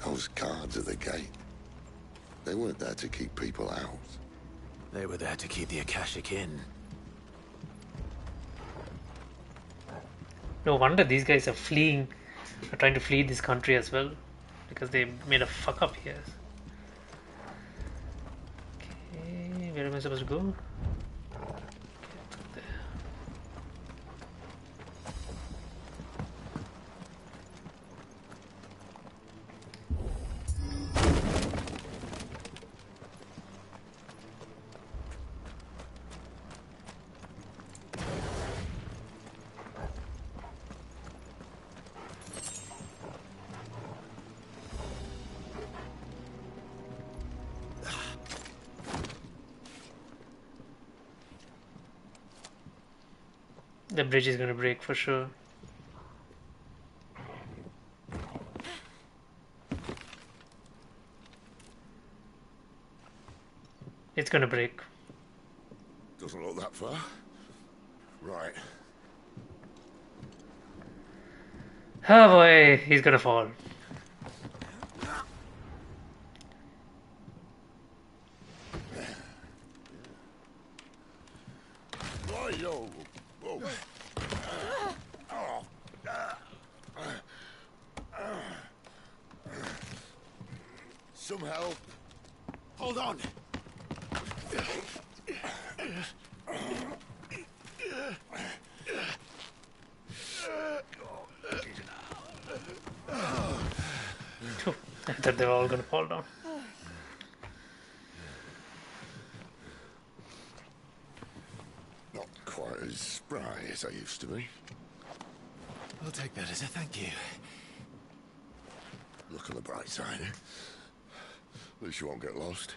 Those guards at the gate. They weren't there to keep people out. They were there to keep the Akashic in. No wonder these guys are trying to flee this country as well, because they made a fuck up here. Okay, where am I supposed to go? The bridge is gonna break for sure. It's gonna break. Doesn't look that far. Right. Oh boy, he's gonna fall. Yo. Whoa. Some help. Hold on. Phew, I thought they were all gonna fall down. Not quite as spry as I used to be. I'll take that as a thank you. Look on the bright side. At least you won't get lost.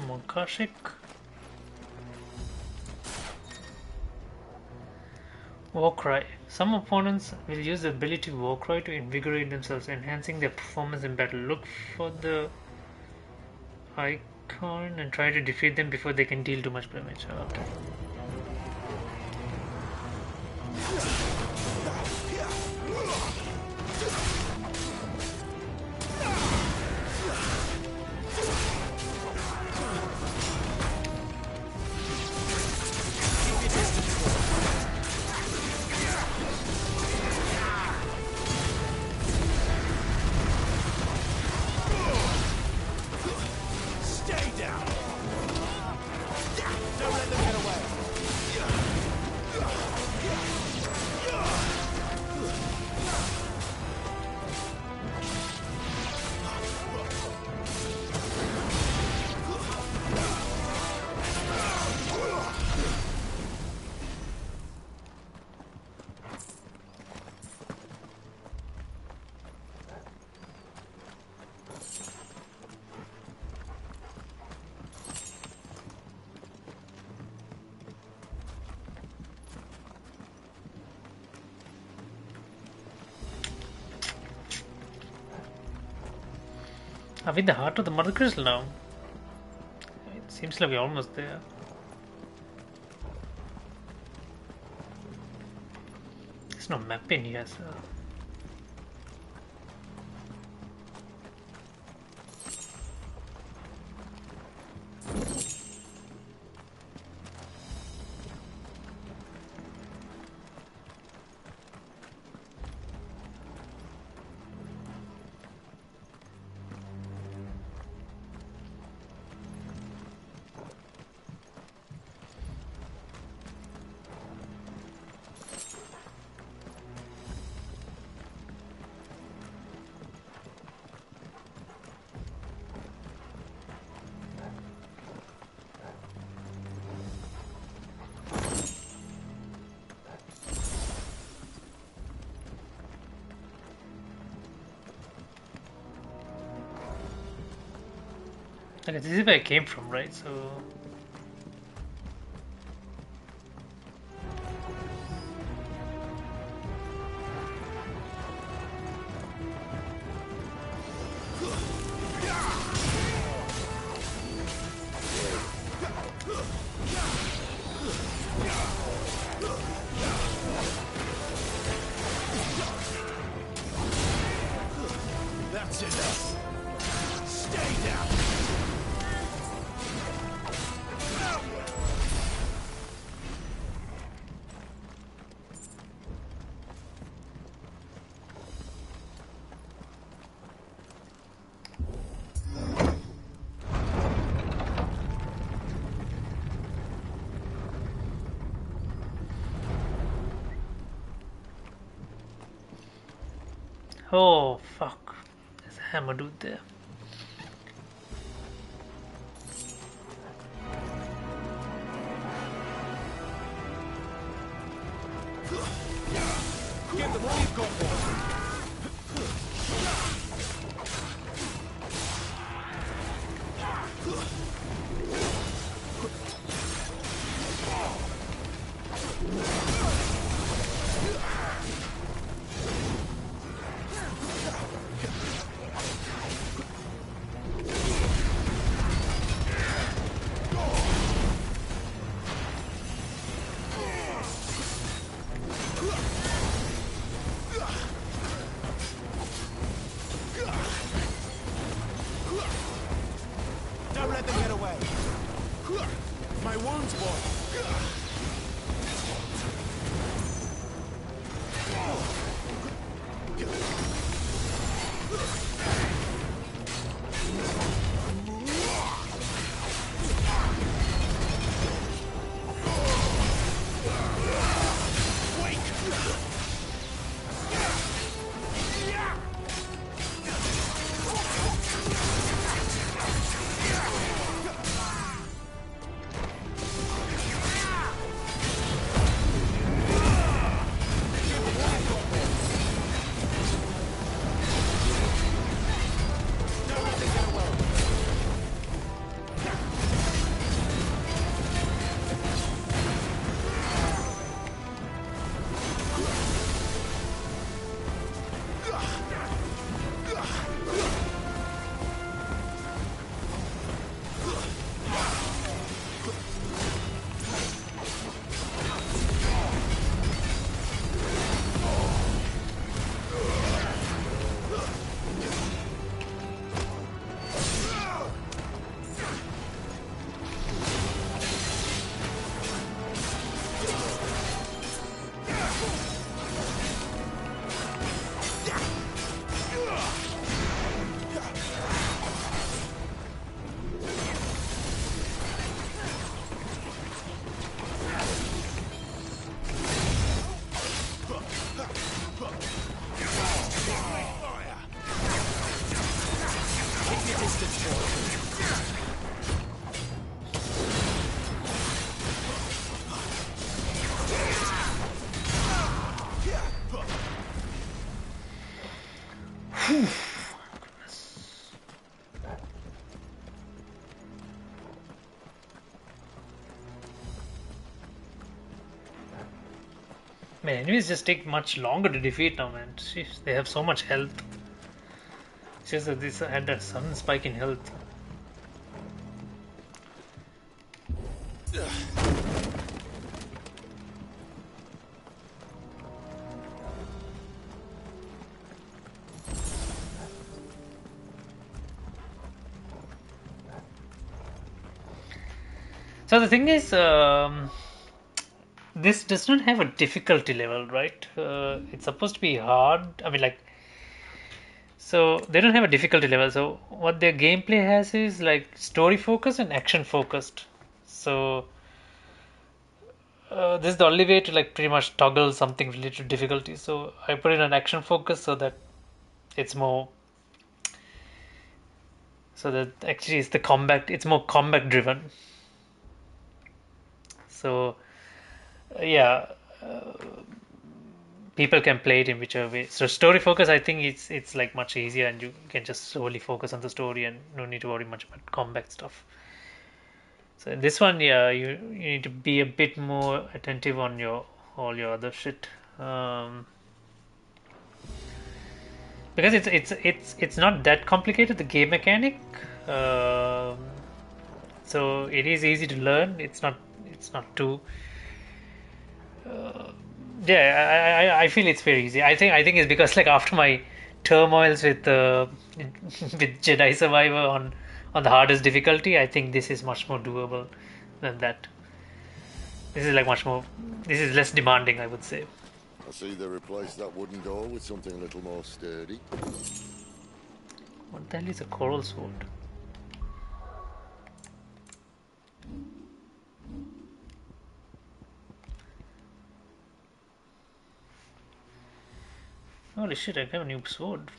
Monkashik. Warcry. Some opponents will use the ability Warcry to invigorate themselves, enhancing their performance in battle. Look for the icon and try to defeat them before they can deal too much damage. Okay. Are we in the heart of the Mother Crystal now? It seems like we're almost there. There's no map in here, so... Okay, this is where I came from, right? So... That's enough. Stay down. Oh fuck! There's a hammer dude there. Get them all you've got, boy. Don't let them get away. My wounds, boy. Man, enemies just take much longer to defeat now, man. Jeez, they have so much health. It's just that this had a sudden spike in health. So the thing is, this does not have a difficulty level, right? It's supposed to be hard. I mean, like, so they don't have a difficulty level. So what their gameplay has is like story focused and action focused. So this is the only way to like pretty much toggle something related to difficulty. So I put in an action focus so that it's more. So that actually it's the combat. It's more combat driven. So yeah, people can play it in whichever way. So story focus, I think it's like much easier, and you can just solely focus on the story and no need to worry much about combat stuff. So in this one, yeah, you need to be a bit more attentive on your all your other shit. Because it's not that complicated, the game mechanic. Um, so it is easy to learn. It's not too. Yeah, I feel it's very easy. I think it's because like after my turmoils with with Jedi Survivor on the hardest difficulty, I think this is much more doable than that. This is like much more. This is less demanding, I would say. I see they replaced that wooden door with something a little more sturdy. What the hell is a coral sword? Holy shit, I got a new sword.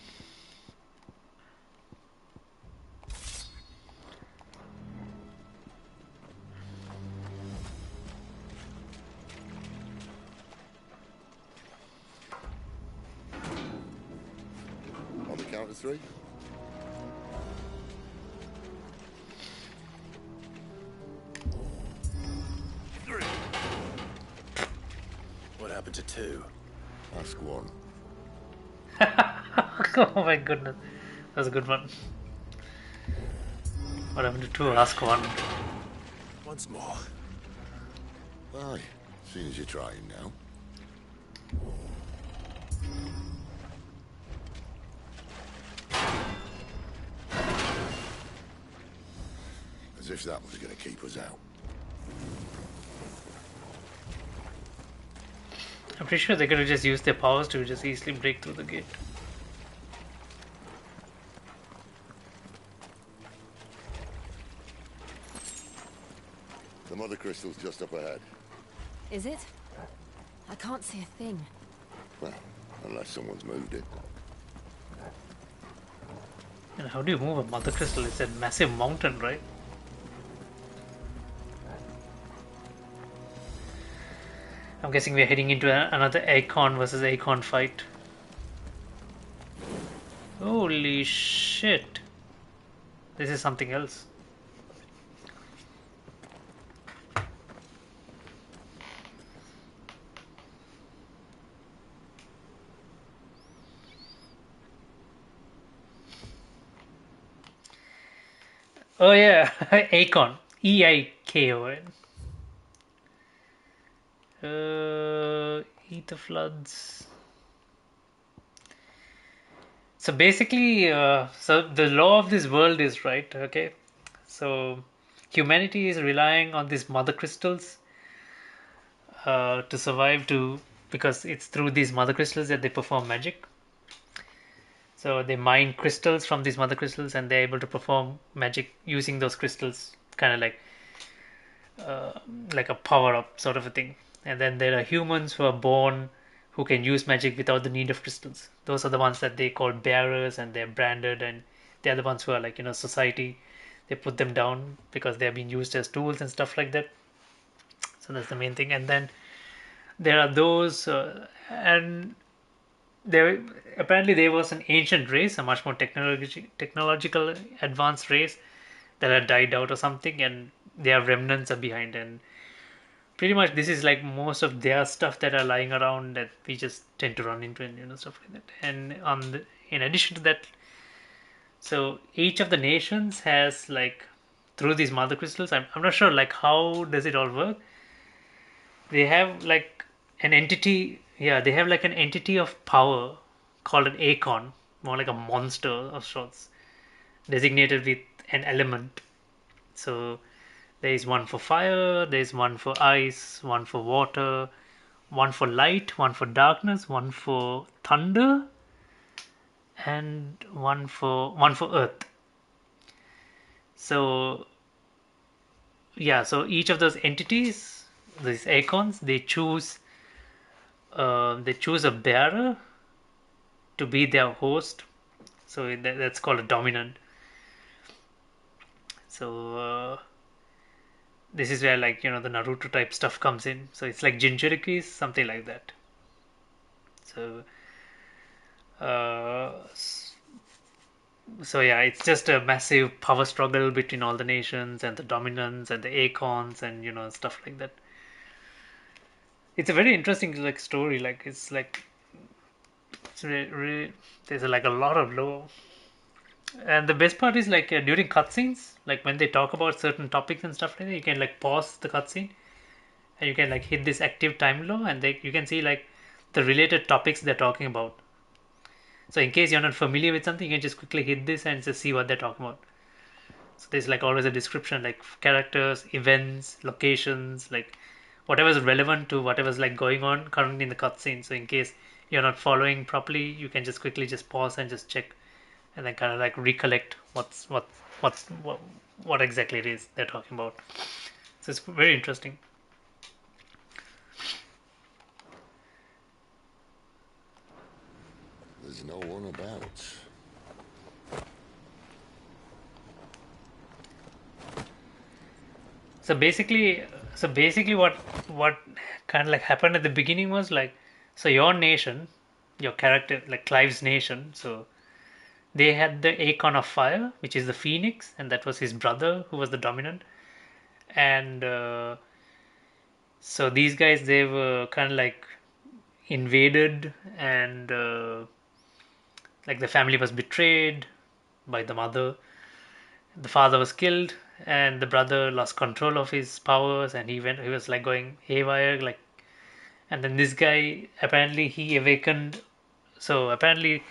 On the count of 3. What happened to 2? Ask 1. Oh my goodness. That was a good one. What happened to 2? Ask 1. Once more. Aye, seeing as you're trying now. As if that was going to keep us out. I'm pretty sure they could have just used their powers to just easily break through the gate. The mother crystal's just up ahead. Is it? I can't see a thing. Well, unless someone's moved it. And how do you move a mother crystal? It's a massive mountain, right? I'm guessing we're heading into another Acorn versus Acorn fight. Holy shit. This is something else. Oh yeah, Acorn. E-I-K-O-N. Ether floods. So basically, so the law of this world is right, okay? So humanity is relying on these mother crystals to survive, because it's through these mother crystals that they perform magic. So they mine crystals from these mother crystals and they're able to perform magic using those crystals, kind of like a power up sort of a thing. And then there are humans who are born who can use magic without the need of crystals. Those are the ones that they call bearers, and they're branded, and they're the ones who are like, society. They put them down because they're being used as tools and stuff like that. So that's the main thing. And then there are those, and there apparently there was an ancient race, a much more technological advanced race that had died out or something, and their remnants are behind. And pretty much this is like most of their stuff that are lying around that we just tend to run into, and stuff like that. And in addition to that, so each of the nations has like, through these mother crystals, I'm not sure like how does it all work. They have like an entity, yeah, they have like an entity of power called an Acorn, more like a monster of sorts, designated with an element. So there is one for fire, there is one for ice, one for water, one for light, one for darkness, one for thunder, and one for earth. So yeah, so each of those entities, these acorns, they choose a bearer to be their host. So that's called a dominant. So this is where like the Naruto type stuff comes in. So it's like Jinchuriki, something like that. So so yeah, it's just a massive power struggle between all the nations and the dominants and the acorns and stuff like that. It's a very interesting like story. Like there's like a lot of lore. And the best part is like during cutscenes, like when they talk about certain topics and stuff like that, you can like pause the cutscene and you can like hit this active time low, and you can see like the related topics they're talking about. So in case you're not familiar with something, you can just quickly hit this and just see what they're talking about. So there's like always a description, like characters, events, locations, like whatever's relevant to whatever's like going on currently in the cutscene. So in case you're not following properly, you can just quickly just pause and just check, and then kind of like recollect what exactly it is they're talking about. So it's very interesting. So basically, what kind of like happened at the beginning was like, so your nation, your character, like Clive's nation, so they had the Aegon of Fire, which is the Phoenix, and that was his brother who was the dominant, and so these guys they were kind of like invaded, and like the family was betrayed by the mother. The father was killed, and the brother lost control of his powers, and he was like going haywire, like. And then this guy apparently he awakened. So apparently,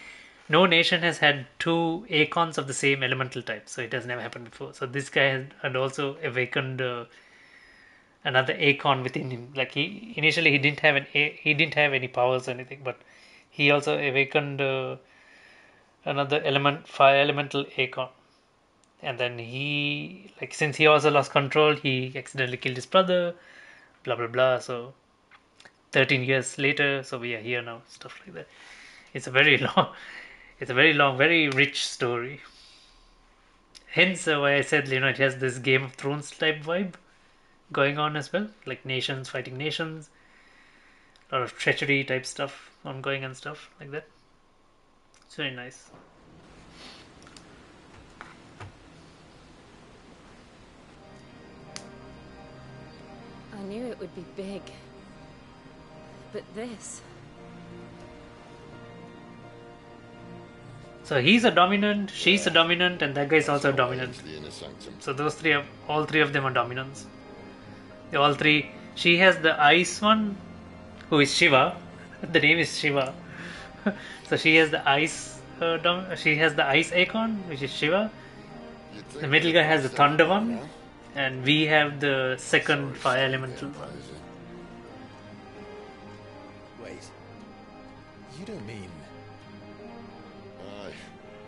no nation has had two Aecons of the same elemental type, so it has never happened before. So this guy had also awakened another Aecon within him. Like he didn't have any powers or anything, but he also awakened another fire elemental Aecon. And then he, like, since he also lost control, he accidentally killed his brother, blah blah blah. So 13 years later, so we are here now, stuff like that. It's a very long, very rich story. Hence why I said, it has this Game of Thrones type vibe going on as well, like nations fighting nations, a lot of treachery type stuff ongoing and stuff like that. It's very nice. I knew it would be big. But this... So he's a dominant, she's a dominant, and that guy's also a dominant. So all three of them are dominants. They all three. She has the ice one, who is Shiva. The name is Shiva. So she has the ice. She has the ice Aecon, which is Shiva. The middle guy has the thunder one, and we have the second fire elemental one. Wait, you don't mean... Aye,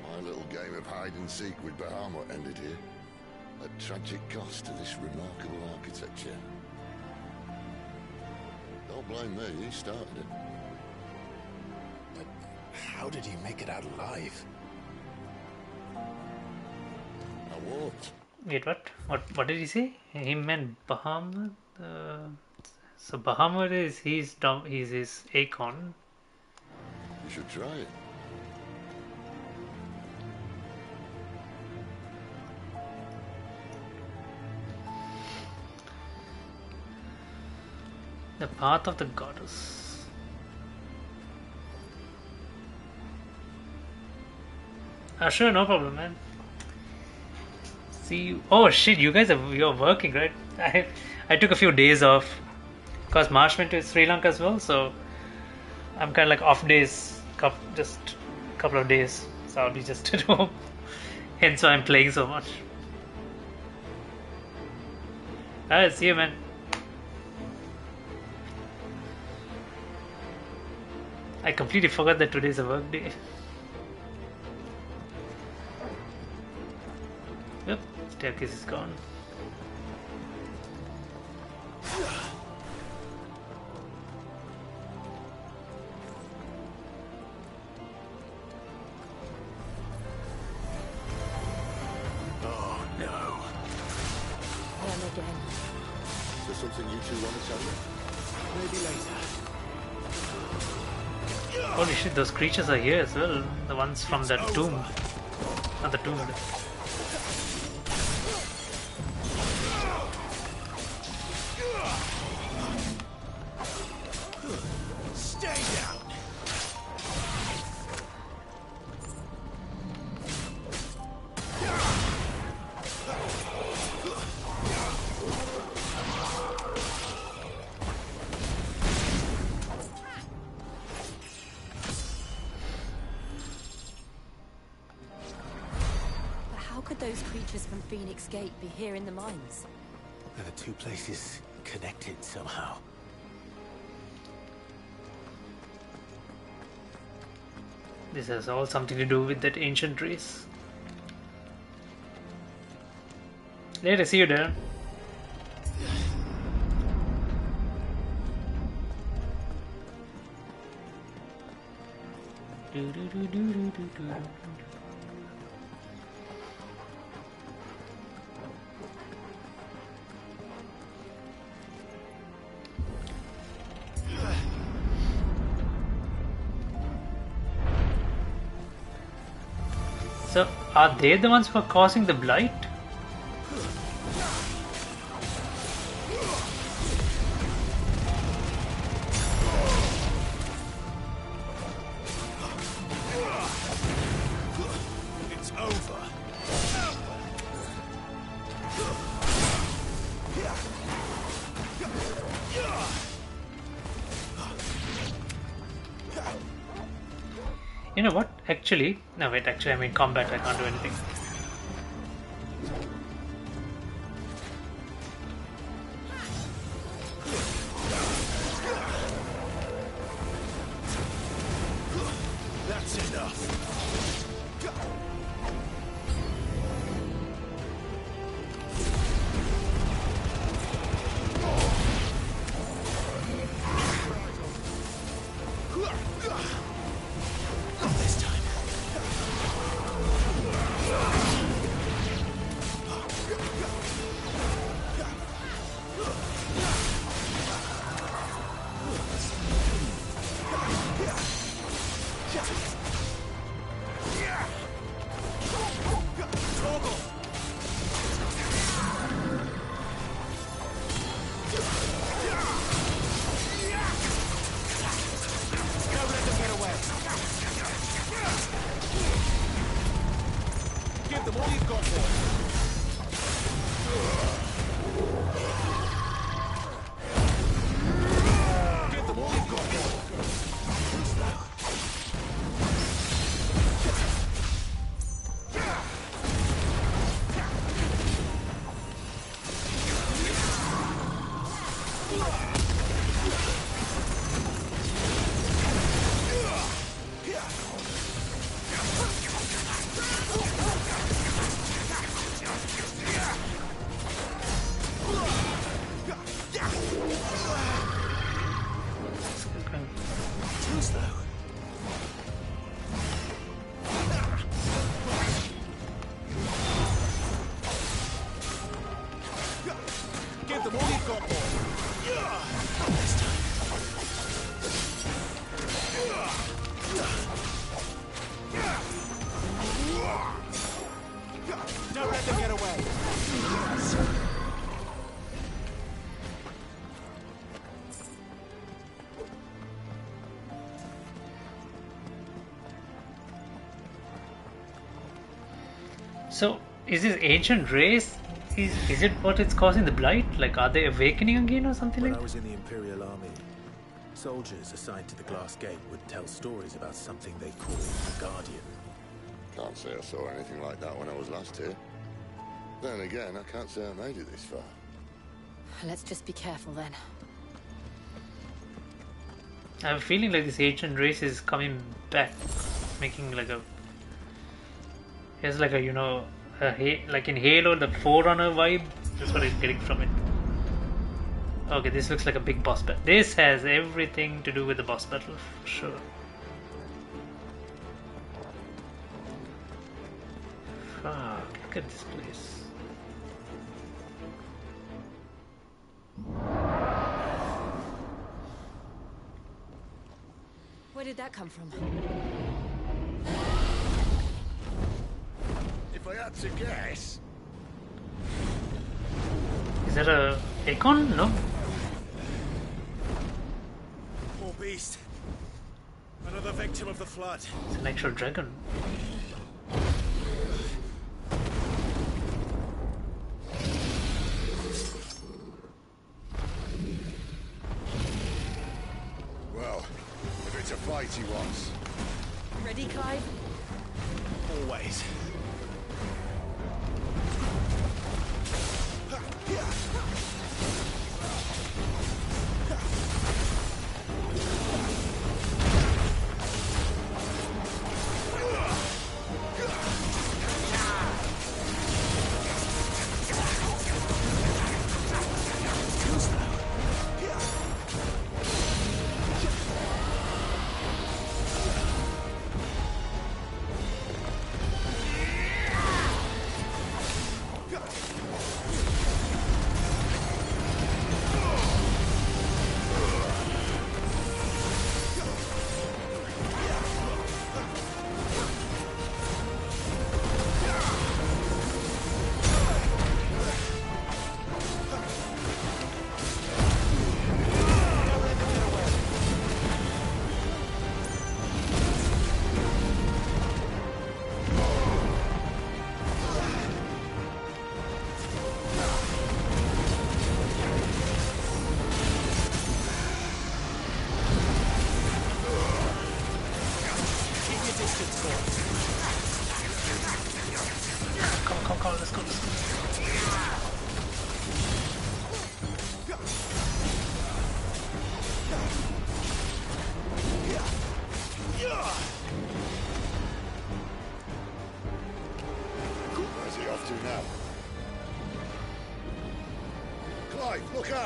my little game of hide and seek with Bahamut ended here. At tragic cost to this remarkable architecture. Don't blame me, he started it. But how did he make it out alive? I walked. Wait, what did he say? He meant Bahamut. So Bahamut is he's his Aecon. You should try it. The path of the goddess. Sure, no problem, man. See, oh shit, you're working, right? I took a few days off because Marsh went to Sri Lanka as well, so I'm kind of like off days, just a couple of days, so I'll be just at home. Hence why I'm playing so much. Alright, see you, man. I completely forgot that today's a work day. Yep, staircase is gone. Oh no. Them again. Is there something you two want to tell me? Maybe later. Holy shit, those creatures are here as well. The ones from that tomb. Not the tomb. Stay down. But how could those creatures from Phoenix Gate be here in the mines? Are the two places connected somehow? This has all something to do with that ancient race. Later, see you there. So, are they the ones who are causing the blight? It's over. You know what? Actually, no wait, actually I'm in combat, I can't do anything. That's enough. Not this time. Give them all you've got, boy. Give them all you've got, Too slow. Give them all you've got, boy. Not this time. Don't let them get away. So, is this ancient race, is it what is causing the blight? Like, are they awakening again or something When like I that? was in the Imperial Army, soldiers assigned to the Glass Gate would tell stories about something they called the Guardian. Can't say I saw anything like that when I was last here. Then again, I can't say I made it this far. Let's just be careful then. I have a feeling like this ancient race is coming back, making like a... It's like a, you know, like in Halo, the Forerunner vibe. That's what I'm getting from it. Okay, this looks like a big boss battle. This has everything to do with the boss battle, for sure. Fuck, look at this place. Where did that come from? If I had to guess... Is that a Acorn? No? Poor beast. Another victim of the flood. It's an actual dragon. Well, if it's a fight he wants. Ready, Clive? Always.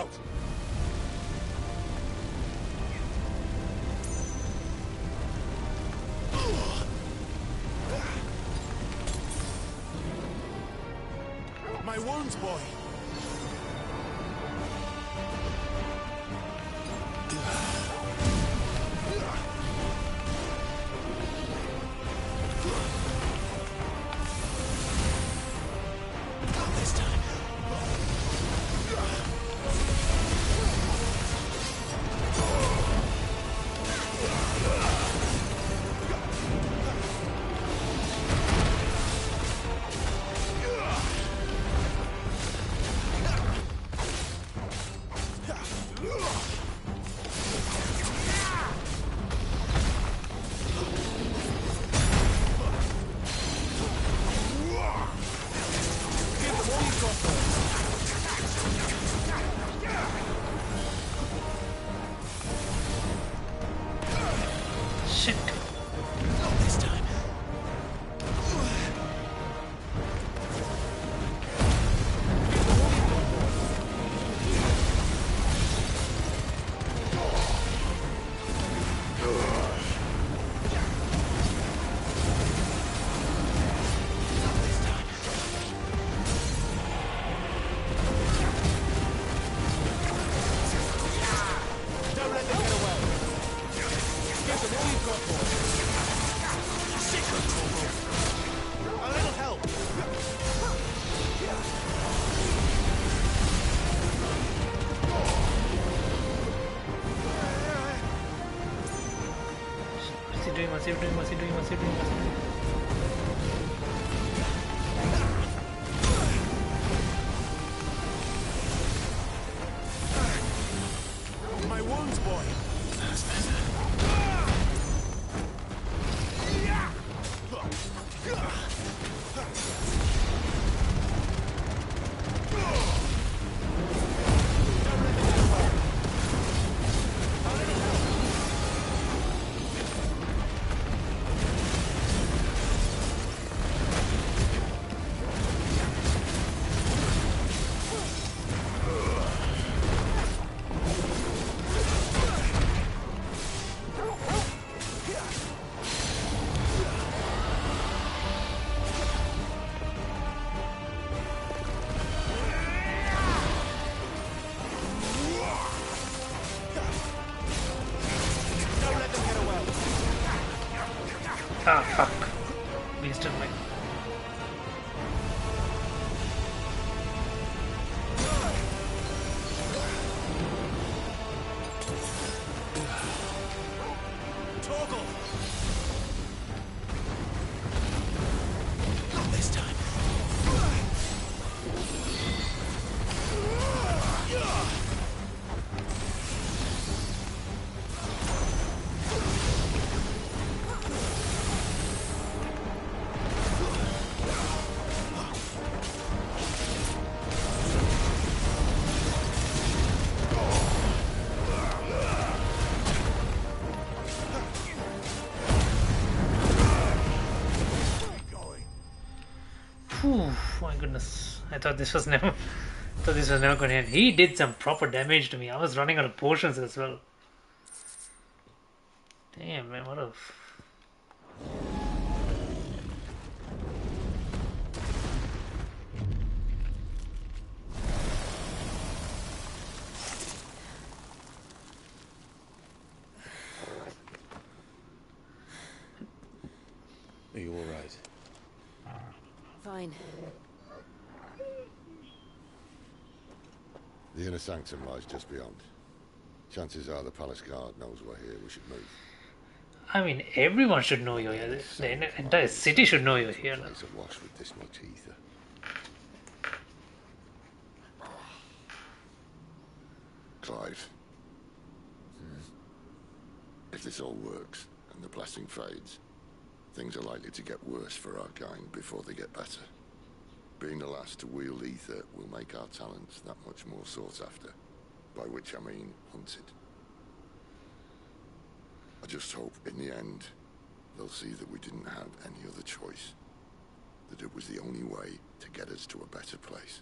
out! My wounds, boy! This time. Shit. Not this time. Don't let them get away. Give them all you've got, boy. Secret, Corporal. A little help. What's he doing? What's he doing? What's he doing? What's he doing? What's he doing? My wounds, boy. Don't let them get away. Ah, fuck. Wasted my. Torgal! Not this time. Phew, my goodness. I thought this was never. Thought this was never going to end. He did some proper damage to me. I was running out of potions as well. Damn, man, what a. Are you all right? Fine. The inner sanctum lies just beyond. Chances are the palace guard knows we're here. We should move. I mean, everyone should know you're here. The entire city should know you're here now. Place awash with this much ether. Clive. If this all works and the blessing fades, things are likely to get worse for our kind before they get better. Being the last to wield ether will make our talents that much more sought after, by which I mean hunted. I just hope in the end they'll see that we didn't have any other choice, that it was the only way to get us to a better place.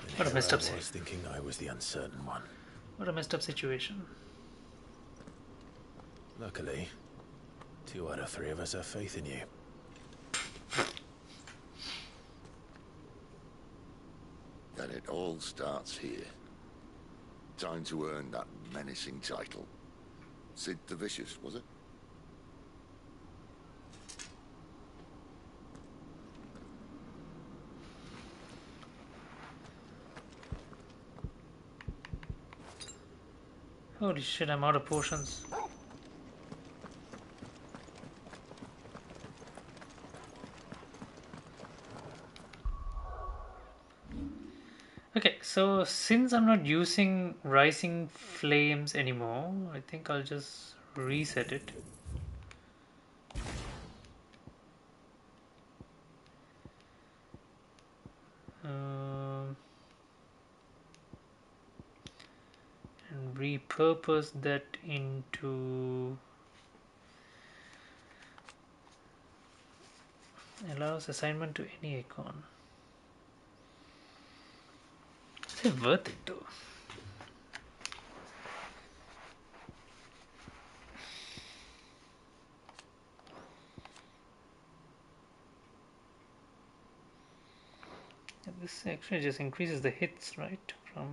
And What a here messed I up was thinking I was the uncertain one. What a messed up situation. Luckily, 2 out of 3 of us have faith in you. Then it all starts here. Time to earn that menacing title. Sid the Vicious, was it? Holy shit, I'm out of potions. Okay, so since I'm not using rising flames anymore, I think I'll just reset it. And repurpose that into allows assignment to any icon. Is it worth it though? And this actually just increases the hits, right? From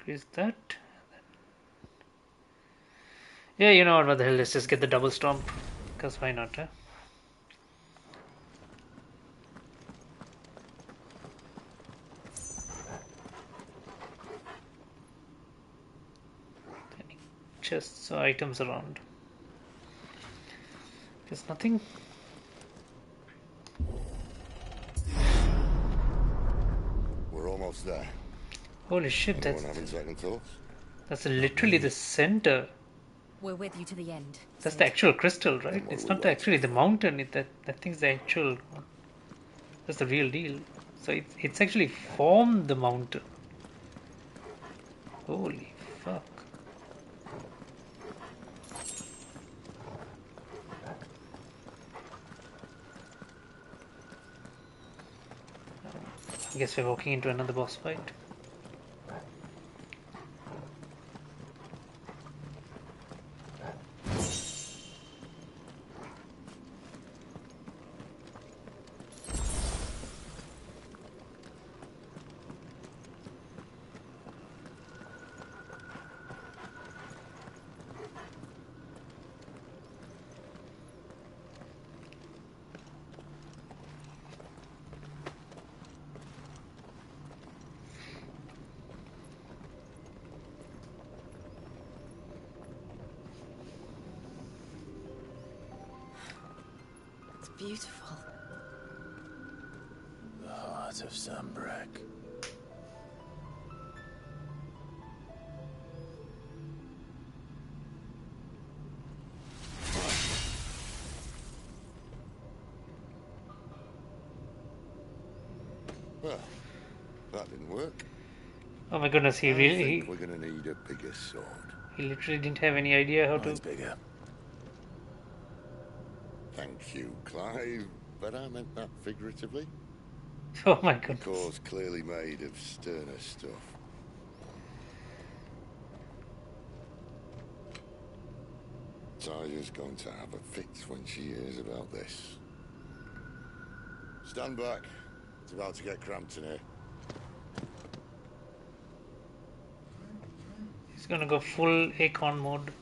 increase that. Yeah, you know what the hell, let's just get the double stomp. Because why not, huh? Chests or items around. There's nothing. We're almost there. Holy shit, Anyone having second thoughts? that's literally the center. We're with you to the end. That's the actual crystal, right? It's not actually the mountain. That thing's the actual. That's the real deal. So it's actually formed the mountain. Holy fuck. I guess we're walking into another boss fight. Beautiful. The heart of Sambrek. Well, that didn't work. Oh my goodness, he really. I think we're gonna need a bigger sword. He literally didn't have any idea how Mine's to. bigger. Thank you, Clive, but I meant that figuratively. Oh my goodness. The core's clearly made of sterner stuff. Tyler's going to have a fit when she hears about this. Stand back. It's about to get cramped in here. He's gonna go full Acorn mode.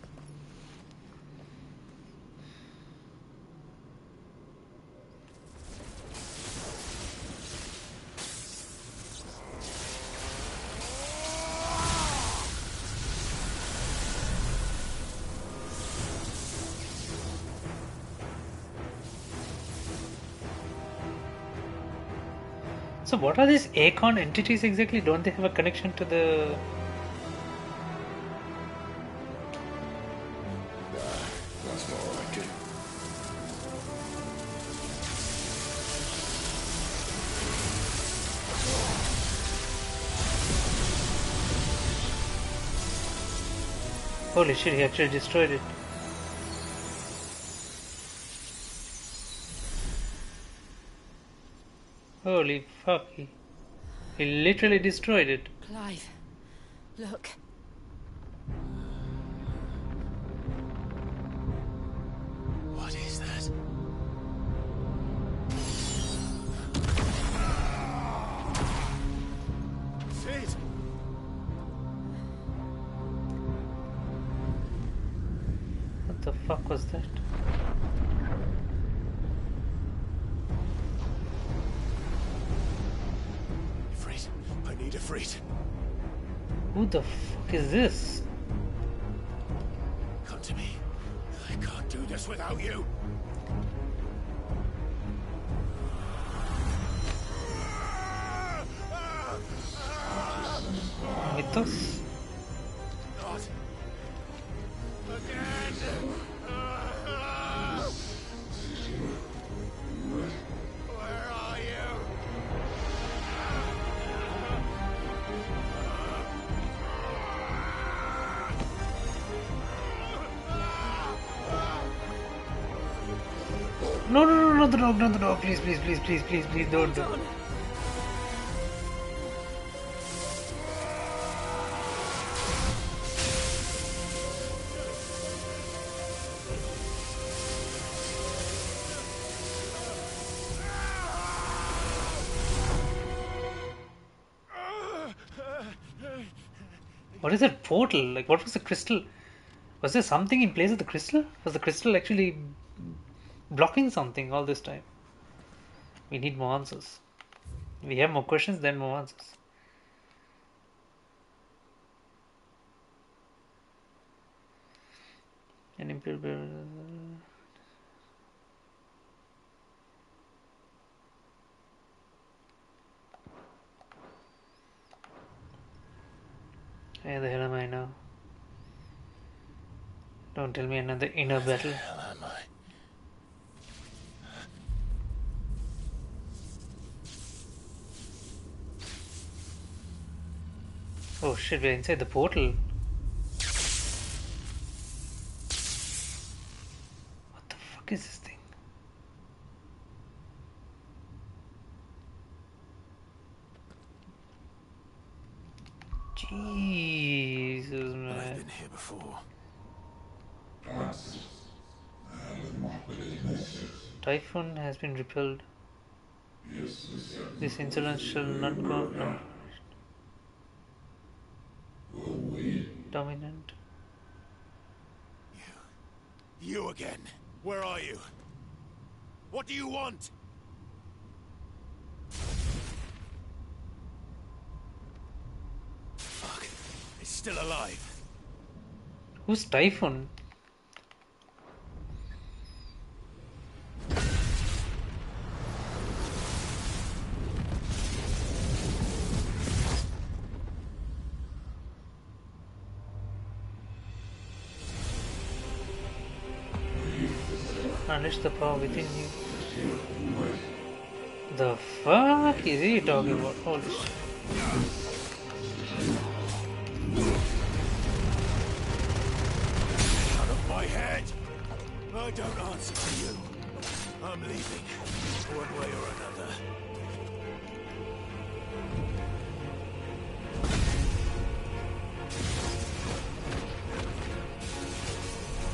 So what are these Acorn entities exactly? Don't they have a connection to the... That's not like it. Holy shit, he actually destroyed it. Holy fuck, he literally destroyed it. Clive, look. What is that? Sid! What the fuck was that? Ifrit, I need Ifrit. Who the fuck is this? Come to me. I can't do this without you. Mythos? Not again. Where are you? No, no, no, not the dog, not the dog. Please, please, please, please, please, please, don't do it. What is that portal? Like, what was the crystal? Was there something in place of the crystal? Was the crystal actually blocking something all this time? We need more answers. We have more questions than more answers. An imperial. Where the hell am I now? Don't tell me another inner battle. Where the hell am I? Oh shit, we're inside the portal. What the fuck is this thing? Jesus, man. I've been here before. Typhoon has been repelled. This insolence shall not go dominant. You again. Where are you? What do you want? Fuck. It's still alive. Who's Typhoon? Unleash the power within you. The fuck is he talking about? Holy shit. Out of my head! I don't answer to you. I'm leaving. One way or another.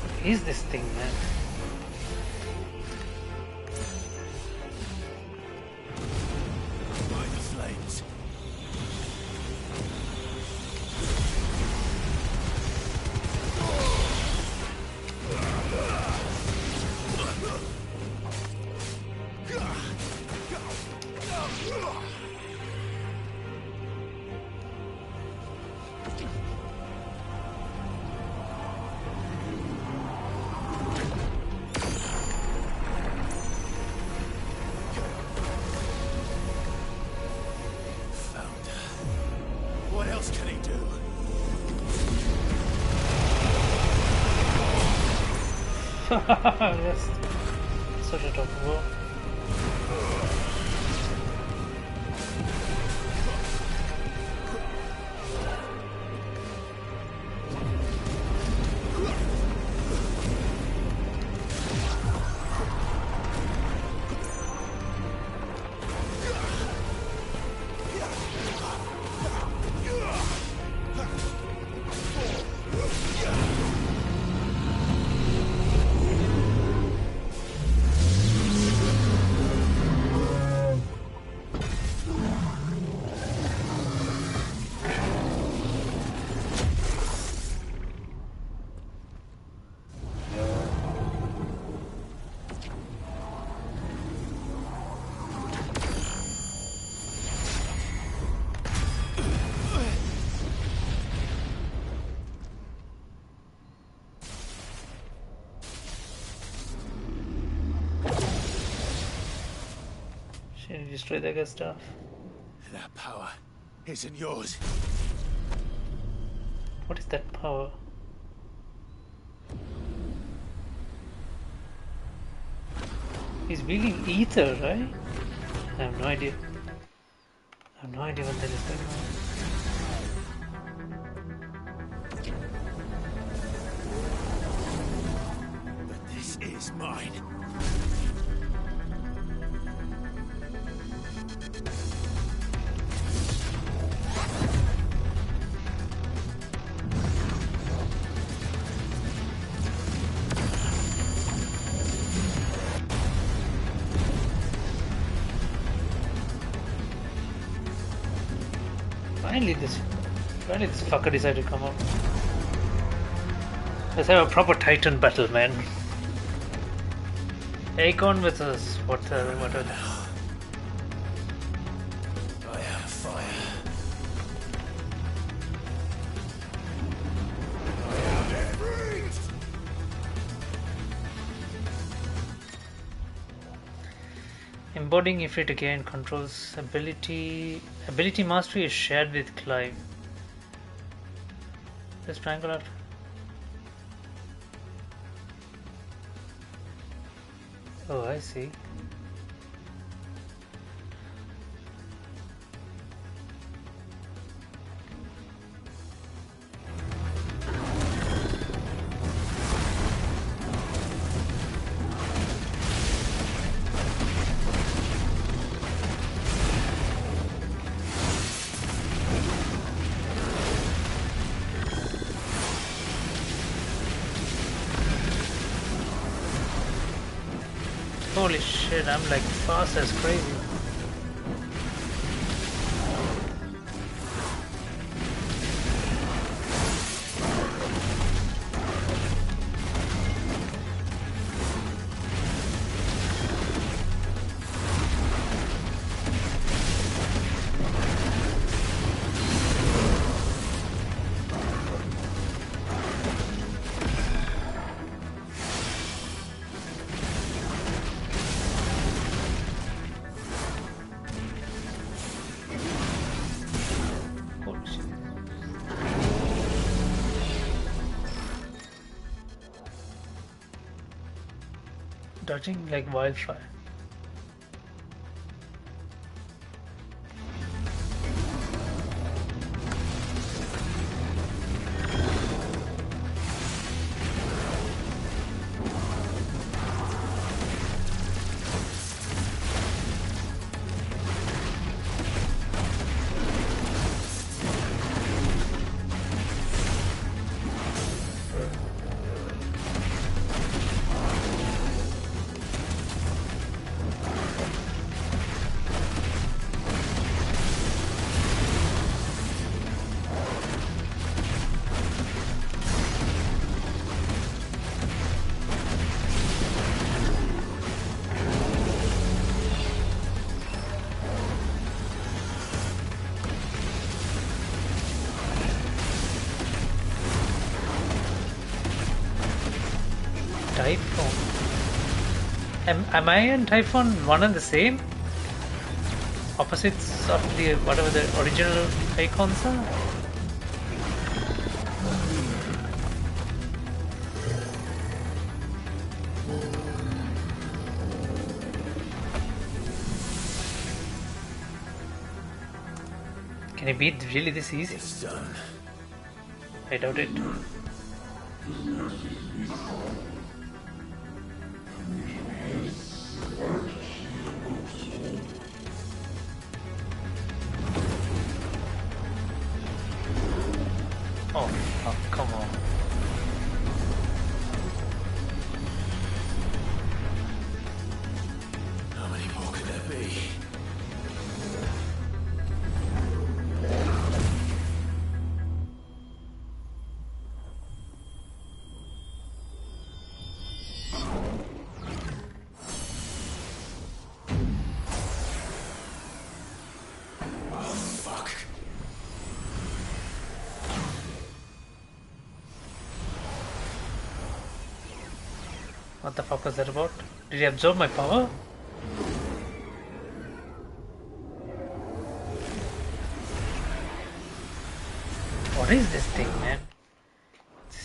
What is this thing, man? By the flames. What else can he do? Yes. Such a tough war. Should we destroy the good stuff? That power isn't yours. What is that power? He's wielding ether, right? I have no idea. I have no idea what that is going on. But this is mine. Finally this fucker decided to come up. Let's have a proper Titan battle, man. Aegon with us. What are they? Fire. Embodying Ifrit again controls ability mastery is shared with Clive. This triangle out. Oh, I see. Holy shit, I'm like fast as crazy. Dodging like wildfire. Typhon. Am I and Typhon one and the same? Opposites of the whatever the original icons are? Can it be really this easy? It's done. I doubt it. Oh, come on. What the fuck was that about? Did he absorb my power? What is this thing, man?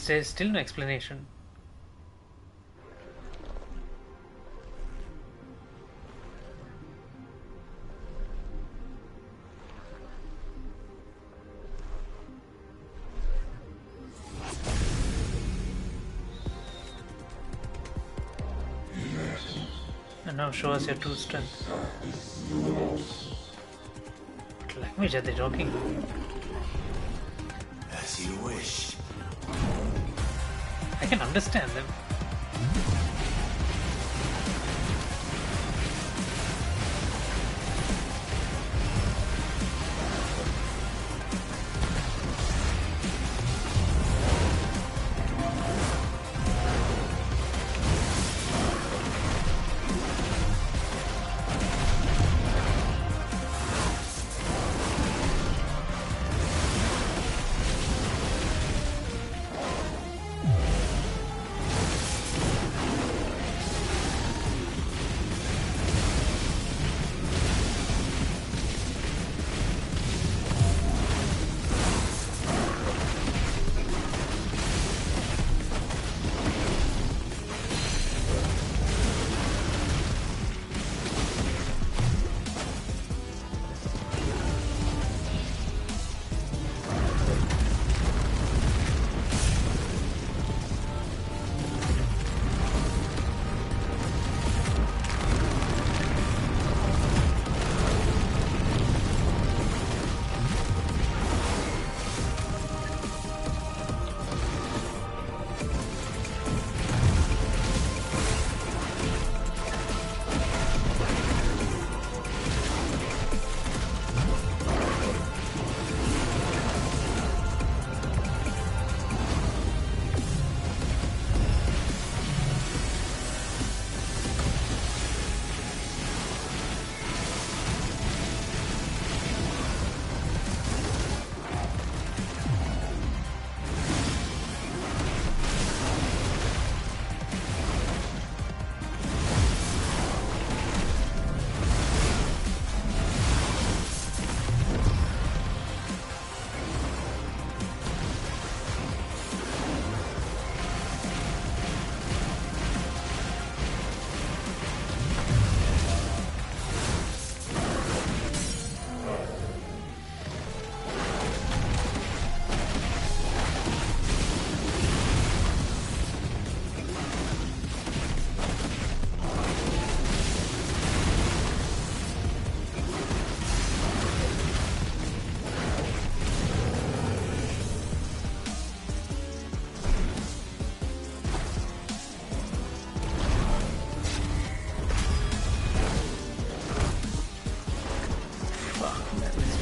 There's still no explanation. And now show us your true strength. What language are they talking? As you wish. I can understand them.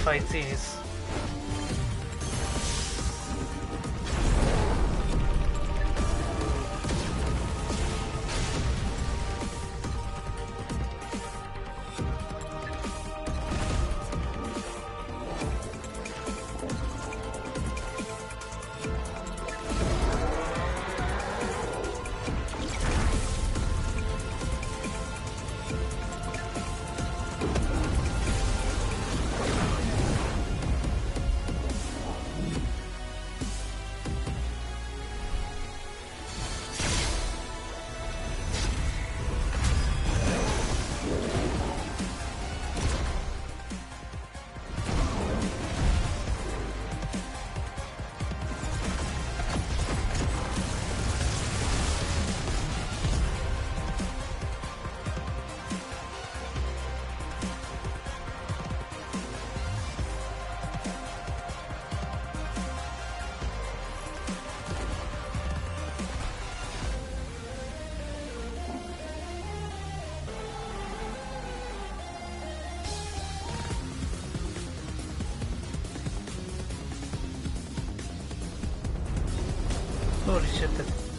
Fight scenes. Holy shit,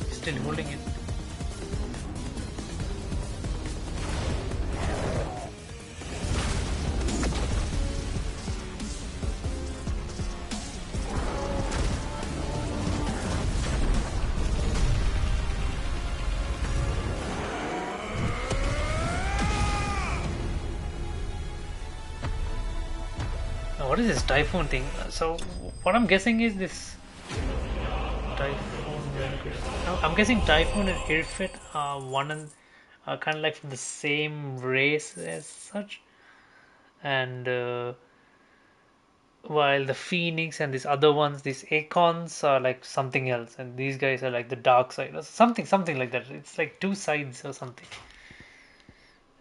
he's still holding it. What is this typhoon thing? So what I'm guessing is this typhoon. I'm guessing typhoon and Irfit are one and are kind of like from the same race as such, and while the Phoenix and these other ones, these Acons, are like something else, and these guys are like the dark side or something like that. It's like two sides or something.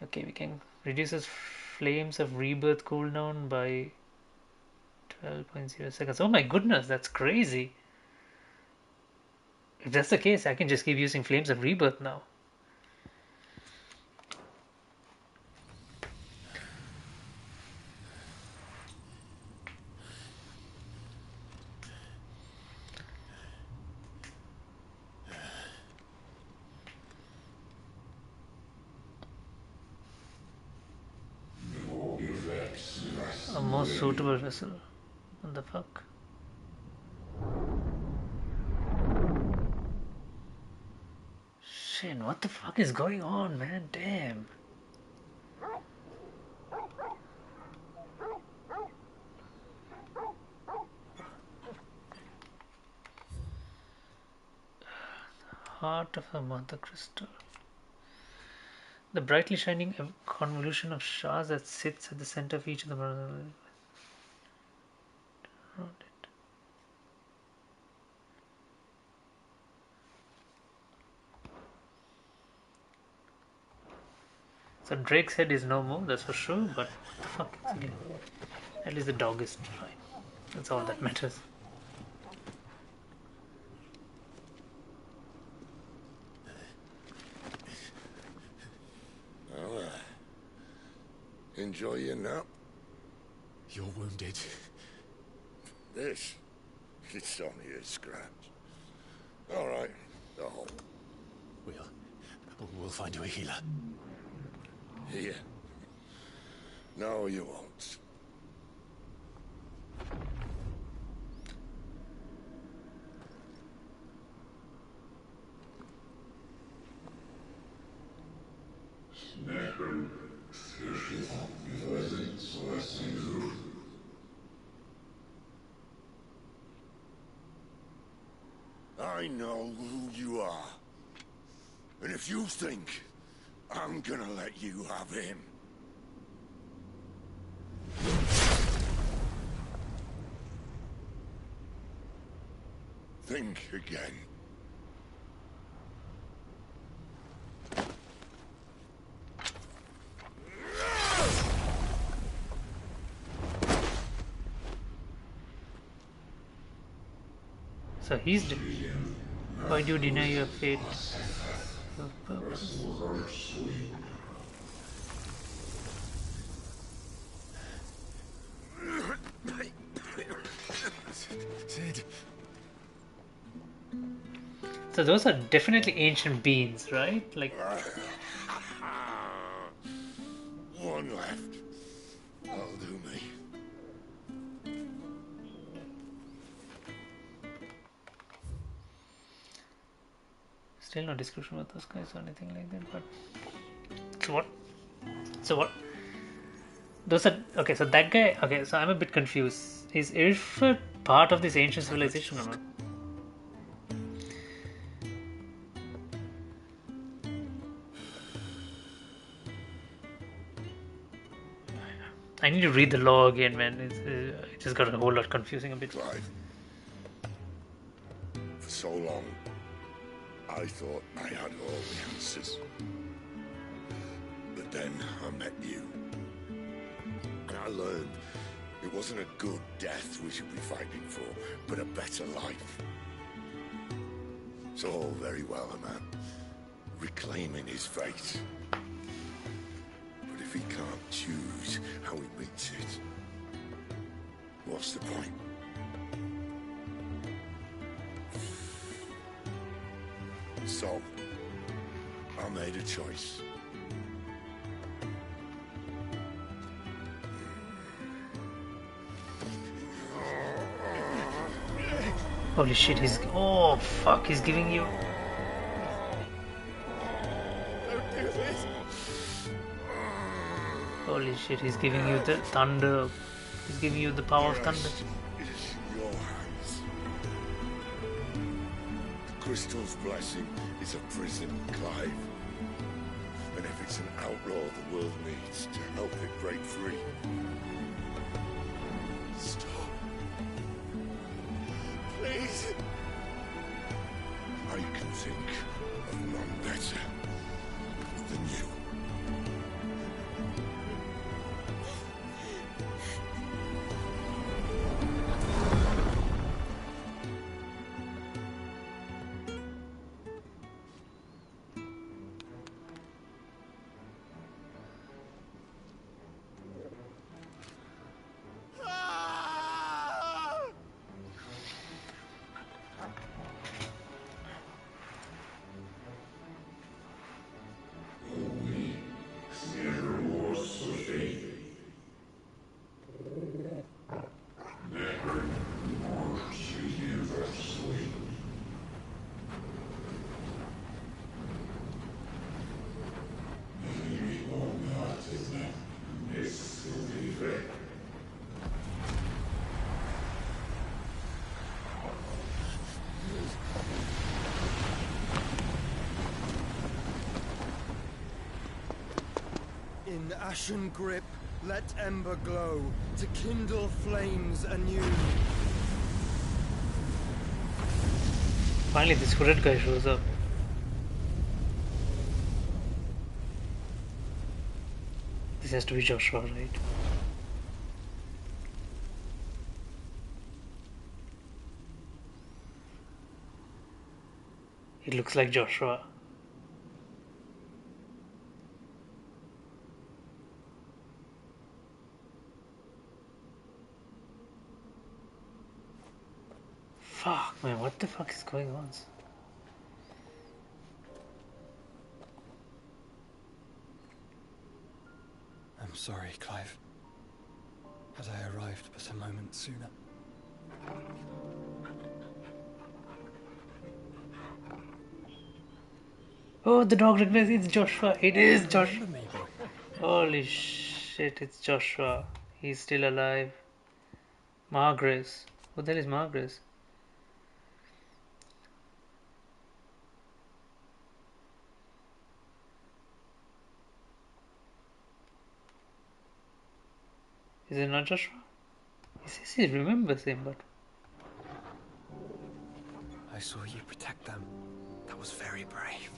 Okay, we can reduces flames of rebirth cooldown by 12.0 seconds. Oh my goodness, that's crazy. If that's the case, I can just keep using flames of rebirth now. A more suitable vessel. What the fuck? Shit, what the fuck is going on, man? Damn. Heart of a mother crystal. The brightly shining convolution of shards that sits at the center of each of the around it. So Drake's head is no more, that's for sure, but what the fuck is again? At least the dog is fine. That's all that matters. Well, enjoy your nap. You're wounded. This? It's only a scratch. All right, the hole. We'll find you a healer. Here. No, you won't. I know who you are. And if you think I'm gonna let you have him... think again. So he's why do you deny your fate of purpose? Sid. So those are definitely ancient beings, right? Like one left. That'll do me. still no description about those guys or anything like that, but so what those are okay, so that guy, okay, so I'm a bit confused. Is Irfit part of this ancient civilization or not? I need to read the law again, man. It just got a whole lot confusing a bit. Clive. For so long, I thought I had all the answers. But then I met you. And I learned it wasn't a good death we should be fighting for, but a better life. It's all very well, a man reclaiming his fate. But if he can't choose how he meets it, what's the point? So, I made a choice. Holy shit, oh fuck, he's giving you... Don't do this. Holy shit, he's giving you the thunder He's giving you the power of thunder. It is in your hands. The crystal's blessing is a prison, Clive. And if it's an outlaw the world needs to help it break free. Stop. Please. I can think of none better than you. In ashen grip, let ember glow, to kindle flames anew. Finally, this hooded guy shows up. This has to be Joshua, right? It looks like Joshua. Fuck, man, what the fuck is going on? I'm sorry, Clive. Had I arrived but a moment sooner. Oh, the dog recognizes it's Joshua. It is Joshua. Holy shit, it's Joshua. He's still alive. Margaret. Who the hell is Margaret? Is it not Joshua? He says he remembers him, but... I saw you protect them. That was very brave.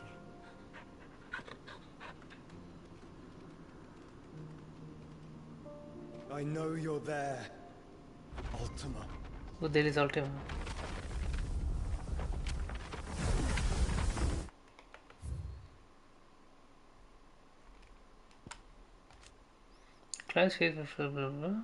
I know you're there, Ultima. Who the hell is Ultima? Class phase, blah blah blah.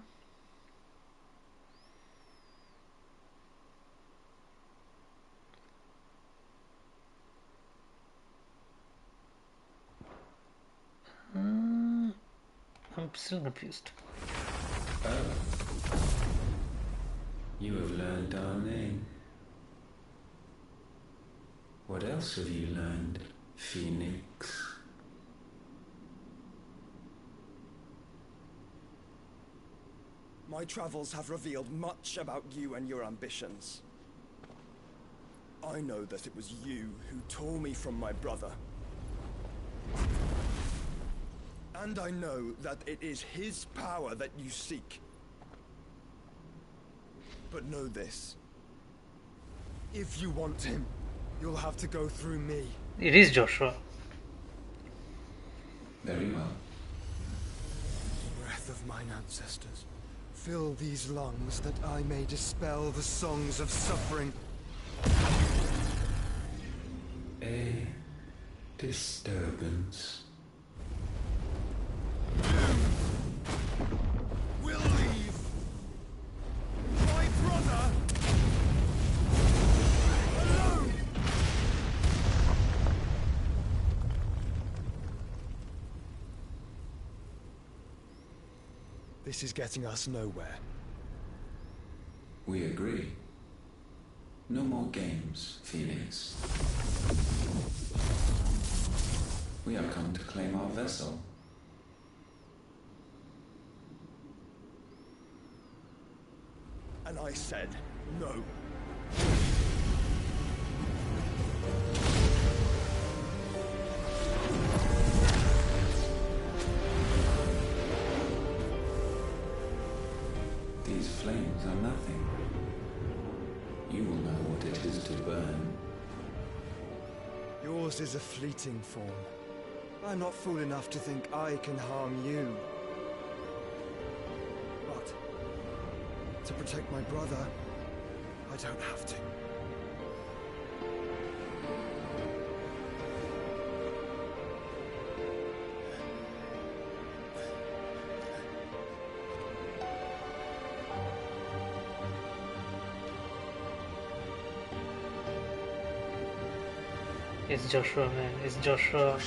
I'm still confused. Oh. You have learned our name. What else have you learned, Phoenix? My travels have revealed much about you and your ambitions. I know that it was you who tore me from my brother. And I know that it is his power that you seek. But know this. If you want him, you'll have to go through me. It is Joshua. Very well. Breath of mine ancestors, fill these lungs that I may dispel the songs of suffering. A disturbance. We'll leave. My brother alone. This is getting us nowhere. We agree. No more games, Phoenix. We have come to claim our vessel. I said no. These flames are nothing. You will know what it is to burn. Yours is a fleeting form. I'm not fool enough to think I can harm you. But to protect my brother, I don't have to. It's Joshua, man. It's Joshua.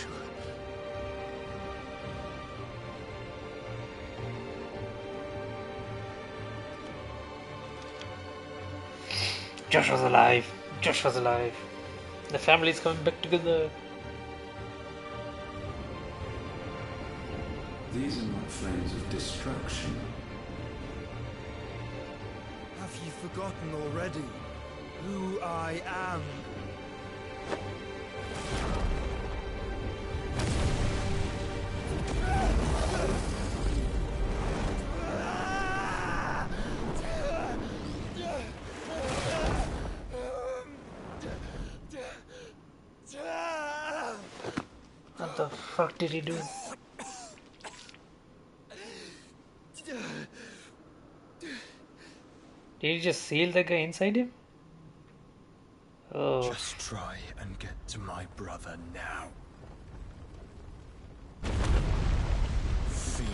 Joshua's alive. Joshua's alive. The family's coming back together. These are not flames of destruction. Have you forgotten already who I am? What the fuck did he do? Did he just seal the guy inside him? Oh. Just try and get to my brother now. Fiend.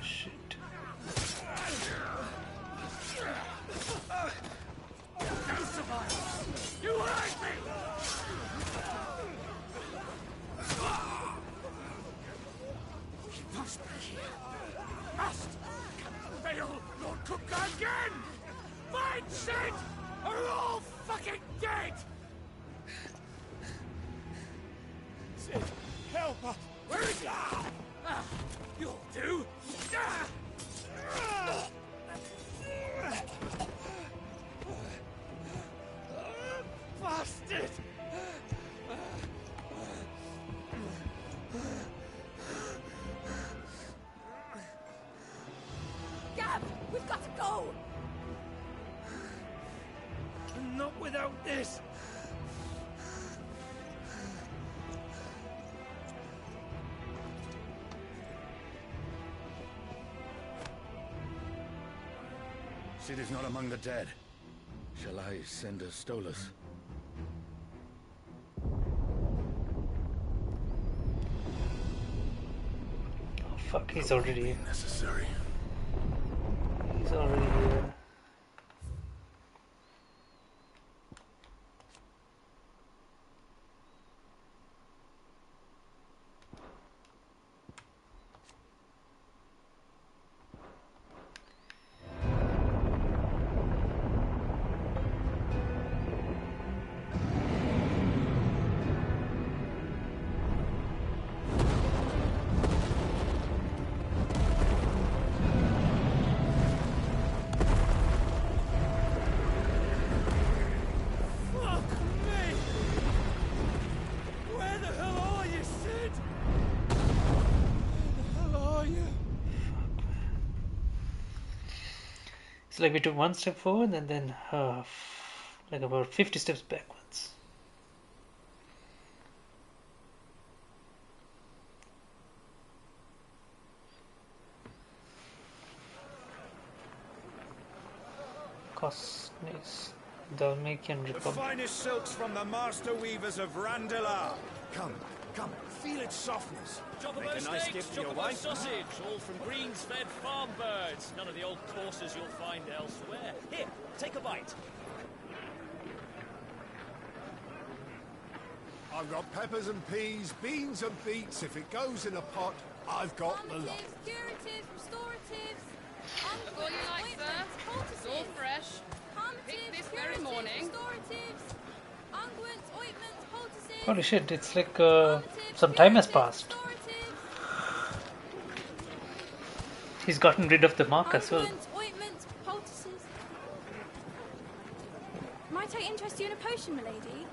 Shit. You hurt me! He must be here. Must! Fail, Lord Cook again! Mindset are all fucking dead! Sid, help us! Where is he? You'll do! Bastard! Gab, we've got to go! Not without this! Sid is not among the dead. Shall I send a Stolas? Oh fuck, he's already here. Necessary. He's already here. It's like we took one step forward and then like about 50 steps backwards. Cosnes, Dalmatian The Republic. finest silks from the master weavers of Randelar. Come, come, feel its softness. Chocobo Make a nice steaks, gift for your chocobo wife. sausage, all from greens-fed farm birds. None of the old courses you'll find elsewhere. Here, take a bite. I've got peppers and peas, beans and beets. If it goes in a pot, I've got the lot. Curatives, restoratives, that's all you like, sir. It's all fresh. Pick this very morning. Unguents, ointments, poultices. Holy shit, it's like some time has passed. He's gotten rid of the mark as well. Ointments, poultices. Might I interest you in a potion, milady?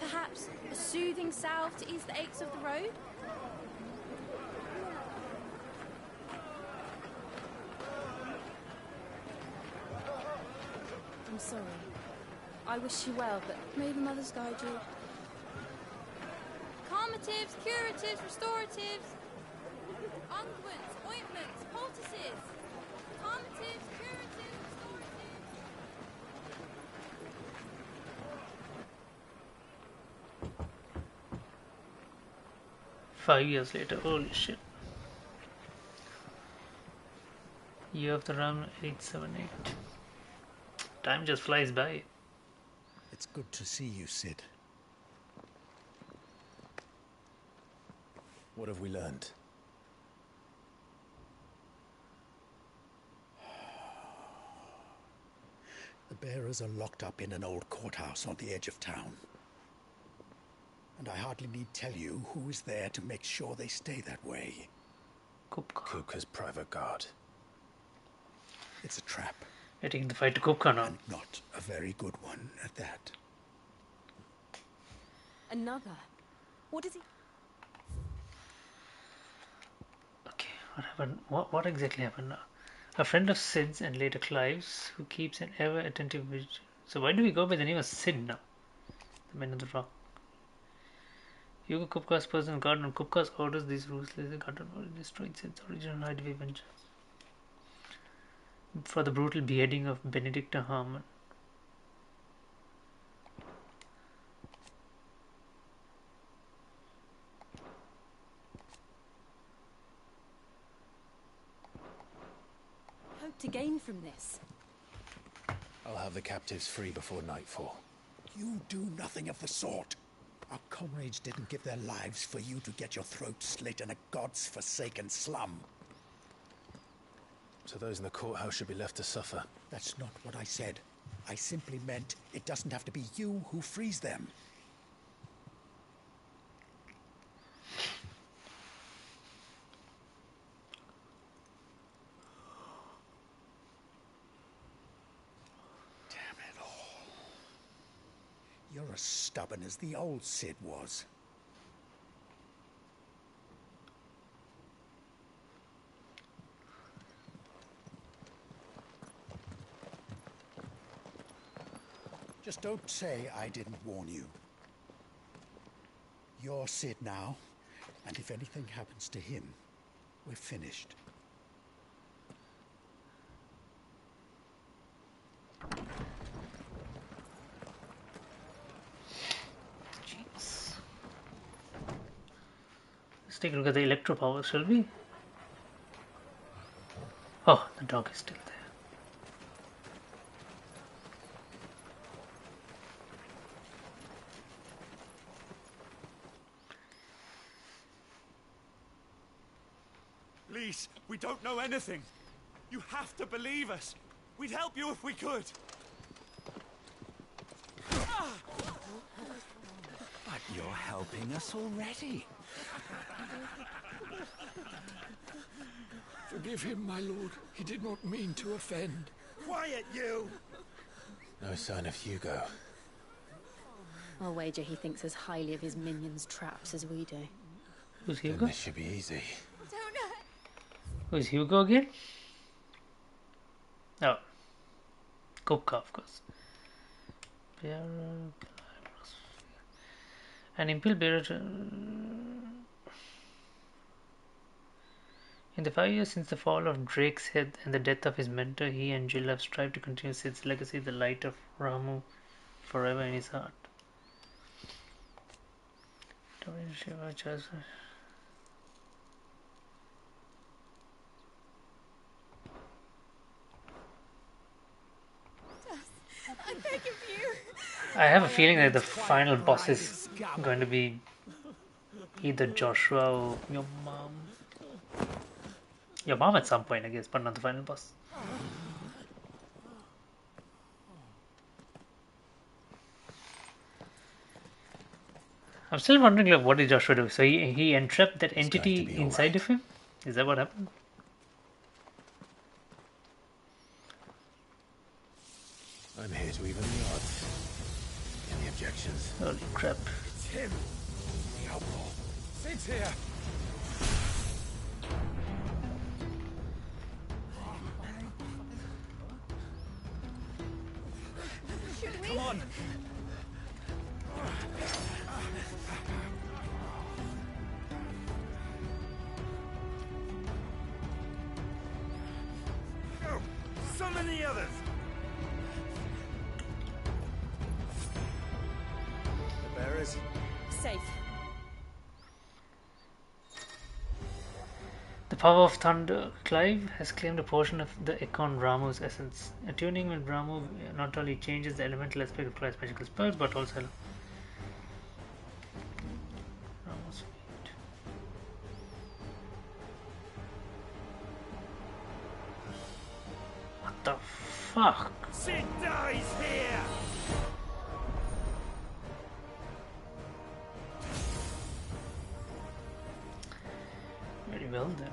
Perhaps a soothing salve to ease the aches of the road? I'm sorry. I wish you well, but may the mothers guide you. Calmatives, curatives, restoratives. Unguents, ointments, poultices. Calmatives, curatives, restoratives. 5 years later, holy shit. Year of the Ram 878. Time just flies by. It's good to see you, Sid. What have we learned? The bearers are locked up in an old courthouse on the edge of town. And I hardly need tell you who is there to make sure they stay that way. Kupka's private guard. It's a trap. They're taking the fight to Kupka now. And not a very good one at that. Another? What is he? Okay, what happened? What exactly happened now? A friend of Sid's and later Clive's, who keeps an ever attentive vigil. So why do we go by the name of Sid now? The Men of the Rock. Hugo Kupka's personal guard, and Kupka's orders these ruthless guard destroyed Sid's original hideaway vengeance for the brutal beheading of Benedicta Harmon. Hope to gain from this. I'll have the captives free before nightfall. You do nothing of the sort. Our comrades didn't give their lives for you to get your throat slit in a god's forsaken slum. So those in the courthouse should be left to suffer. That's not what I said. I simply meant it doesn't have to be you who frees them. Damn it all. You're as stubborn as the old Sid was. Just don't say I didn't warn you. You're Sid now, and if anything happens to him, we're finished. Jeez. Let's take a look at the electro power, shall we? Oh, the dog is still there. Please, we don't know anything. You have to believe us. We'd help you if we could. But you're helping us already. Forgive him, my lord. He did not mean to offend. Quiet, you! No sign of Hugo. I'll wager he thinks as highly of his minions' traps as we do. Who's Then Hugo? this should be easy. Who's Hugo again? Oh, Kupka, of course. An impel bearer. In In the 5 years since the fall of Drake's head and the death of his mentor, he and Jill have strived to continue Sid's legacy, the light of Ramu, forever in his heart. I'm begging you. I have a feeling that the final boss is going to be either Joshua or your mom. Your mom at some point, I guess, but not the final boss. I'm still wondering, like, what did Joshua do? So he entrapped that entity inside of him? Is that what happened? I'm here to even the odds. Any objections? Holy crap. It's him, the outlaw. Sid's here. Come on. Go. Summon the others. The bearers. Safe. The power of thunder. Clive has claimed a portion of the Econ Ramu's essence. Attuning with Ramu not only changes the elemental aspect of Clive's magical spells, but also Ramu's feet. What the fuck? Sid dies here. Very well then.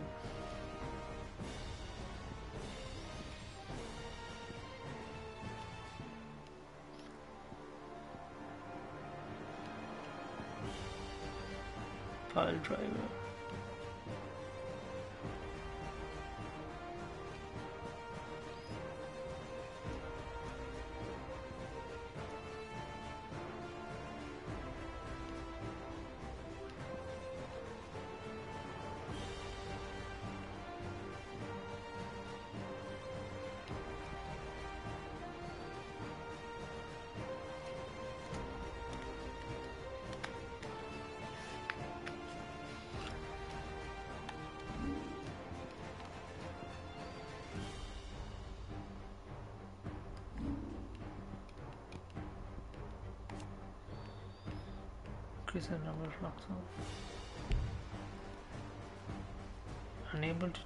Pile driver. Increase the number of locks. Unable to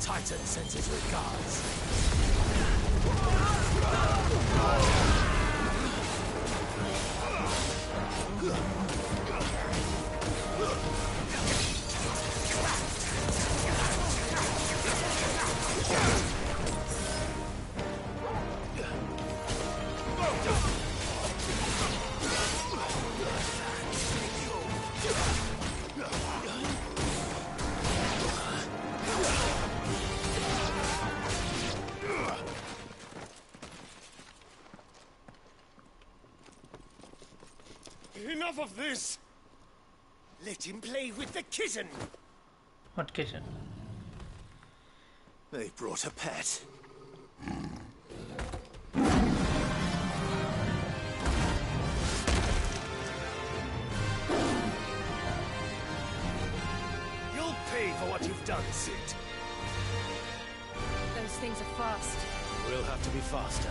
Titan sends his regards. Enough of this! Let him play with the kitten! What kitten? They brought a pet. about it, Sid. Those things are fast. We'll have to be faster.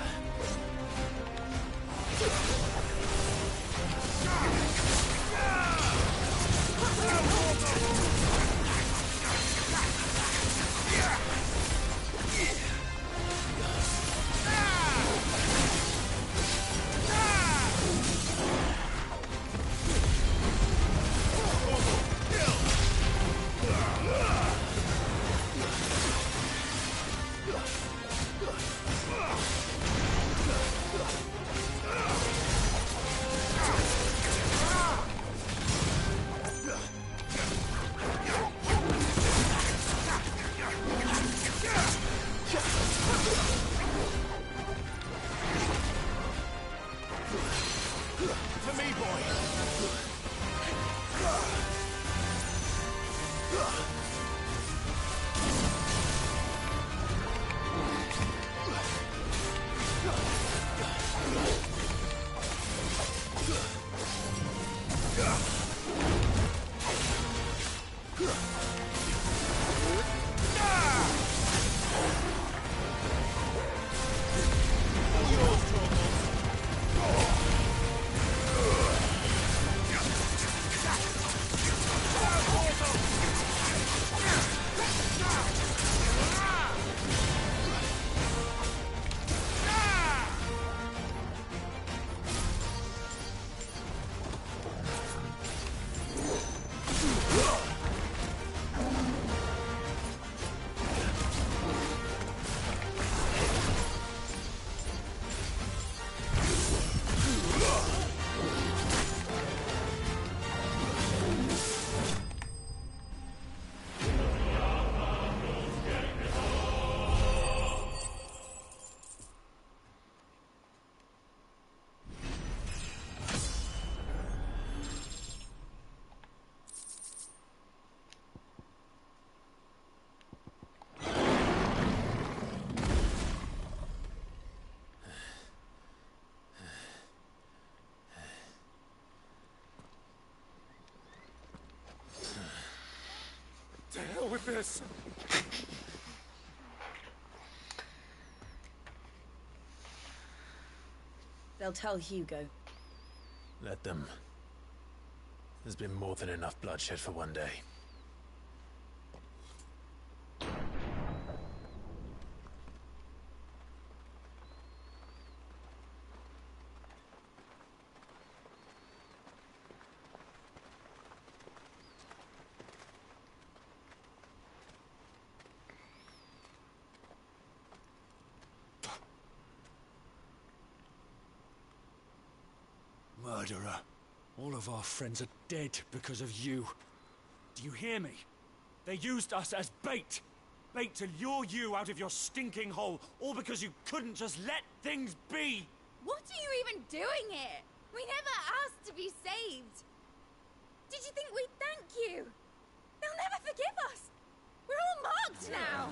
To hell with this! They'll tell Hugo. Let them. There's been more than enough bloodshed for one day. Murderer. All of our friends are dead because of you. Do you hear me? They used us as bait. Bait to lure you out of your stinking hole, all because you couldn't just let things be. What are you even doing here? We never asked to be saved. Did you think we'd thank you? They'll never forgive us. We're all marked now.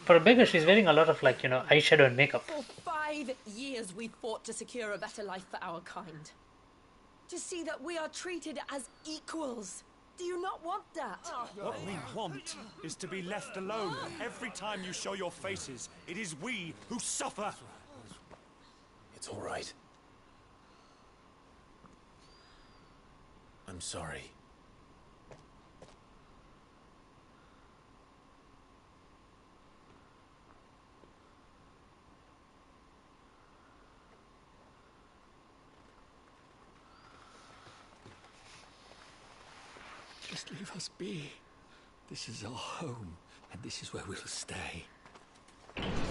For a beggar, she's wearing a lot of eyeshadow and makeup. For 5 years we fought to secure a better life for our kind. To see that we are treated as equals. Do you not want that? What we want is to be left alone. Every time you show your faces, it is we who suffer. It's all right. I'm sorry. Just leave us be. This is our home, and this is where we'll stay.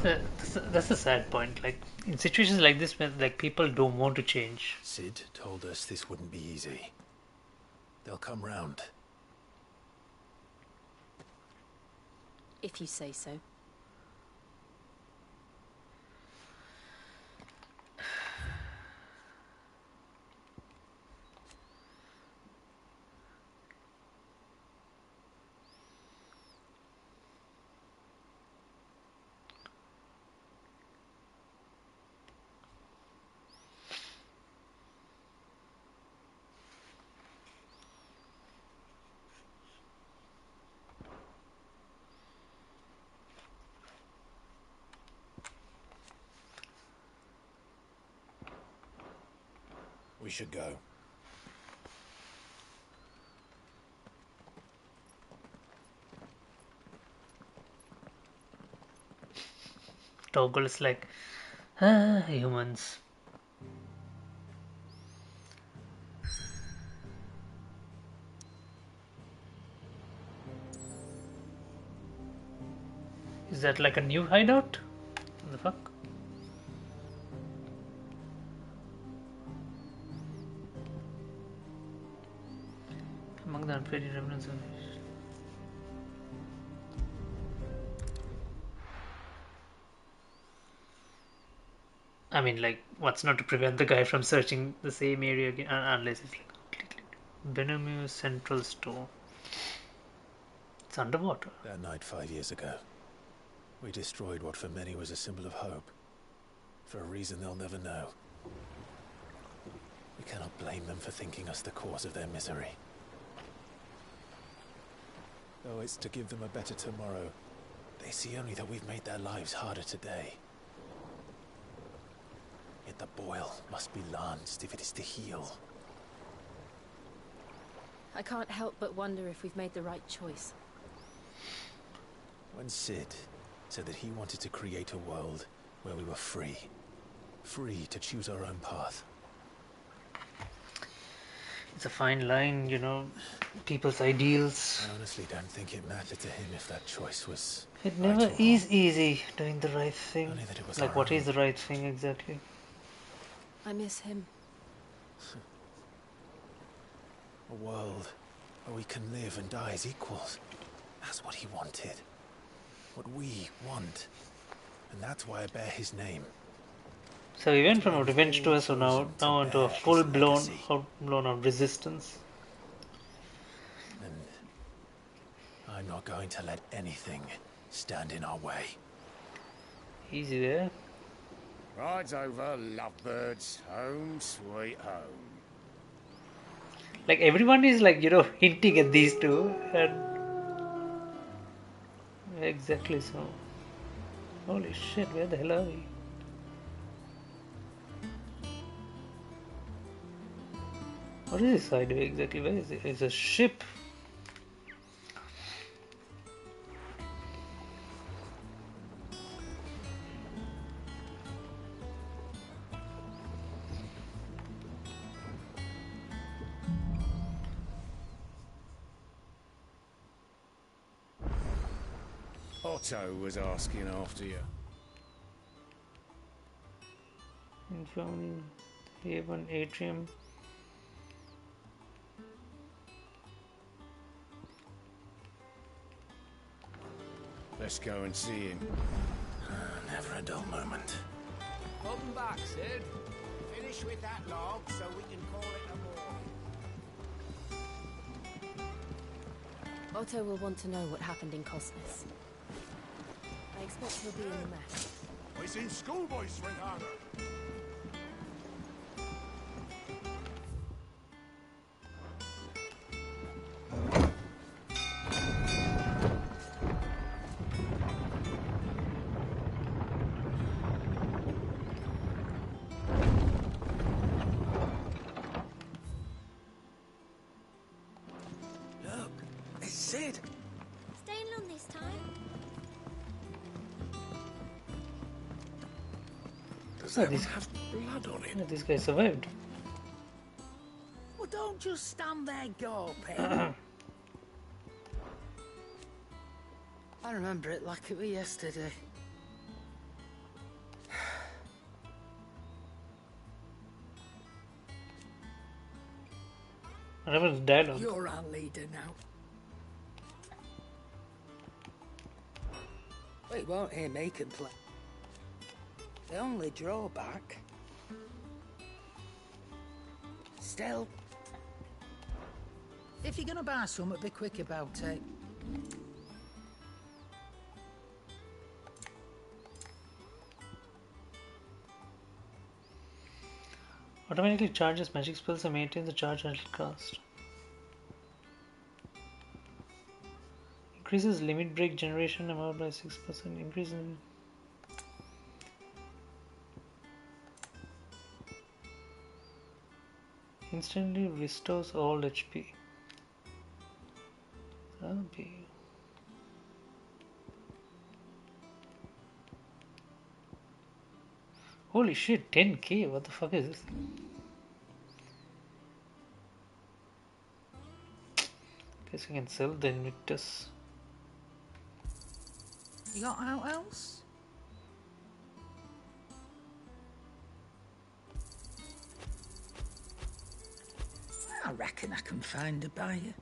That's the sad point. In situations like this, when people don't want to change. Sid told us this wouldn't be easy. They'll come round. If you say so. should go. Toggle is like, humans. Is that like a new hideout? What the fuck? Among the unfading remnants of... I mean, like, what's not to prevent the guy from searching the same area again, unless it's like completely... Benomio Central Store. It's underwater. That night 5 years ago, we destroyed what for many was a symbol of hope. For a reason they'll never know. We cannot blame them for thinking us the cause of their misery. Though it's to give them a better tomorrow, they see only that we've made their lives harder today. Yet the boil must be lanced if it is to heal. I can't help but wonder if we've made the right choice. When Sid said that he wanted to create a world where we were free. Free to choose our own path. It's a fine line, you know, people's ideals. I honestly don't think it mattered to him if that choice was... It never is easy doing the right thing. Only that it was Like, our what own. is the right thing exactly? I miss him. A world where we can live and die as equals. That's what he wanted. What we want. And that's why I bear his name. So we went from a revenge tour, so now onto a full-blown out resistance. And I'm not going to let anything stand in our way. Easy there. Rides over, lovebirds. Home, sweet home. Like, everyone is like, you know, hinting at these two, and exactly so. Holy shit, where the hell are we? What is this hideaway exactly? Where is it? It's a ship. Otto was asking after you. Infirmary, Haven, Atrium. Let's go and see him. Never a dull moment. Welcome back, Sid. Finish with that log so we can call it a morning. Otto will want to know what happened in Cosmos. I expect he'll be in the mess. I seen schoolboy swing harder. Look, it's Sid. Staying long this time? Does Oh, that these- one have blood on it? Yeah, this guy survived. Well, don't just stand there gawping. I remember it like it was yesterday. What happened to dialogue? You're our leader now. Well, you won't hear me complain. The only drawback... Still... If you're gonna buy something, be quick about it. Automatically charges magic spells and maintains the charge until cast. Increases limit break generation amount by 6%. Increase in... Instantly restores all HP. Zombie. Holy shit, 10k, what the fuck is this? Guess I can sell the Invictus. You got out else? I reckon I can find a buyer.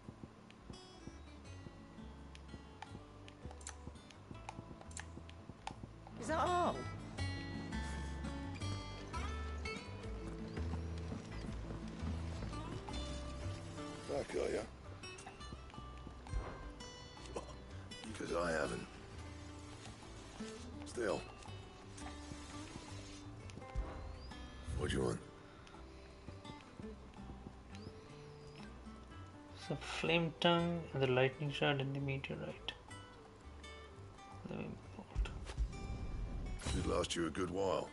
Is that all? Fuck, are you? Because I haven't. Still. What do you want? So flame tongue and the lightning shard and the meteorite. Should last you a good while.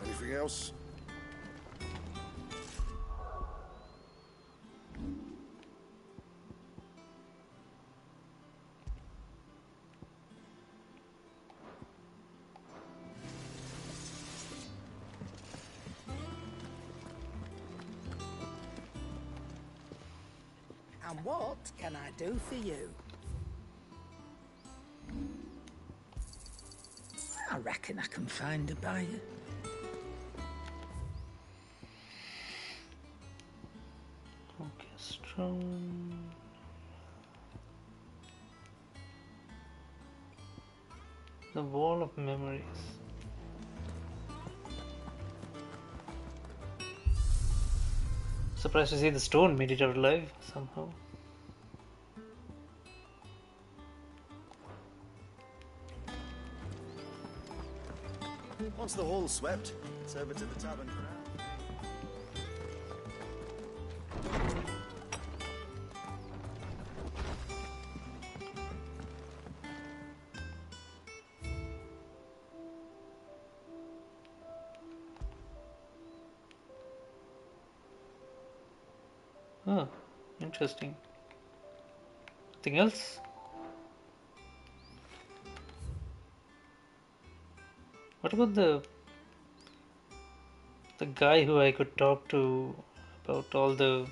Anything else? And what can I do for you? I reckon I can find a buyer. Orchestra. The wall of memories. Surprised to see the stone made it out alive somehow. Once the hall's swept, it's over to the tavern for now. Oh, interesting. Anything else? What about the guy who I could talk to about all the...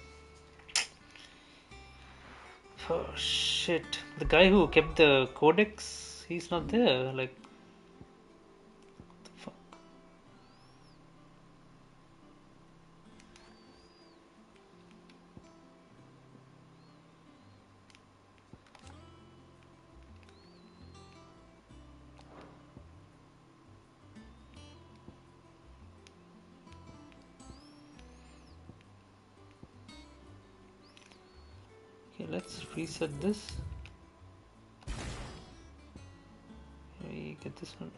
Oh shit. The guy who kept the codex, he's not there. Like, what the fuck? Okay, let's reset this. We get this one.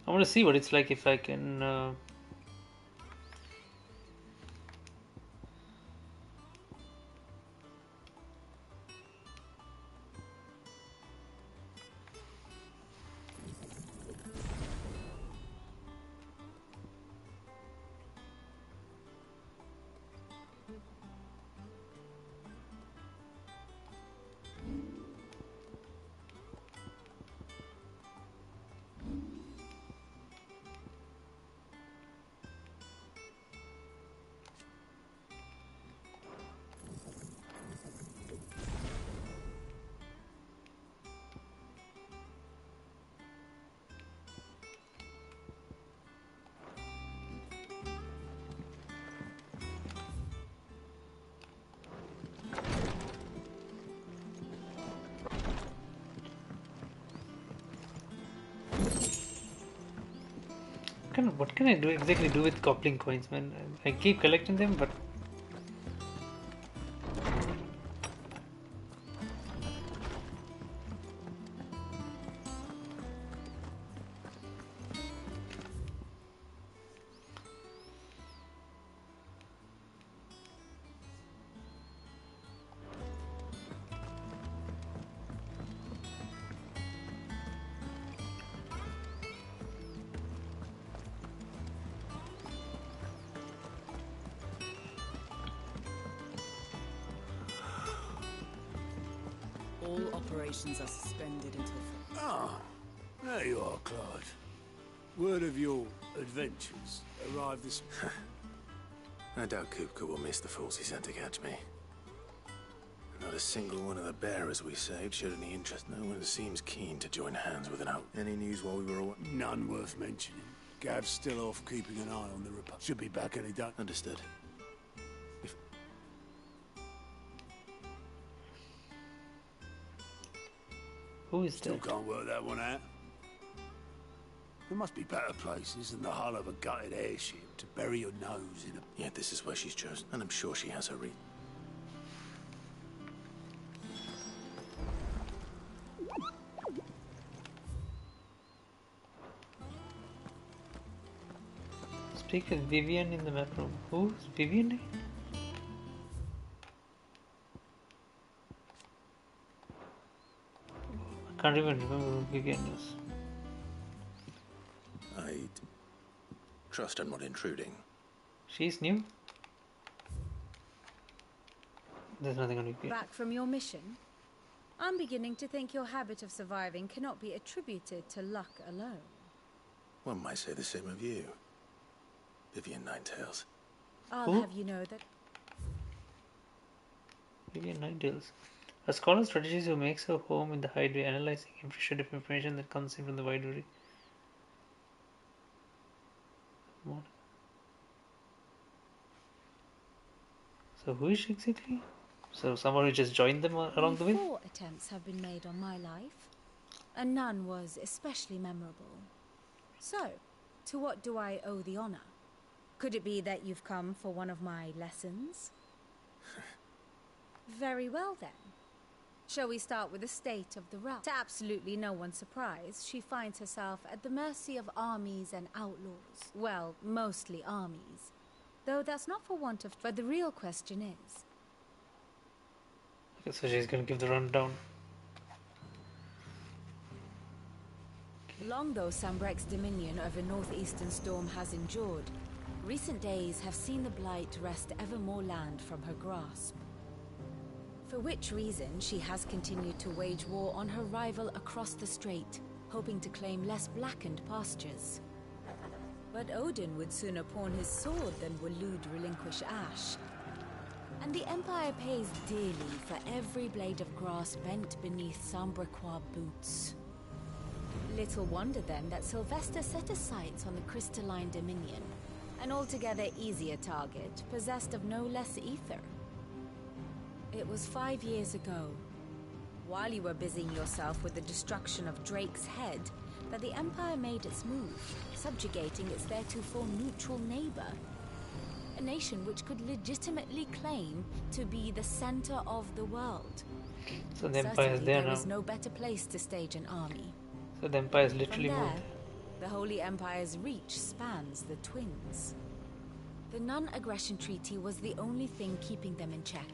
I want to see what it's like if I can what can I do exactly do with coupling coins, man? I keep collecting them, but All operations are suspended until... Ah, there you are, Clyde. Word of your adventures arrived this... I doubt Kupka will miss the fools he sent to catch me. Not a single one of the bearers we saved showed any interest. No one seems keen to join hands with an out. Any news while we were away? None worth mentioning. Gav's still off keeping an eye on the Republic. Should be back any day. Understood. Who is Still that? can't work that one out. There must be better places than the hull of a gutted airship to bury your nose in a... Yet this is where she's chosen, and I'm sure she has her reason. Speak with Vivian in the map room. Who's Vivian? I can't even remember who Vivian is. I trust I'm not intruding. She's new? There's nothing on Vivian. Back from your mission? I'm beginning to think your habit of surviving cannot be attributed to luck alone. One might say the same of you, Vivian Ninetails. I'll Who? have you know that Vivian Ninetails. A scholar strategist who makes her home in the hideaway, analyzing every shred of information that comes in from the wide area. What? So who is she exactly? So someone who just joined them along the way? 4 attempts have been made on my life, and none was especially memorable. So, to what do I owe the honor? Could it be that you've come for one of my lessons? Very well then. Shall we start with the state of the realm? To absolutely no one's surprise, she finds herself at the mercy of armies and outlaws. Well, mostly armies. Though that's not for want of... But the real question is... Okay, so she's gonna give the rundown. Long though Sambrek's dominion over northeastern Storm has endured, recent days have seen the Blight wrest ever more land from her grasp. For which reason she has continued to wage war on her rival across the strait, hoping to claim less blackened pastures. But Odin would sooner pawn his sword than Waloed relinquish Ash. And the Empire pays dearly for every blade of grass bent beneath Sambrequois boots. Little wonder then that Sylvester set his sights on the crystalline dominion, an altogether easier target, possessed of no less ether. It was 5 years ago, while you were busying yourself with the destruction of Drake's head, that the Empire made its move, subjugating its theretofore neutral neighbor. A nation which could legitimately claim to be the center of the world. So the Empire is Certainly there there now. is no better place to stage an army. So the Empire is literally From there, moved. the Holy Empire's reach spans the Twins. The non-aggression treaty was the only thing keeping them in check.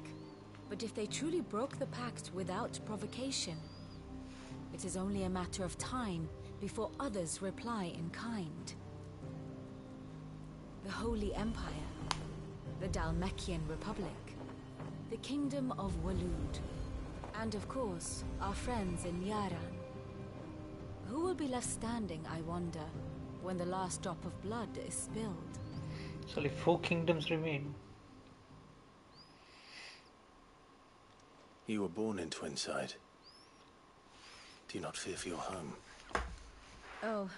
But if they truly broke the pact without provocation, it is only a matter of time before others reply in kind. The Holy Empire, the Dalmekian Republic, the Kingdom of Waloed, and of course, our friends in Yaran. Who will be left standing, I wonder, when the last drop of blood is spilled? So only 4 kingdoms remain. You were born in Twinside. Do you not fear for your home? Oh,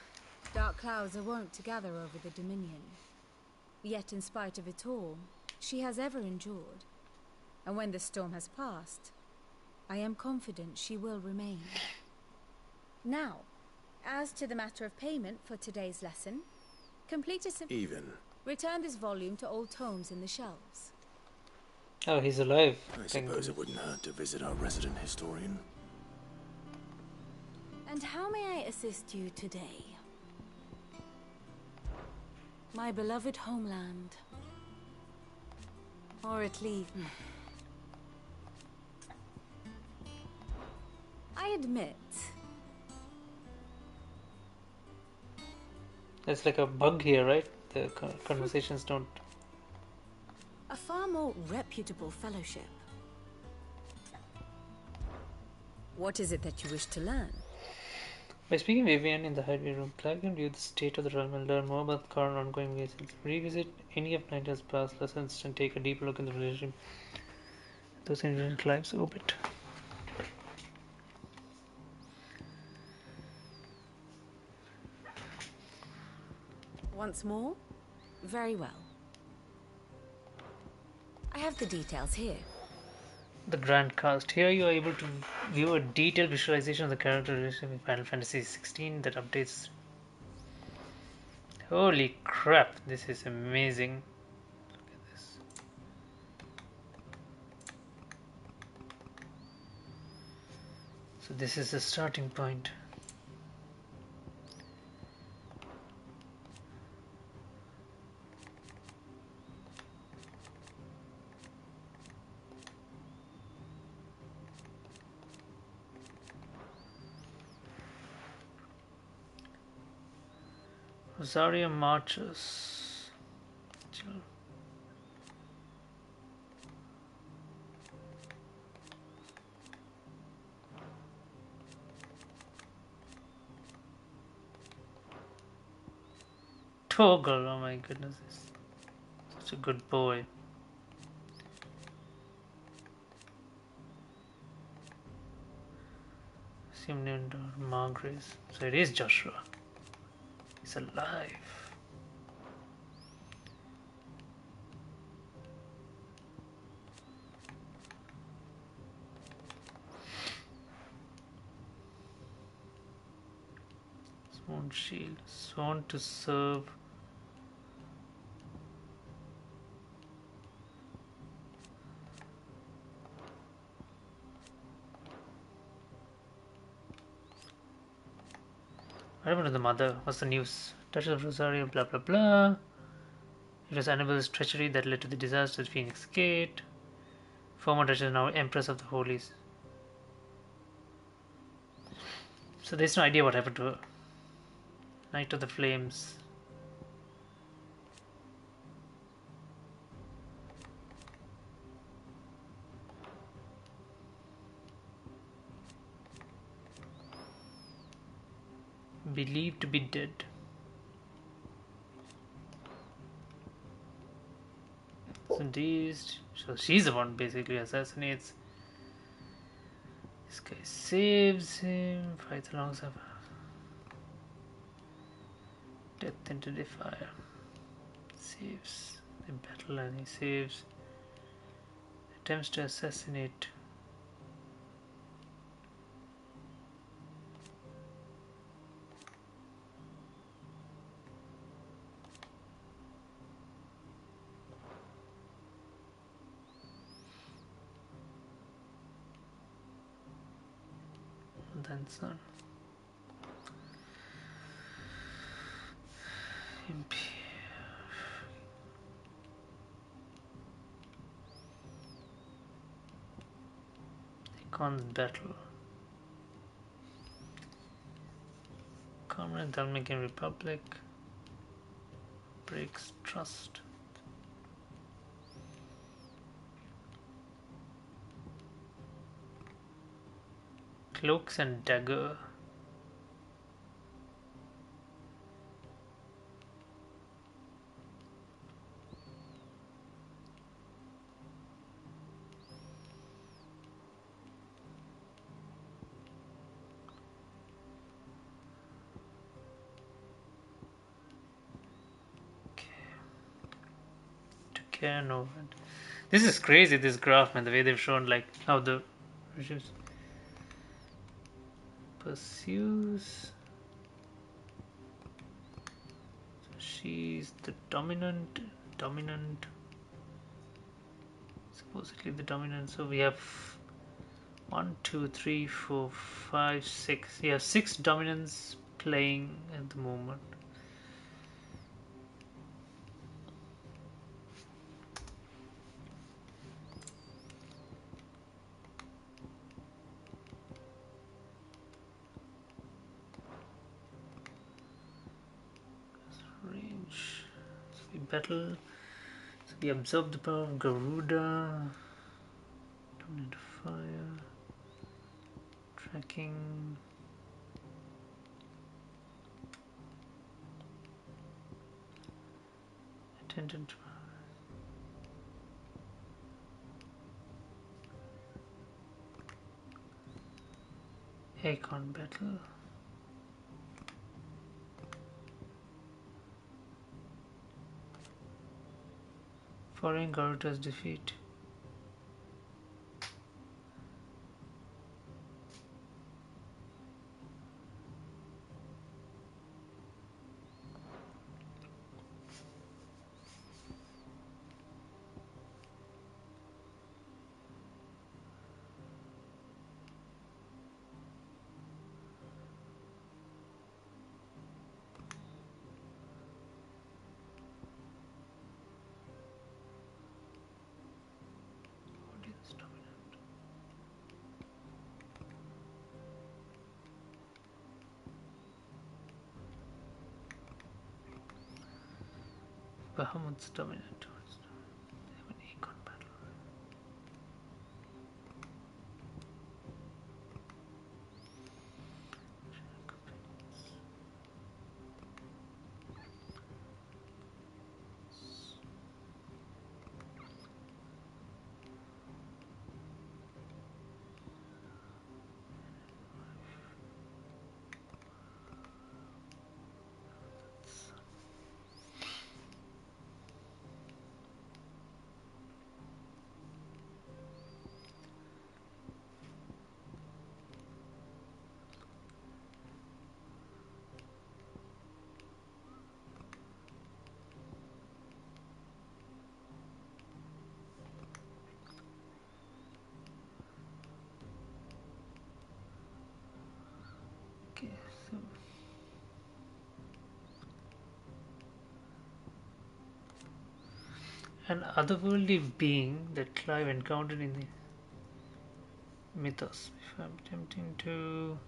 dark clouds are wont to gather over the Dominion. Yet in spite of it all, she has ever endured. And when the storm has passed, I am confident she will remain. Now, as to the matter of payment for today's lesson, complete a simple... Even. Return this volume to old tomes in the shelves. Oh, he's alive. I suppose it wouldn't hurt to visit our resident historian. And how may I assist you today? My beloved homeland. Or at least... I admit... There's like a bug here, right? The conversations don't... a far more reputable fellowship. What is it that you wish to learn? By speaking Vivian in the hideaway room, Clive can view the state of the realm and learn more about the current ongoing basis. Revisit any of Nightingale's past lessons and take a deeper look in the relationship those in Clive's orbit. Once more? Very well. I have the details here. The Grand Cast. Here you are able to view a detailed visualization of the character relationship in Final Fantasy XVI that updates. Holy crap, this is amazing. Look at this. So this is the starting point. Rosaria marches. Toggle, oh my goodness, such a good boy. Assume named Margrace. So it is Joshua. He's alive. Sworn shield. Sworn to serve. What happened to the mother? What's the news? Touch of Rosario, blah blah blah. It was Annabelle's treachery that led to the disaster at Phoenix Gate. Former Duchess, now Empress of the Holies. So there's no idea what happened to her. Knight of the Flames. Believed to be dead. Indeed. So she's the one basically assassinates. This guy saves him, fights alongside death into the fire. Saves the battle and he saves. Attempts to assassinate. Then son. Icon's battle. Comrade Dalmatian Republic. Breaks trust. Cloaks and dagger. No. This is crazy, this graph, man, the way they've shown like how the regimes pursues. So she's the dominant, supposedly the dominant. So we have 1, 2, 3, 4, 5, 6. We have 6 dominants playing at the moment. Battle. So we absorb the power of Garuda. Dominant fire. Hacking. Attendant. Acorn battle. Foreign Garuda's defeat. Bahamut's dominant. They have an Acorn battle. Okay, so an otherworldly being that Clive encountered in the mythos. If I'm attempting to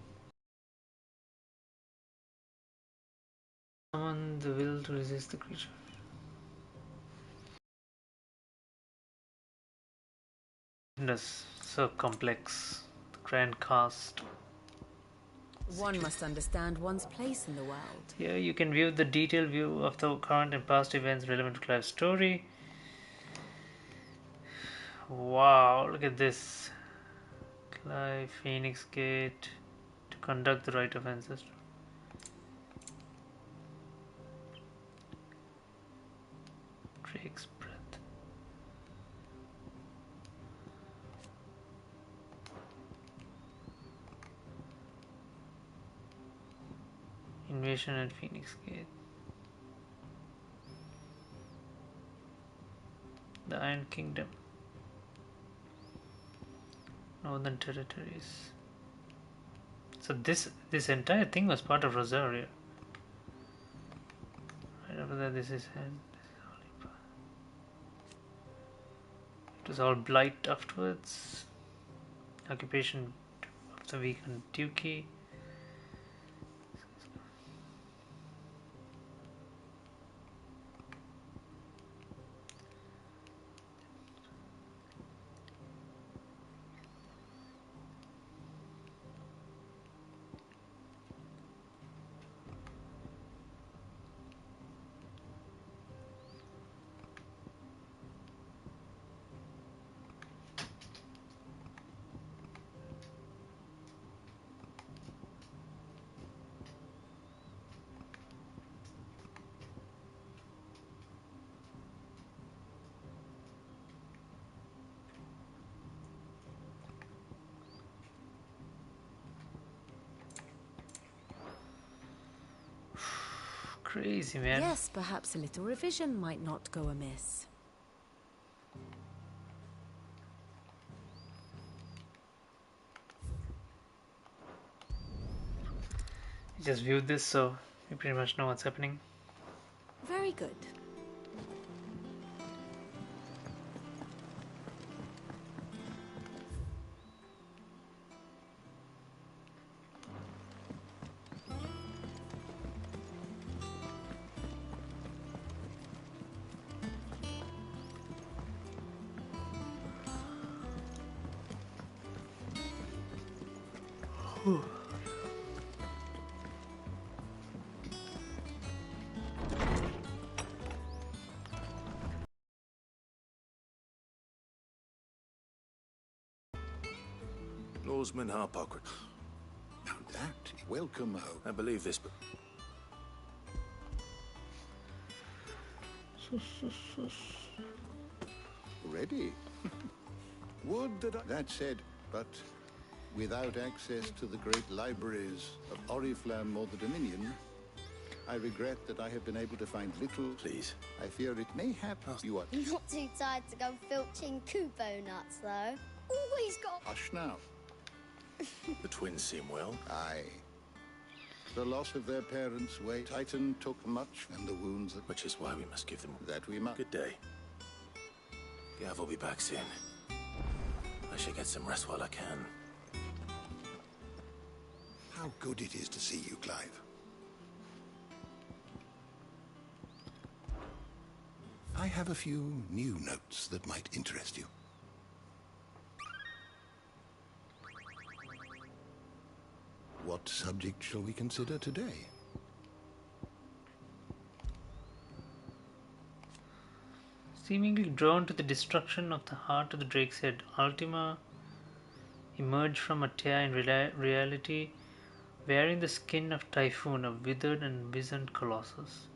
summon the will to resist the creature. Goodness, so complex. The grand cast. One must understand one's place in the world. Here you can view the detailed view of the current and past events relevant to Clive's story. Wow, look at this. Clive, Phoenix Gate, to conduct the rite of ancestry. Drake's breath. Invasion at Phoenix Gate. The Iron Kingdom. Northern Territories. So this entire thing was part of Rosaria. Right after that, this is Ultima. It was all Blight afterwards. Occupation of the week on Dookie. Crazy, man. Yes, perhaps a little revision might not go amiss. We just viewed this, so we pretty much know what's happening. Very good. Oarsman Harpocrat. Now that, welcome home. I believe this, but... Ready? Would that I... That said, but without access to the great libraries of Oriflamme or the Dominion, I regret that I have been able to find little... Please. I fear it may happen you are... Not too tired to go filching Kubo nuts, though. Always got... Hush now. The twins seem well. Aye. The loss of their parents' way. Titan took much, and the wounds that... Which is why we must give them... That we must. Good day. Gav will be back soon. I should get some rest while I can. How good it is to see you, Clive. I have a few new notes that might interest you. What subject shall we consider today? Seemingly drawn to the destruction of the heart of the Drake's head, Ultima emerged from a tear in reality, wearing the skin of Typhoon, a withered and wizened colossus,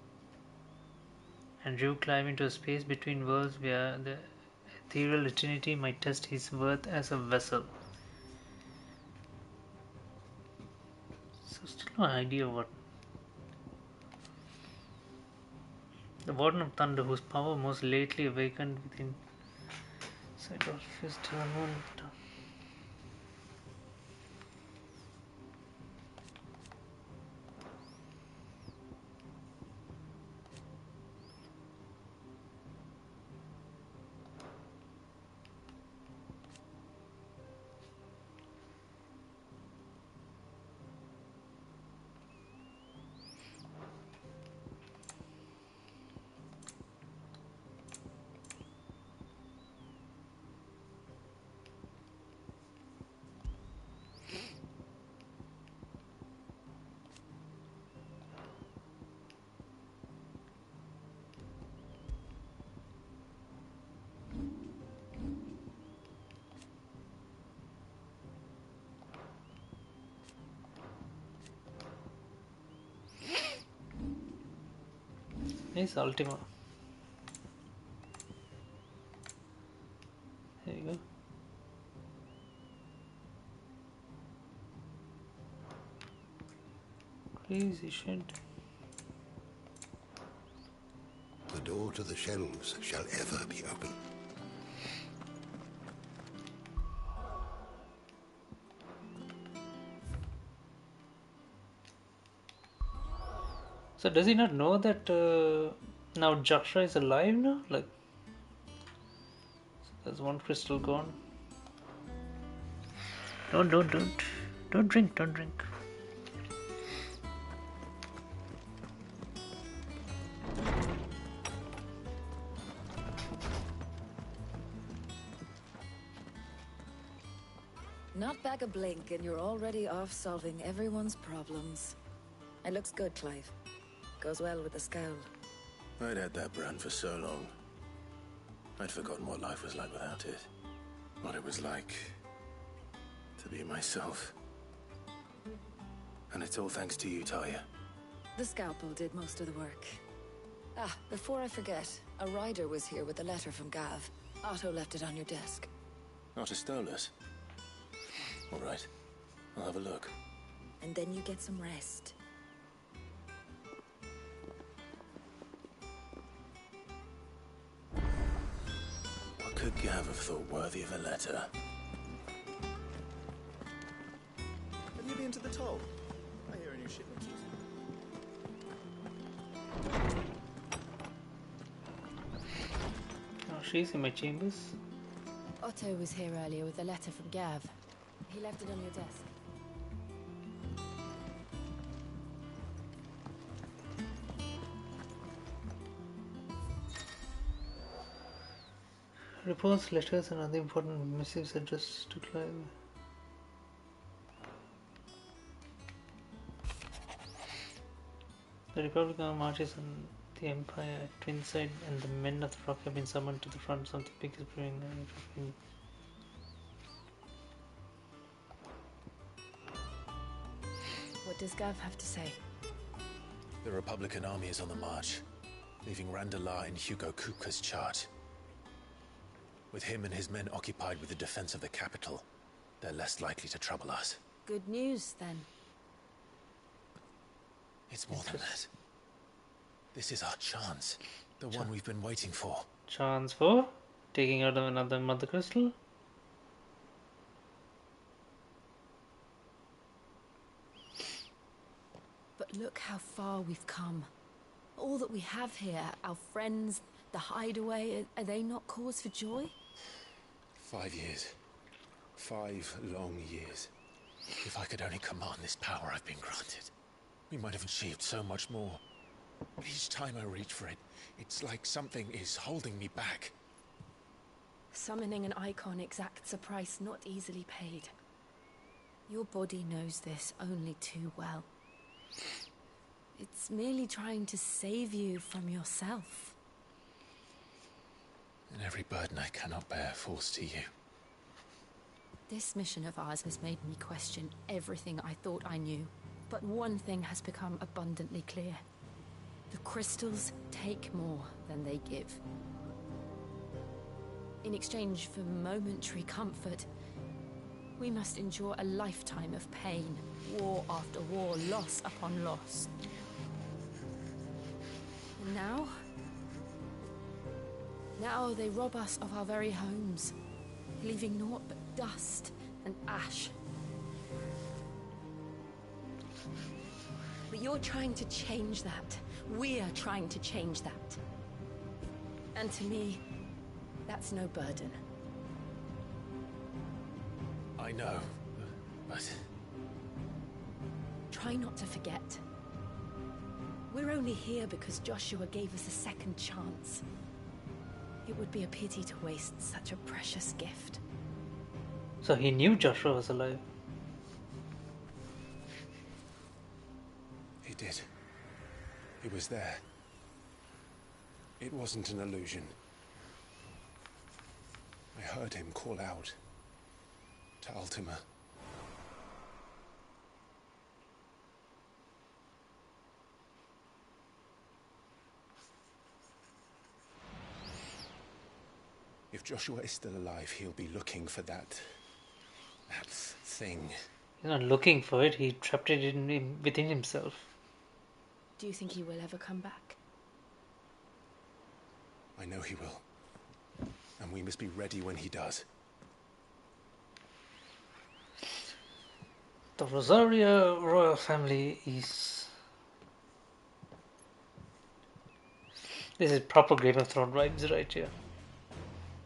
and drew Clive into a space between worlds where the ethereal eternity might test his worth as a vessel. So still no idea what the Warden of Thunder, whose power most lately awakened within sight of his unknown. Nice Ultima. There you go. Crazy shit. The door to the shelves shall ever be open. So does he not know that now Jaksha is alive now? Like, so there's one crystal gone. Don't drink, don't drink. Not back a blink and you're already off solving everyone's problems. It looks good, Clive. Goes well with the scowl. I'd had that brand for so long. I'd forgotten what life was like without it. What it was like to be myself. And it's all thanks to you, Talia. The scalpel did most of the work. Ah, before I forget, a rider was here with a letter from Gav. Otto left it on your desk. Not a stolus. All right, I'll have a look. And then you get some rest. What could Gav have thought worthy of a letter? Have you been to the toll? I hear a new shipment is. Oh, she's in my chambers. Otto was here earlier with a letter from Gav. He left it on your desk. Reports, letters, and other important missives addressed to Clive. The Republican marches on the Empire at Twinside, and the men of the Rock have been summoned to the front of the biggest brewing line. does Gav have to say? The Republican army is on the march, leaving Randalar in Hugo Kupka's charge. With him and his men occupied with the defense of the capital, they're less likely to trouble us. Good news, then. It's more than that. This is our chance. The one we've been waiting for. Chance for taking out another Mother Crystal? But look how far we've come. All that we have here, our friends, the hideaway, are they not cause for joy? 5 years. 5 long years. If I could only command this power I've been granted, we might have achieved so much more. But each time I reach for it, it's like something is holding me back. Summoning an icon exacts a price not easily paid. Your body knows this only too well. It's merely trying to save you from yourself. And every burden I cannot bear falls to you. This mission of ours has made me question everything I thought I knew. But one thing has become abundantly clear. The crystals take more than they give. In exchange for momentary comfort, we must endure a lifetime of pain, war after war, loss upon loss. And now they rob us of our very homes, leaving naught but dust and ash. But you're trying to change that. We're trying to change that. And to me, that's no burden. I know, but... Try not to forget. We're only here because Joshua gave us a second chance. It would be a pity to waste such a precious gift. So he knew Joshua was alive. He did. He was there. It wasn't an illusion. I heard him call out to Ultima. If Joshua is still alive, he'll be looking for that thing. He's not looking for it, he trapped it within himself. Do you think he will ever come back? I know he will. And we must be ready when he does. The Rosaria royal family is... This is proper Game of Thrones vibes right here.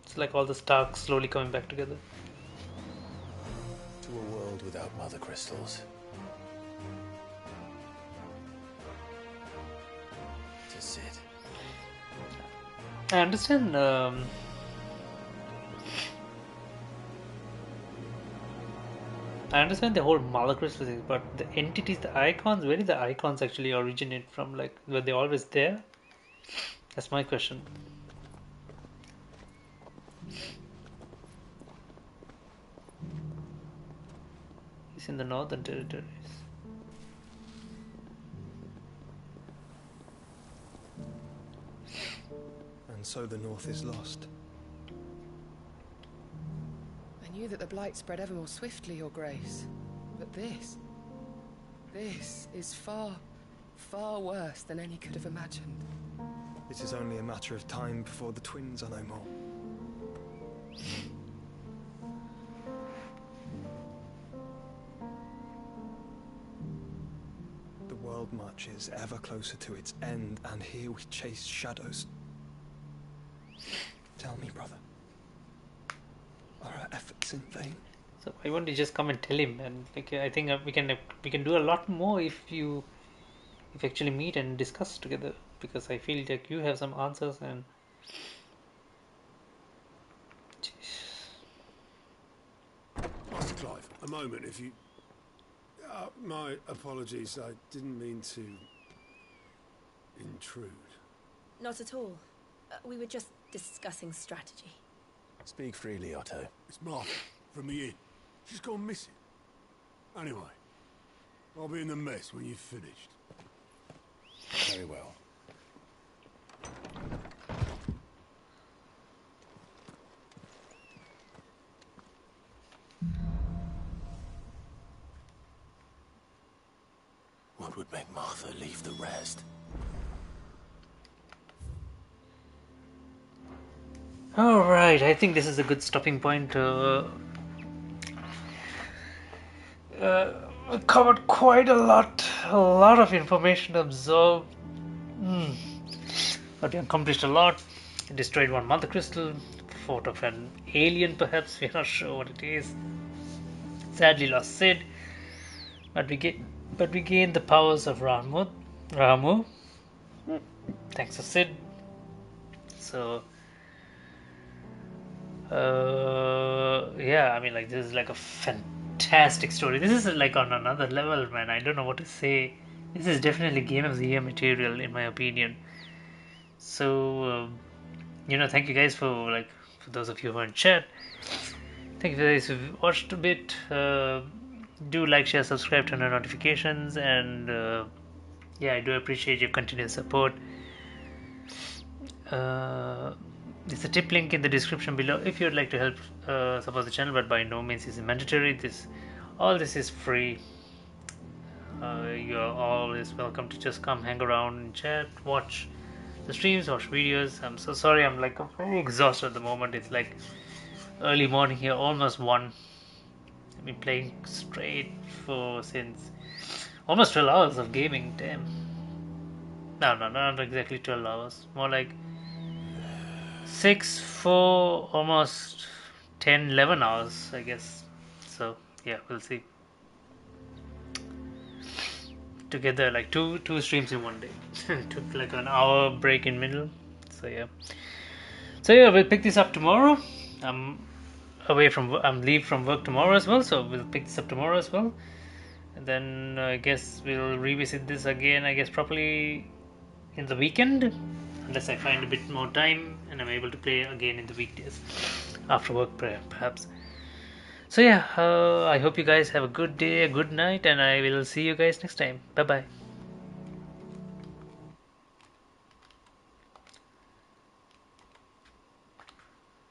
It's like all the Starks slowly coming back together. To a world without mother crystals. To Sid. I understand. I understand the whole mother crystal thing, but the entities, the icons, where did the icons actually originate from? Like, were they always there? That's my question. He's in the Northern Territories. And so the North is lost. I knew that the Blight spread ever more swiftly, Your Grace. But this is far, far worse than any could have imagined. It is only a matter of time before the twins are no more. The world marches ever closer to its end, and here we chase shadows. Tell me, brother, are our efforts in vain? So why won't you just come and tell him? And like, I think we can do a lot more if you actually meet and discuss together. Because I feel like you have some answers and. Master Clive, a moment, if you... my apologies, I didn't mean to intrude. Not at all. We were just discussing strategy. Speak freely, Otto. It's Martha, from the inn. She's gone missing. Anyway, I'll be in the mess when you've finished. Very well. What would make Martha leave the rest? Alright, I think this is a good stopping point. Covered quite a lot of information absorbed. But we accomplished a lot. Destroyed one mother crystal, fought off an alien perhaps, we're not sure what it is. Sadly lost Sid, but we gained the powers of Ramu, thanks to Sid. So yeah, I mean, like, this is like a fantastic story. This is like on another level, man. I don't know what to say. This is definitely Game of the Year material, in my opinion. So thank you guys for those of you who are in chat. Thank you for those who've watched a bit. Do like, share, subscribe, turn on notifications, and yeah, I do appreciate your continued support. There's a tip link in the description below if you'd like to help support the channel, but by no means is it mandatory. All this is free. You're always welcome to just come hang around and chat, watch the streams, watch videos. I'm so sorry, I'm very exhausted at the moment. It's like early morning here, almost 1. I've been playing straight since almost 12 hours of gaming. Damn. No, not exactly 12 hours. More like 6, 4, almost 10, 11 hours, I guess. So yeah, we'll see. Together, like two streams in one day. Took like an hour break in middle. So yeah, we'll pick this up tomorrow. I'm leave from work tomorrow as well, so we'll pick this up tomorrow as well. And then I guess we'll revisit this again, I guess probably in the weekend, unless I find a bit more time and I'm able to play again in the weekdays after work perhaps. So yeah, I hope you guys have a good day, a good night, and I will see you guys next time. Bye bye.